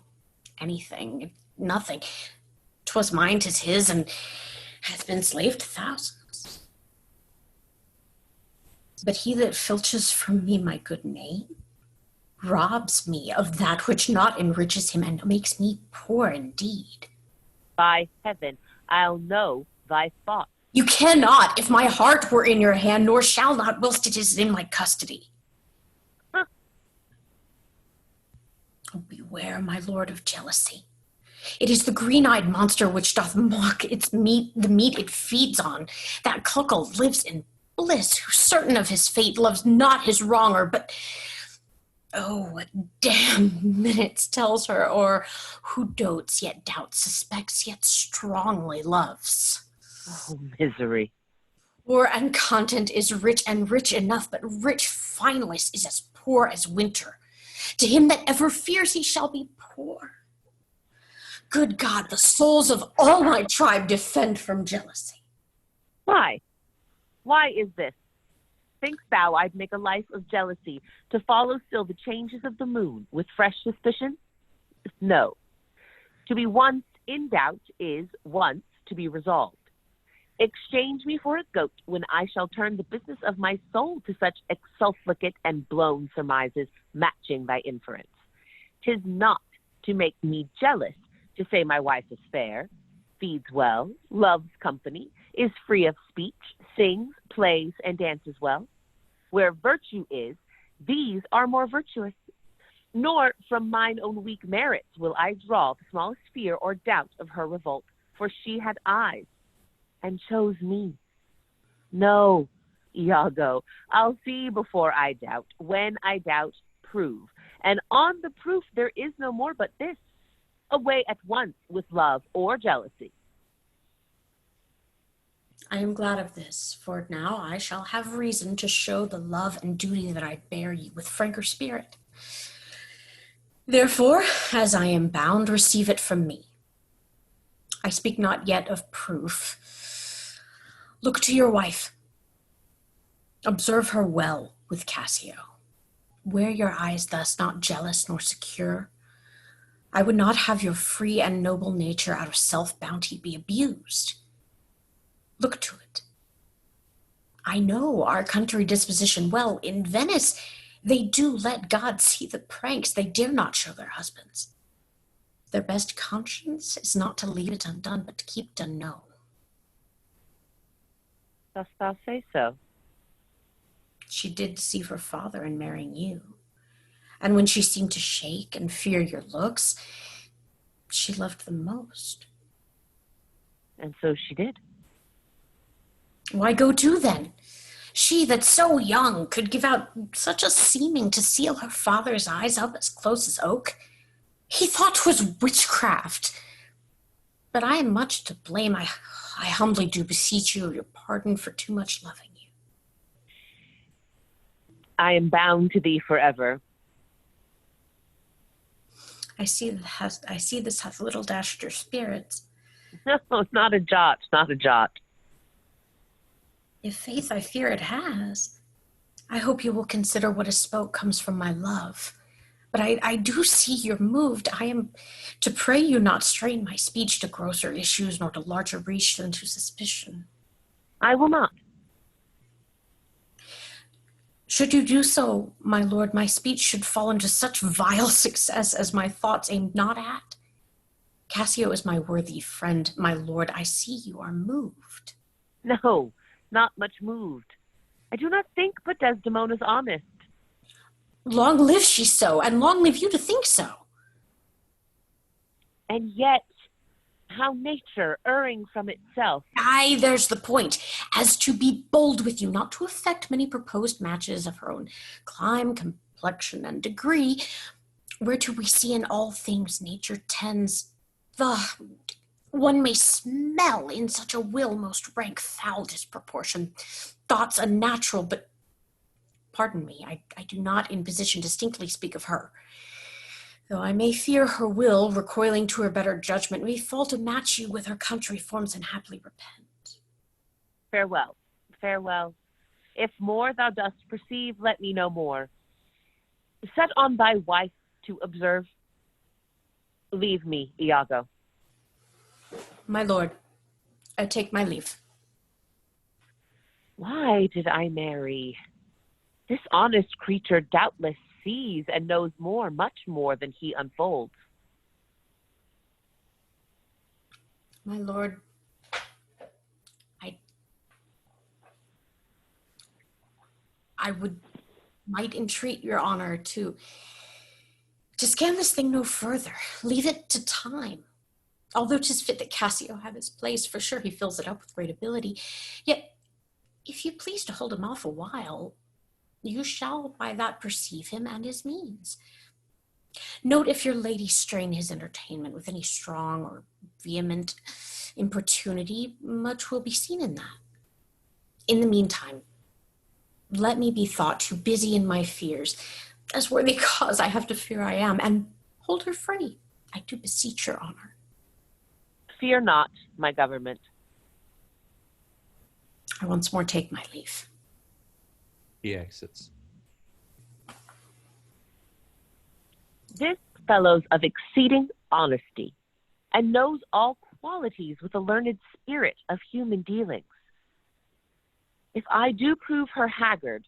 anything, nothing. 'Twas mine, 'tis his, and hath been slave to thousands. But he that filches from me my good name robs me of that which not enriches him and makes me poor indeed. By heaven, I'll know thy thoughts. You cannot, if my heart were in your hand, nor shall not whilst it is in my custody. Huh. Oh, beware, my lord, of jealousy. It is the green-eyed monster which doth mock its meat, the meat it feeds on. That cuckold lives in bliss, who certain of his fate loves not his wronger, but oh, what damned minutes tells her, or who dotes, yet doubts, suspects, yet strongly loves. Oh, misery. Or and content is rich and rich enough, but rich fineless is as poor as winter. To him that ever fears he shall be poor. Good God, the souls of all my tribe defend from jealousy. Why? Why is this? Think'st thou I'd make a life of jealousy to follow still the changes of the moon with fresh suspicion? No. To be once in doubt is once to be resolved. Exchange me for a goat when I shall turn the business of my soul to such exsulficate and blown surmises matching thy inference. 'Tis not to make me jealous to say my wife is fair, feeds well, loves company, is free of speech, sings, plays, and dances well. Where virtue is, these are more virtuous. Nor from mine own weak merits will I draw the smallest fear or doubt of her revolt, for she had eyes and chose me. No, Iago, I'll see before I doubt. When I doubt, prove. And on the proof there is no more but this: away at once with love or jealousy. I am glad of this, for now I shall have reason to show the love and duty that I bear you with franker spirit. Therefore, as I am bound, receive it from me. I speak not yet of proof. Look to your wife. Observe her well with Cassio. Wear your eyes thus, not jealous nor secure. I would not have your free and noble nature out of self-bounty be abused. Look to it. I know our country disposition well. In Venice, they do let God see the pranks they dare not show their husbands. Their best conscience is not to leave it undone, but to keep it unknown. Dost thou say so? She did deceive her father in marrying you. And when she seemed to shake and fear your looks, she loved them most. And so she did. Why go to then? She that so young could give out such a seeming to seal her father's eyes up as close as oak. He thought 'twas witchcraft. But I am much to blame. I humbly do beseech you your pardon for too much loving you. I am bound to thee forever. I see this hath little dashed your spirits. No, not a jot, not a jot. If faith I fear it has. I hope you will consider what is spoke comes from my love. But I do see you're moved. I am to pray you not strain my speech to grosser issues, nor to larger reach than to suspicion. I will not. Should you do so, my lord, my speech should fall into such vile success as my thoughts aim not at. Cassio is my worthy friend, my lord. I see you are moved. No, not much moved. I do not think but Desdemona's honest. Long live she so, and long live you to think so. And yet, how nature, erring from itself. Aye, there's the point. As to be bold with you, not to affect many proposed matches of her own clime, complexion, and degree, whereto we see in all things nature tends. One may smell in such a will most rank foul disproportion, thoughts unnatural, but pardon me, I do not in position distinctly speak of her. Though I may fear her will, recoiling to her better judgment, may fall to match you with her country forms and haply repent. Farewell, farewell. If more thou dost perceive, let me know more. Set on thy wife to observe. Leave me, Iago. My lord, I take my leave. Why did I marry? This honest creature doubtless sees and knows more, much more than he unfolds. My lord, I might entreat your honor to scan this thing no further. Leave it to time. Although 'tis fit that Cassio have his place, for sure he fills it up with great ability. Yet, if you please to hold him off a while, you shall by that perceive him and his means. Note if your lady strain his entertainment with any strong or vehement importunity, much will be seen in that. In the meantime, let me be thought too busy in my fears, as worthy cause I have to fear I am, and hold her free. I do beseech your honor. Fear not, my government. I once more take my leave. He exits. This fellow's of exceeding honesty, and knows all qualities with a learned spirit of human dealings. If I do prove her haggard,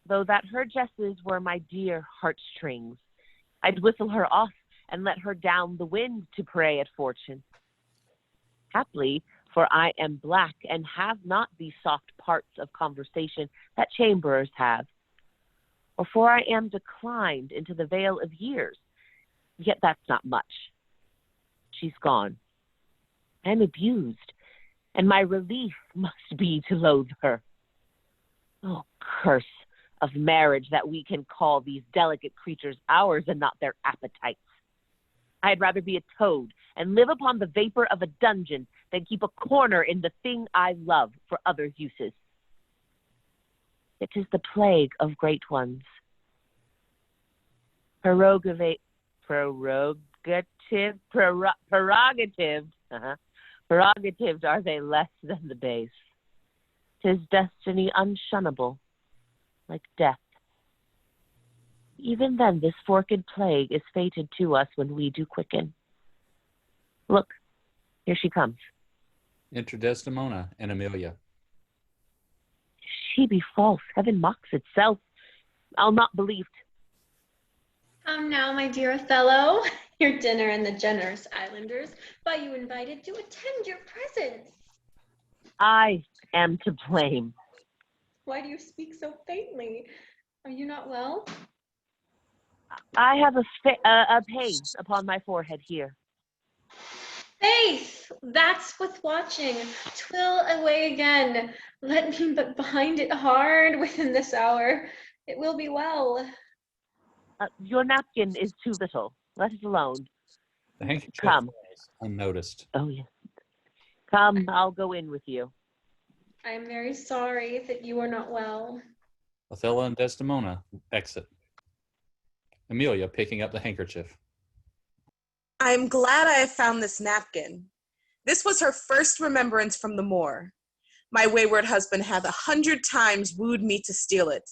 though that her jesses were my dear heartstrings, I'd whistle her off and let her down the wind to prey at fortune. Haply, for I am black and have not these soft parts of conversation that chamberers have, or for I am declined into the vale of years, yet that's not much. She's gone. I am abused, and my relief must be to loathe her. Oh, curse of marriage that we can call these delicate creatures ours and not their appetites. I'd rather be a toad and live upon the vapor of a dungeon than keep a corner in the thing I love for other uses. It is the plague of great ones. Prerogatives are they less than the base. 'Tis destiny unshunnable, like death. Even then this forked plague is fated to us when we do quicken. Look, here she comes. Enter Desdemona and Emilia. She be false, heaven mocks itself. I'll not believed. Come now, my dear Othello, your dinner and the generous islanders, by you invited to attend your presence. I am to blame. Why do you speak so faintly? Are you not well? I have a pain upon my forehead here. Faith, that's what's watching. 'Twill away again. Let me but bind it hard within this hour. It will be well. Your napkin is too little. Let it alone. The handkerchief Come. falls unnoticed. Oh, yes. Come, I'll go in with you. I am very sorry that you are not well. Othello and Desdemona exit. Emilia picking up the handkerchief. I'm glad I have found this napkin. This was her first remembrance from the moor. My wayward husband hath 100 times wooed me to steal it,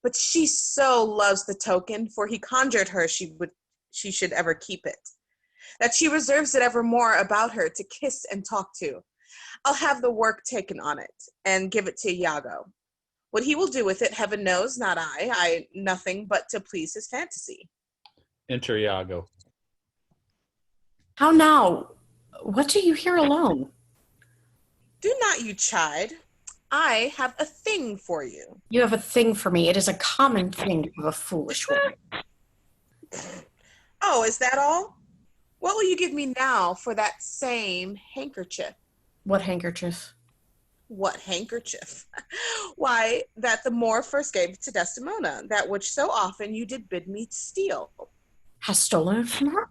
but she so loves the token, for he conjured her she should ever keep it, that she reserves it evermore about her to kiss and talk to. I'll have the work taken on it, and give it to Iago. What he will do with it, heaven knows, not I nothing but to please his fantasy. Enter Iago. How now? What do you here alone? Do not you chide. I have a thing for you. You have a thing for me. It is a common thing to have a foolish woman. Oh, is that all? What will you give me now for that same handkerchief? What handkerchief? What handkerchief? Why, that the Moor first gave to Desdemona, that which so often you did bid me steal. Has stolen it from her?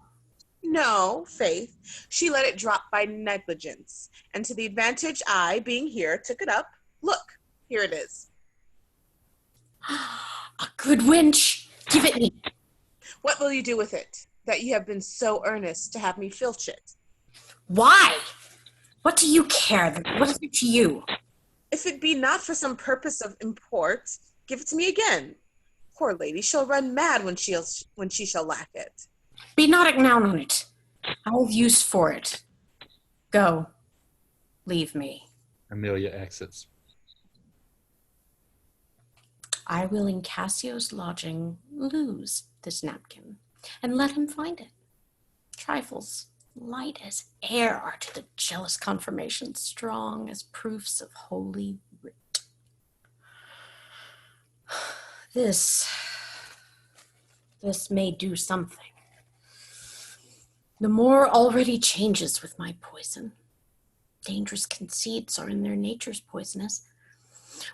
No, faith. She let it drop by negligence, and to the advantage I, being here, took it up. Look, here it is. A good wench. Give it me. What will you do with it, that you have been so earnest to have me filch it? Why? What do you care? What is it to you? If it be not for some purpose of import, give it to me again. Poor lady, she'll run mad when she shall lack it. Be not acknown on it. I have use for it. Go. Leave me. Emilia exits. I will in Cassio's lodging lose this napkin, and let him find it. Trifles light as air are to the jealous confirmation, strong as proofs of holy writ. This may do something. The more already changes with my poison. Dangerous conceits are in their natures poisonous,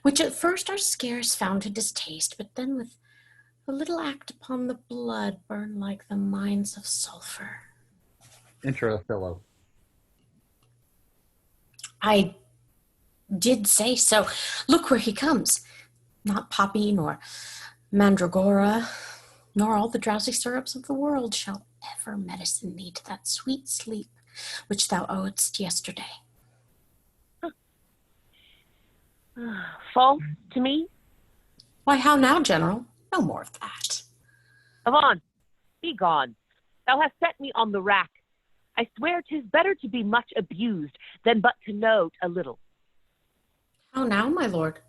which at first are scarce found to distaste, but then with a little act upon the blood burn like the mines of sulfur. Enter Othello. I did say so. Look where he comes. Not poppy, nor mandragora, nor all the drowsy syrups of the world shall ever medicine thee to that sweet sleep which thou owedst yesterday. False to me? Why, how now, General? No more of that. Avaunt, be gone. Thou hast set me on the rack. I swear 'tis better to be much abused than but to know a little. How now, my lord?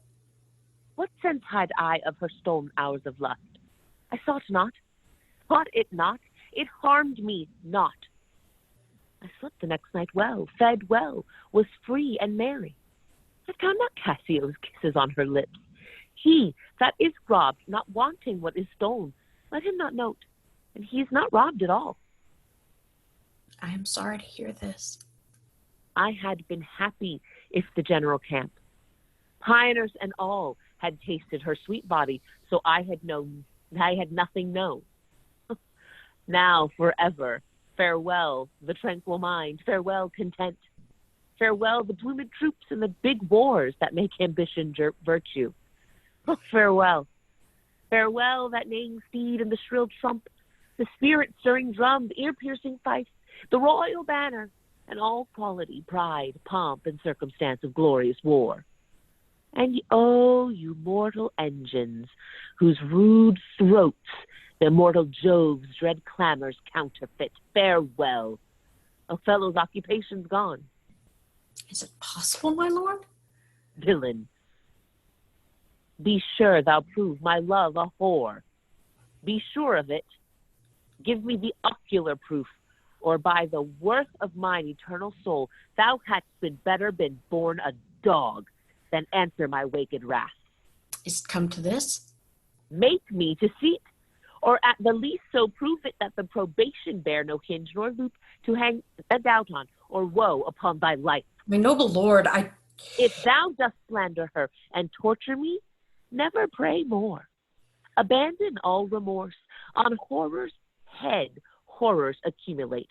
What sense had I of her stolen hours of lust? I saw it not, thought it not, it harmed me not. I slept the next night well, fed well, was free and merry. I found not Cassio's kisses on her lips. He that is robbed, not wanting what is stolen, let him not note, and he is not robbed at all. I am sorry to hear this. I had been happy if the general camp, pioneers and all, had tasted her sweet body, so I had nothing known. Now forever, farewell the tranquil mind, farewell content, farewell the plumed troops and the big wars that make ambition virtue. Oh, farewell, farewell that neighing steed and the shrill trump, the spirit-stirring drum, the ear-piercing fife, the royal banner, and all quality, pride, pomp, and circumstance of glorious war. And oh, you mortal engines, whose rude throats the immortal Jove's dread clamors counterfeit, farewell. Othello's occupation's gone. Is it possible, my lord? Villain, be sure thou prove my love a whore. Be sure of it. Give me the ocular proof, or by the worth of mine eternal soul, thou hadst been born a dog than answer my waked wrath. Is it come to this? Make me to see it, or at the least so prove it that the probation bear no hinge nor loop to hang a doubt on, or woe upon thy life. My noble lord, If thou dost slander her and torture me, never pray more. Abandon all remorse. On horror's head horrors accumulate.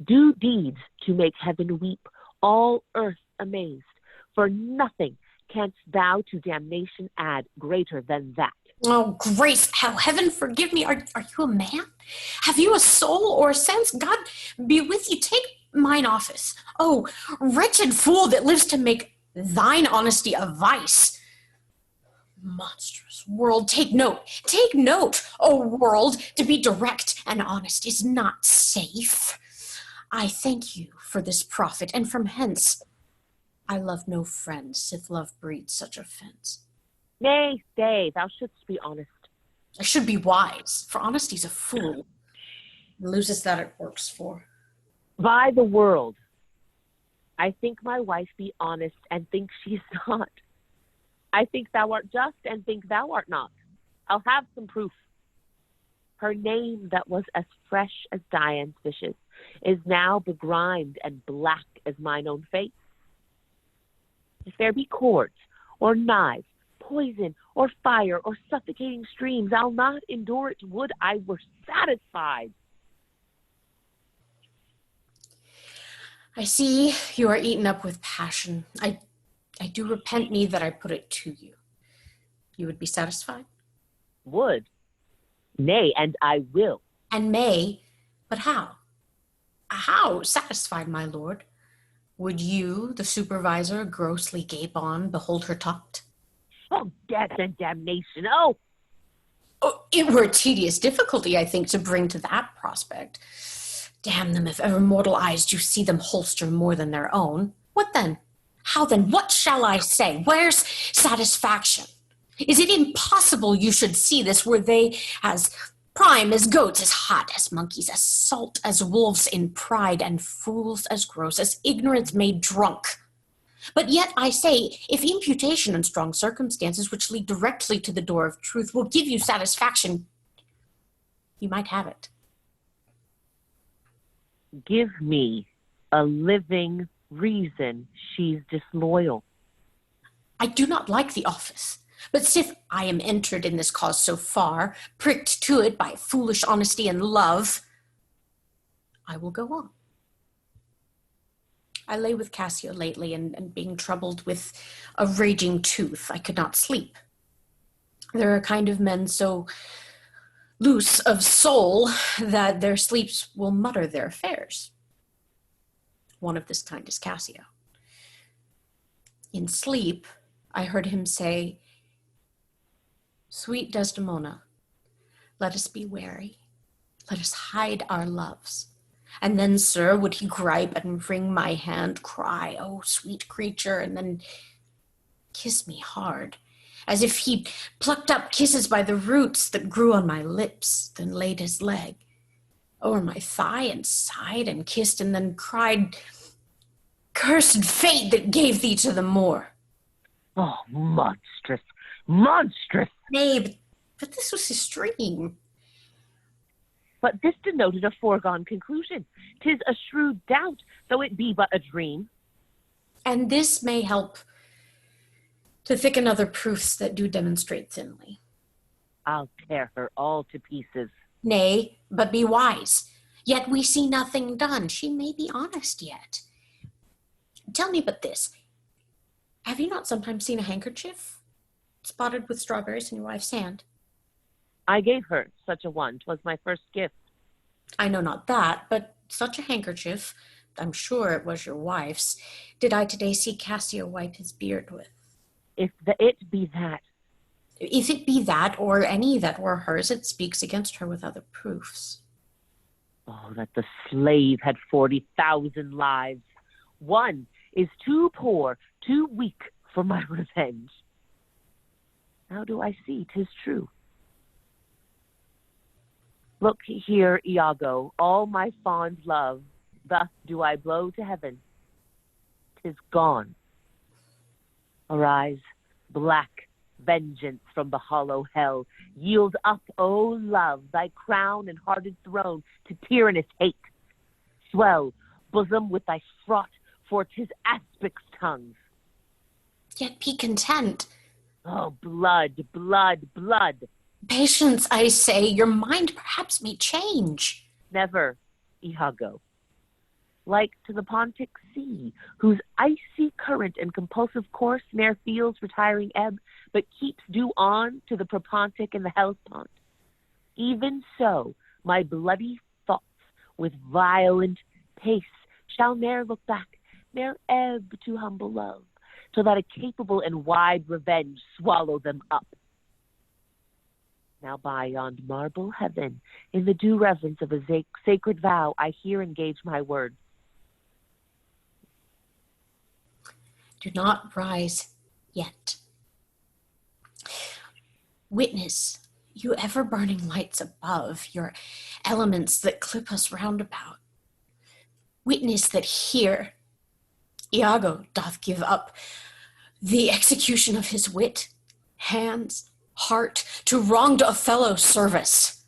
Do deeds to make heaven weep, all earth amazed. For nothing canst thou to damnation add greater than that. Oh, grace, how heaven forgive me. Are you a man? Have you a soul or a sense? God be with you. Take mine office. Oh, wretched fool that lives to make thine honesty a vice. Monstrous world, take note, O world, to be direct and honest is not safe. I thank you for this profit, and from hence I love no friend, sith love breeds such offense. Nay, stay, thou shouldst be honest. I should be wise, for honesty's a fool. Loses that it works for. By the world, I think my wife be honest and think she's not. I think thou art just and think thou art not. I'll have some proof. Her name that was as fresh as Dian's fishes is now begrimed and black as mine own face. If there be cords or knives, poison or fire or suffocating streams, I'll not endure it. Would I were satisfied. I see you are eaten up with passion. I do repent me that I put it to you. You would be satisfied? Would. Nay, and I will. And may, but how? How satisfied, my lord? Would you, the supervisor, grossly gape on, behold her talked? Oh, death and damnation, oh! Oh, it were a tedious difficulty, I think, to bring to that prospect. Damn them, if ever mortal eyes do see them holster more than their own. What then? How then? What shall I say? Where's satisfaction? Is it impossible you should see this? Were they as prime as goats, as hot as monkeys, as salt as wolves in pride, and fools as gross, as ignorance made drunk? But yet I say, if imputation and strong circumstances which lead directly to the door of truth will give you satisfaction, you might have it. Give me a living reason she's disloyal. I do not like the office, but sith I am entered in this cause so far, pricked to it by foolish honesty and love, I will go on. I lay with Cassio lately, and being troubled with a raging tooth, I could not sleep. There are kind of men so loose of soul that their sleeps will mutter their affairs. One of this kind is Cassio. In sleep, I heard him say, "Sweet Desdemona, let us be wary. Let us hide our loves." And then, sir, would he gripe and wring my hand, cry, "Oh, sweet creature," and then kiss me hard, as if he plucked up kisses by the roots that grew on my lips, then laid his leg over my thigh and sighed and kissed, and then cried, "Cursed fate that gave thee to the Moor." Oh, monstrous, monstrous. Nay, but this was his dream. But this denoted a foregone conclusion. 'Tis a shrewd doubt, though it be but a dream. And this may help to thicken other proofs that do demonstrate thinly. I'll tear her all to pieces. Nay, but be wise. Yet we see nothing done. She may be honest yet. Tell me but this. Have you not sometimes seen a handkerchief spotted with strawberries in your wife's hand? I gave her such a one. 'Twas my first gift. I know not that, but such a handkerchief, I'm sure it was your wife's, did I today see Cassio wipe his beard with. If it be that. If it be that, or any that were hers, it speaks against her with other proofs. Oh, that the slave had 40,000 lives. One is too poor, too weak for my revenge. Now do I see 'tis true. Look here, Iago, all my fond love, thus do I blow to heaven. 'Tis gone. Arise, black vengeance from the hollow hell. Yield up, O love, thy crown and hearted throne to tyrannous hate. Swell, bosom, with thy fraught, for 'tis aspic's tongues. Yet be content. Oh, blood, blood, blood. Patience, I say, your mind perhaps may change. Never, Iago. like to the Pontic Sea, whose icy current and compulsive course ne'er feels retiring ebb, but keeps due on to the Propontic and the Hellespont. Even so, my bloody thoughts with violent pace shall ne'er look back, ne'er ebb to humble love, till that a capable and wide revenge swallow them up. Now by yond marble heaven, in the due reverence of a sacred vow, I here engage my words. Do not rise yet. Witness, you ever-burning lights above, your elements that clip us round about. Witness that here Iago doth give up the execution of his wit, hands, heart, to wronged Othello's service.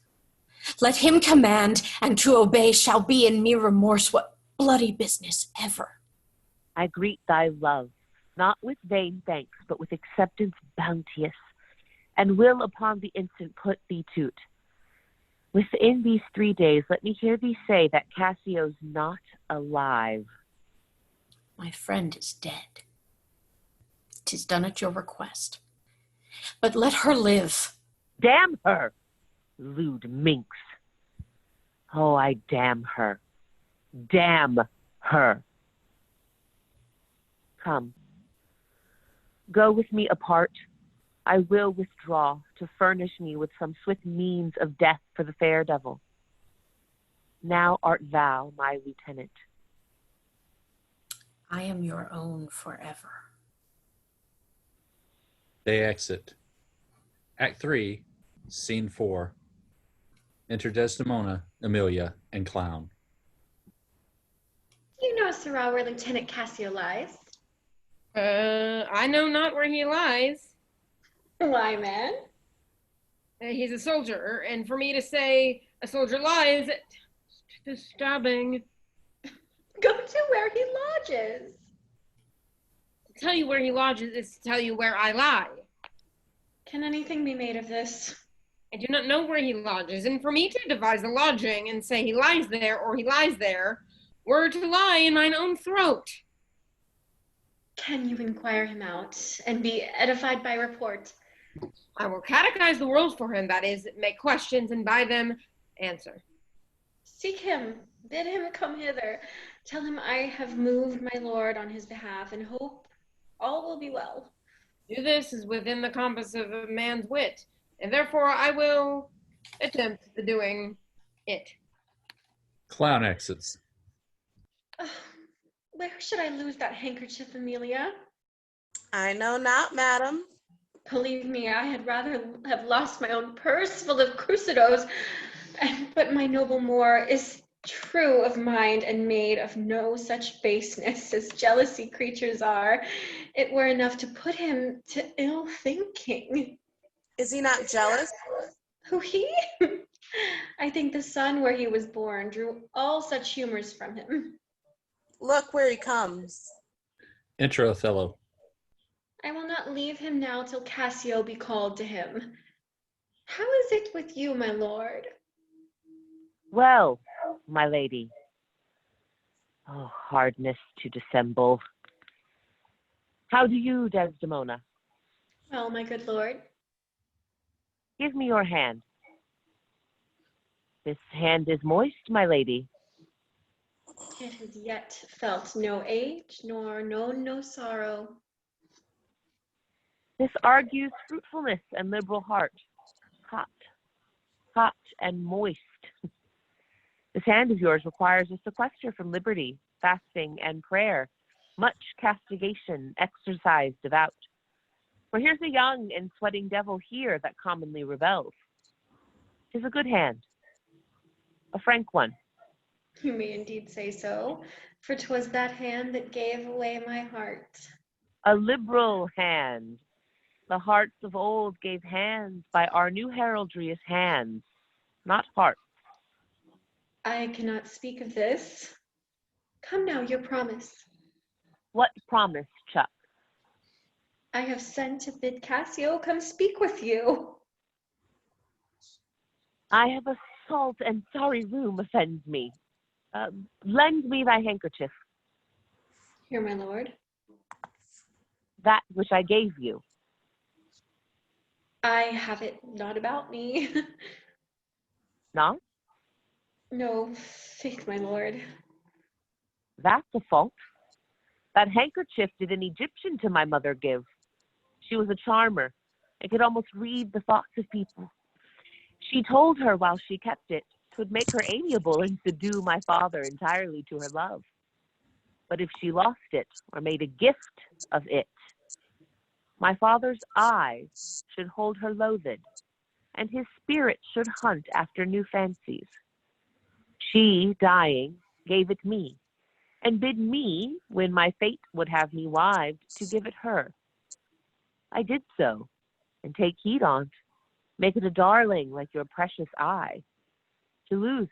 Let him command, and to obey shall be in mere remorse what bloody business ever. I greet thy love, not with vain thanks, but with acceptance bounteous, and will upon the instant put thee to't. Within these 3 days, let me hear thee say that Cassio's not alive. My friend is dead. 'Tis done at your request. But let her live. Damn her, lewd minx. Oh, I damn her. Damn her. Come. Go with me apart. I will withdraw to furnish me with some swift means of death for the fair devil. Now art thou my lieutenant. I am your own forever. They exit. Act 3, Scene 4. Enter Desdemona, Emilia, and Clown. You know, Sirrah, where Lieutenant Cassio lies. I know not where he lies. Why, man? He's a soldier, and for me to say a soldier lies, it's disturbing. Go to where he lodges. To tell you where he lodges is to tell you where I lie. Can anything be made of this? I do not know where he lodges, and for me to devise a lodging and say he lies there or he lies there were to lie in mine own throat. Can you inquire him out and be edified by report? I will catechize the world for him, that is, make questions and by them answer. Seek him, bid him come hither. Tell him I have moved my lord on his behalf and hope all will be well. Do this is within the compass of a man's wit, and therefore I will attempt the doing it. Clown exits. Where should I lose that handkerchief, Emilia? I know not, madam. Believe me, I had rather have lost my own purse full of crucidos, but my noble Moor is true of mind and made of no such baseness as jealousy creatures are. It were enough to put him to ill thinking. Is he not jealous? Who, he? I think the sun where he was born drew all such humors from him. Look where he comes. Enter Othello. I will not leave him now till Cassio be called to him. How is it with you, my lord? Well, my lady. Oh, hardness to dissemble. How do you, Desdemona? Well, my good lord. Give me your hand. This hand is moist, my lady. It has yet felt no age, nor known no sorrow. This argues fruitfulness and liberal heart. Hot and moist. This hand of yours requires a sequester from liberty, fasting, and prayer, much castigation, exercise devout. For here's a young and sweating devil here that commonly rebels. 'Tis a good hand, a frank one. You may indeed say so, for 'twas that hand that gave away my heart. A liberal hand. The hearts of old gave hands by our new heraldry as hands, not hearts. I cannot speak of this. Come now, your promise. What promise, Chuck? I have sent to bid Cassio come speak with you. I have a salt and sorry rheum offends me. Lend me thy handkerchief, Here, my lord. that which I gave you. I have it not about me. Not? No, faith, my lord. That's a fault. That handkerchief did an Egyptian to my mother give. She was a charmer and could almost read the thoughts of people. She told her while she kept it, 'twould make her amiable and subdue my father entirely to her love. But if she lost it or made a gift of it, my father's eyes should hold her loathed, and his spirit should hunt after new fancies. She, dying, gave it me, and bid me, when my fate would have me wived, to give it her. I did so, and take heed on't, make it a darling like your precious eye. To lose't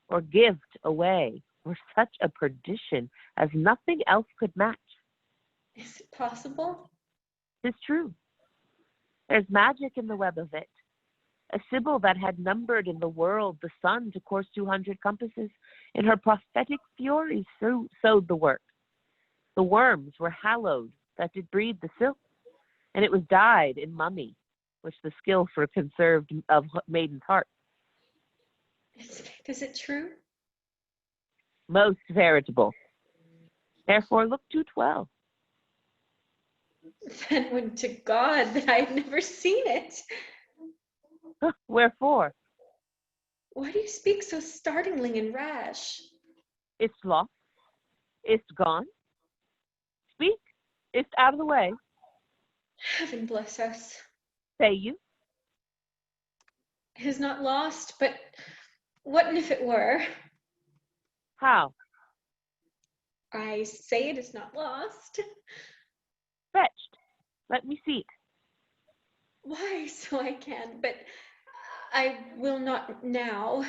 or give't away were such a perdition as nothing else could match. Is it possible? 'Tis true. There's magic in the web of it. A Sibyl that had numbered in the world the sun to course 200 compasses, in her prophetic fury sowed the work. The worms were hallowed that did breed the silk, and it was dyed in mummy, which the skill for conserved of maiden's heart. Is it true? Most veritable. Therefore look to 12. Then would to God that I had never seen it. Wherefore? Why do you speak so startlingly and rash? It's lost. It's gone. Speak. It's out of the way. Heaven bless us. Say you. It is not lost, but what if it were? How? I say it is not lost. Fetched. Let me see it. Why, so I can, but I will not now.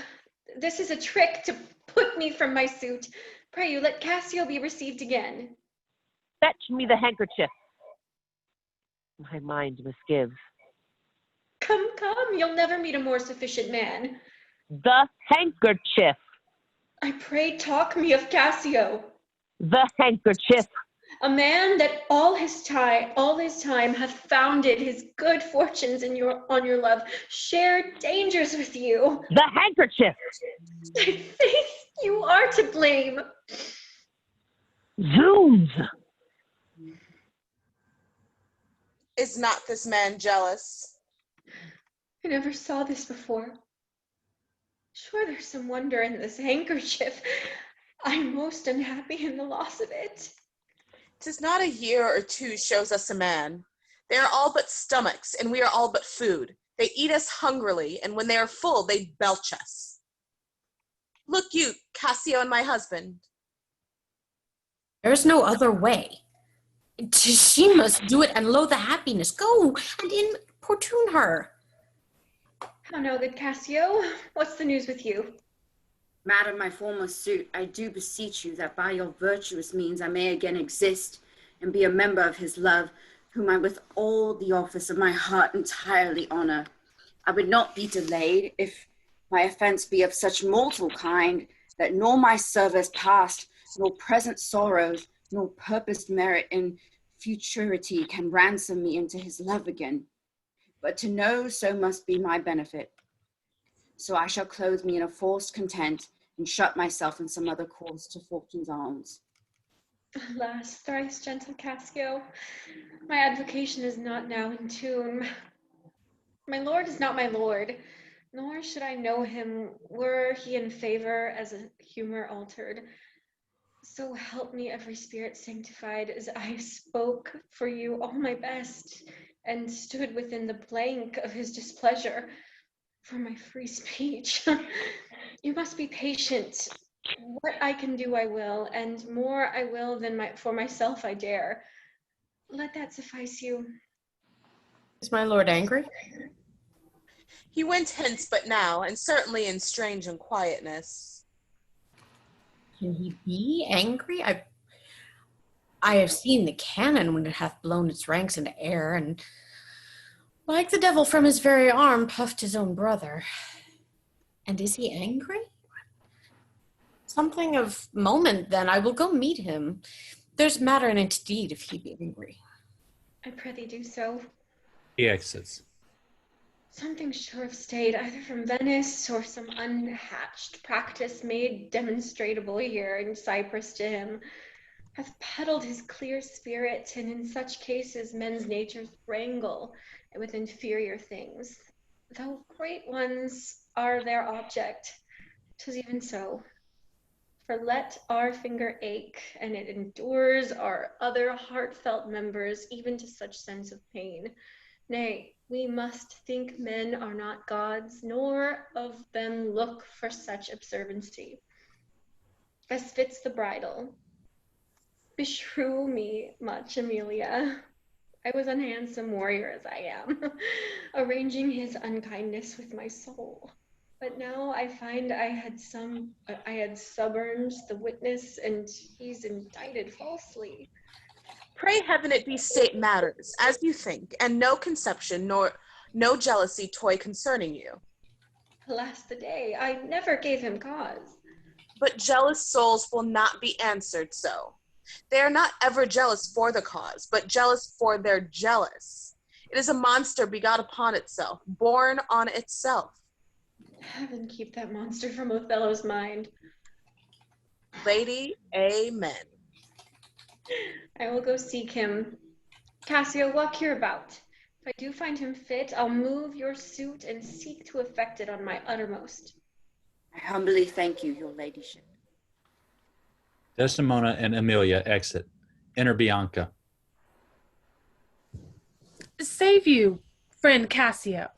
This is a trick to put me from my suit. Pray you, let Cassio be received again. Fetch me the handkerchief. My mind misgives. Come, you'll never meet a more sufficient man. The handkerchief. I pray talk me of Cassio. The handkerchief. A man that all his time hath founded his good fortunes on your love, shared dangers with you. The handkerchief. My faith, you are to blame. Zoons. Is not this man jealous? I never saw this before. Sure, there's some wonder in this handkerchief. I'm most unhappy in the loss of it. 'Tis not a year or two shows us a man. They are all but stomachs, and we are all but food. They eat us hungrily, and when they are full, they belch us. Look you, Cassio and my husband. There's no other way. She must do it and lo the happiness. Go and importune her. How now, good Cassio? What's the news with you? Madam, my former suit, I do beseech you that by your virtuous means I may again exist and be a member of his love, whom I with all the office of my heart entirely honor. I would not be delayed if my offense be of such mortal kind that nor my service past, nor present sorrows, nor purposed merit in futurity can ransom me into his love again. But to know so must be my benefit. So I shall clothe me in a forced content and shut myself in some other course to fortune's arms. Alas, thrice gentle Cassio, my advocation is not now in tune. My lord is not my lord, nor should I know him were he in favor as a humor altered. So help me every spirit sanctified, as I spoke for you all my best, and stood within the blank of his displeasure for my free speech. You must be patient. What I can do, I will, and more I will than for myself I dare. Let that suffice you. Is my lord angry? He went hence but now, and certainly in strange unquietness. Can he be angry? I have seen the cannon when it hath blown its ranks into air, and like the devil from his very arm puffed his own brother. And is he angry? Something of moment, then. I will go meet him. There's matter in it, indeed, if he be angry. I prithee do so. He exits. Something sure have stayed, either from Venice or some unhatched practice made demonstrable here in Cyprus to him, hath peddled his clear spirit, and in such cases men's natures wrangle with inferior things. Though great ones are their object, 'tis even so. For let our finger ache, and it endures our other heartfelt members, even to such sense of pain. Nay, we must think men are not gods, nor of them look for such observancy. As fits the bridal. Beshrew me much, Emilia. I was unhandsome warrior as I am, arranging his unkindness with my soul. But now I find I had suborned the witness, and he's indicted falsely. Pray heaven it be state matters, as you think, and no conception nor no jealousy toy concerning you. Alas the day, I never gave him cause. But jealous souls will not be answered so. They are not ever jealous for the cause, but jealous for their jealous. It is a monster begot upon itself, born on itself. Heaven keep that monster from Othello's mind. Lady, amen. I will go seek him. Cassio, walk here about. If I do find him fit, I'll move your suit and seek to effect it on my uttermost. I humbly thank you, your ladyship. Desdemona and Emilia exit. Enter Bianca. Save you, friend Cassio.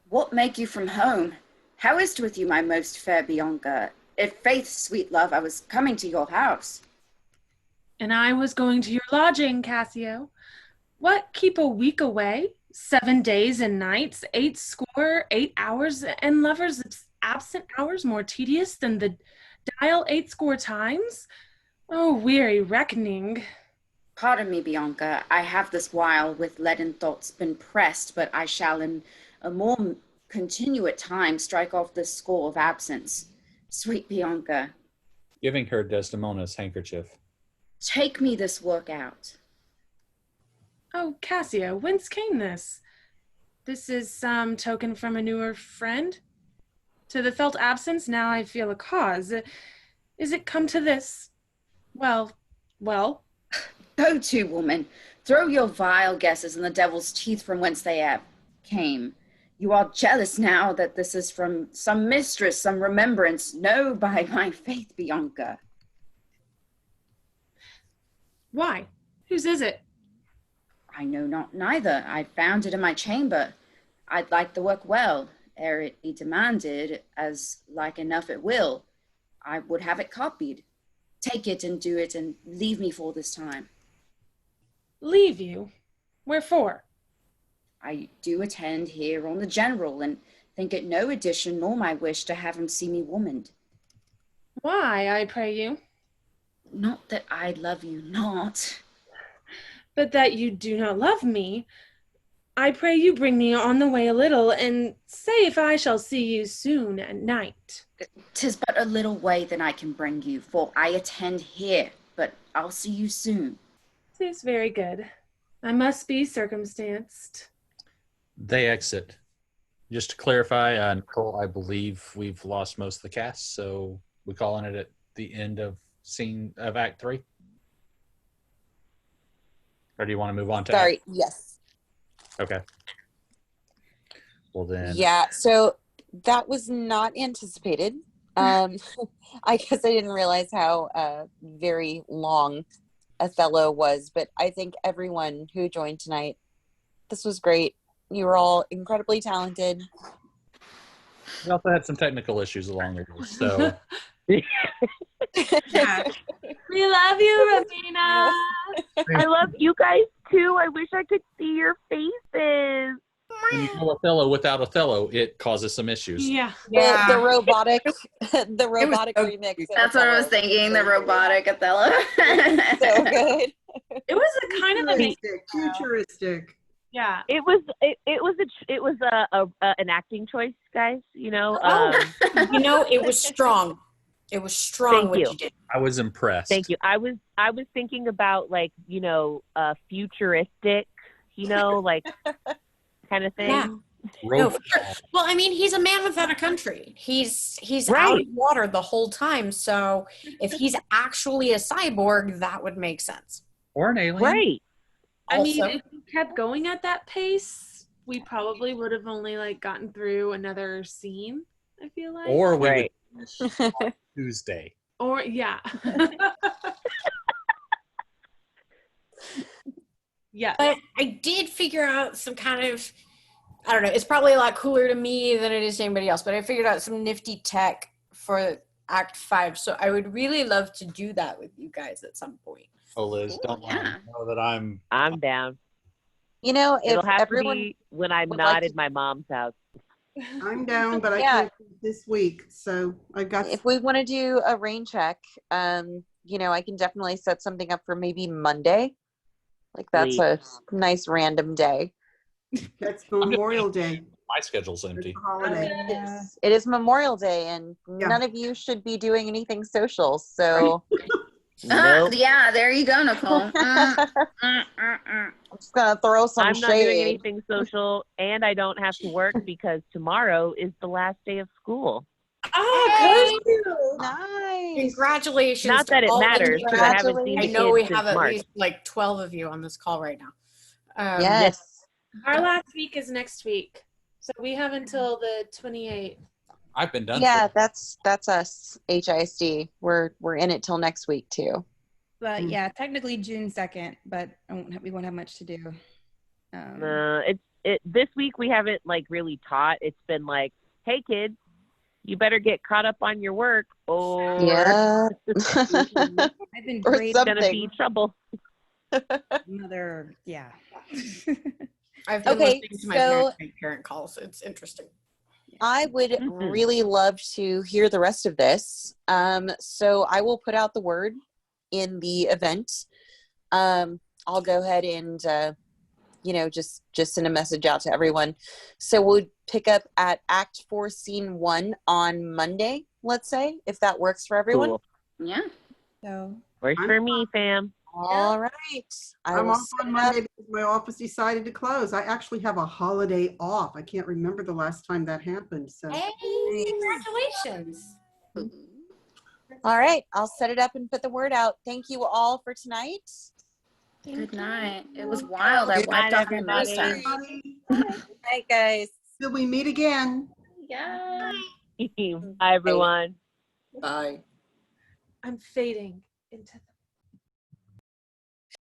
What make you from home? How is't with you, my most fair Bianca? If faith, sweet love, I was coming to your house. And I was going to your lodging, Cassio. What, keep a week away? 7 days and nights, 8 hours, and lovers' absent hours more tedious than the dial 80 times? Oh, weary reckoning. Pardon me, Bianca. I have this while with leaden thoughts been pressed, but I shall in a more continuate time strike off this score of absence. Sweet Bianca. Giving her Desdemona's handkerchief. Take me this work out. Oh, Cassio, whence came this? This is some token from a newer friend? To the felt absence, now I feel a cause. Is it come to this? Well. Go to, woman. Throw your vile guesses in the devil's teeth from whence they came. You are jealous now that this is from some mistress, some remembrance. No, by my faith, Bianca. Why? Whose is it? I know not neither. I found it in my chamber. I'd like the work well, ere it be demanded, as like enough it will. I would have it copied. Take it and do it, and leave me for this time. Leave you? Wherefore? I do attend here on the general, and think it no addition nor my wish to have him see me womaned. Why, I pray you? Not that I love you not. But that you do not love me. I pray you bring me on the way a little, and say if I shall see you soon at night. 'Tis but a little way than I can bring you, for I attend here, but I'll see you soon. 'Tis very good. I must be circumstanced. They exit. Just to clarify, Nicole, I believe we've lost most of the cast, so we're calling it at the end of scene of Act 3? Or do you want to move on to Sorry, Act? yes. Okay. Well then. Yeah, so that was not anticipated. I guess I didn't realize how very long Othello was, but I think everyone who joined tonight, this was great. You were all incredibly talented. We also had some technical issues along the way, so. Yeah. We love you, Ramina. I love you guys too. I wish I could see your faces. When you call Othello without Othello, it causes some issues. Yeah. The robotic, the robotic remix. That's what I was thinking. The robotic Othello. So good. It was a kind of amazing. Futuristic. Yeah. It was an acting choice, guys. You know. You know, it was strong. It was strong Thank what you. you did. I was impressed. Thank you. I was thinking about like, futuristic, like kind of thing. Yeah. No, for sure. Well, I mean, he's a man without a country. He's out of water the whole time. So if he's actually a cyborg, that would make sense. Or an alien. Right. I mean, Also- if we kept going at that pace, we probably would have only like gotten through another scene, I feel like. Or we Right. would finish on Tuesday. Or yeah. Yeah. But I did figure out some kind of, I don't know, it's probably a lot cooler to me than it is to anybody else, but I figured out some nifty tech for Act 5. So I would really love to do that with you guys at some point. Oh, Liz, don't let me know that I'm down. You know, if It'll have everyone to be when I'm would not like at my mom's house. I'm down, but I Yeah. can't this week. So I got. if we want to do a rain check, I can definitely set something up for maybe Monday. Like that's a nice random day. That's Memorial Day. My schedule's empty. Holiday. It is Memorial Day, and none of you should be doing anything social. So, Yeah, there you go, Nicole. I'm just gonna throw some I'm shade. not doing anything social, and I don't have to work because tomorrow is the last day of school. Oh, nice. Congratulations. Not to that it all the matters, because I haven't seen I the know we kids have since at March. least like 12 of you on this call right now. Yes. Our last week is next week. So we have until the 28th. I've been done. Yeah, that's us, HISD. We're in it till next week too. But yeah, technically June 2nd, but we won't have much to do. This week we haven't like really taught. It's been like, hey kids, you better get caught up on your work, or Yeah. I've been Or great. it's gonna be trouble. Another, yeah. I've been Okay, listening to my so parent calls. It's interesting. I would really love to hear the rest of this. So I will put out the word in the event. I'll go ahead and just send a message out to everyone. So we'll pick up at Act 4, Scene 1 on Monday, let's say, if that works for everyone. Cool. Yeah. So Works for me, fam. All right. I'm off on Monday because my office decided to close. I actually have a holiday off. I can't remember the last time that happened. So. Hey, congratulations. All right. I'll set it up and put the word out. Thank you all for tonight. Good night. It was wild. I wiped off my mustache. Night, guys. Till we meet again. Yeah. Bye, everyone. Bye. I'm fading into the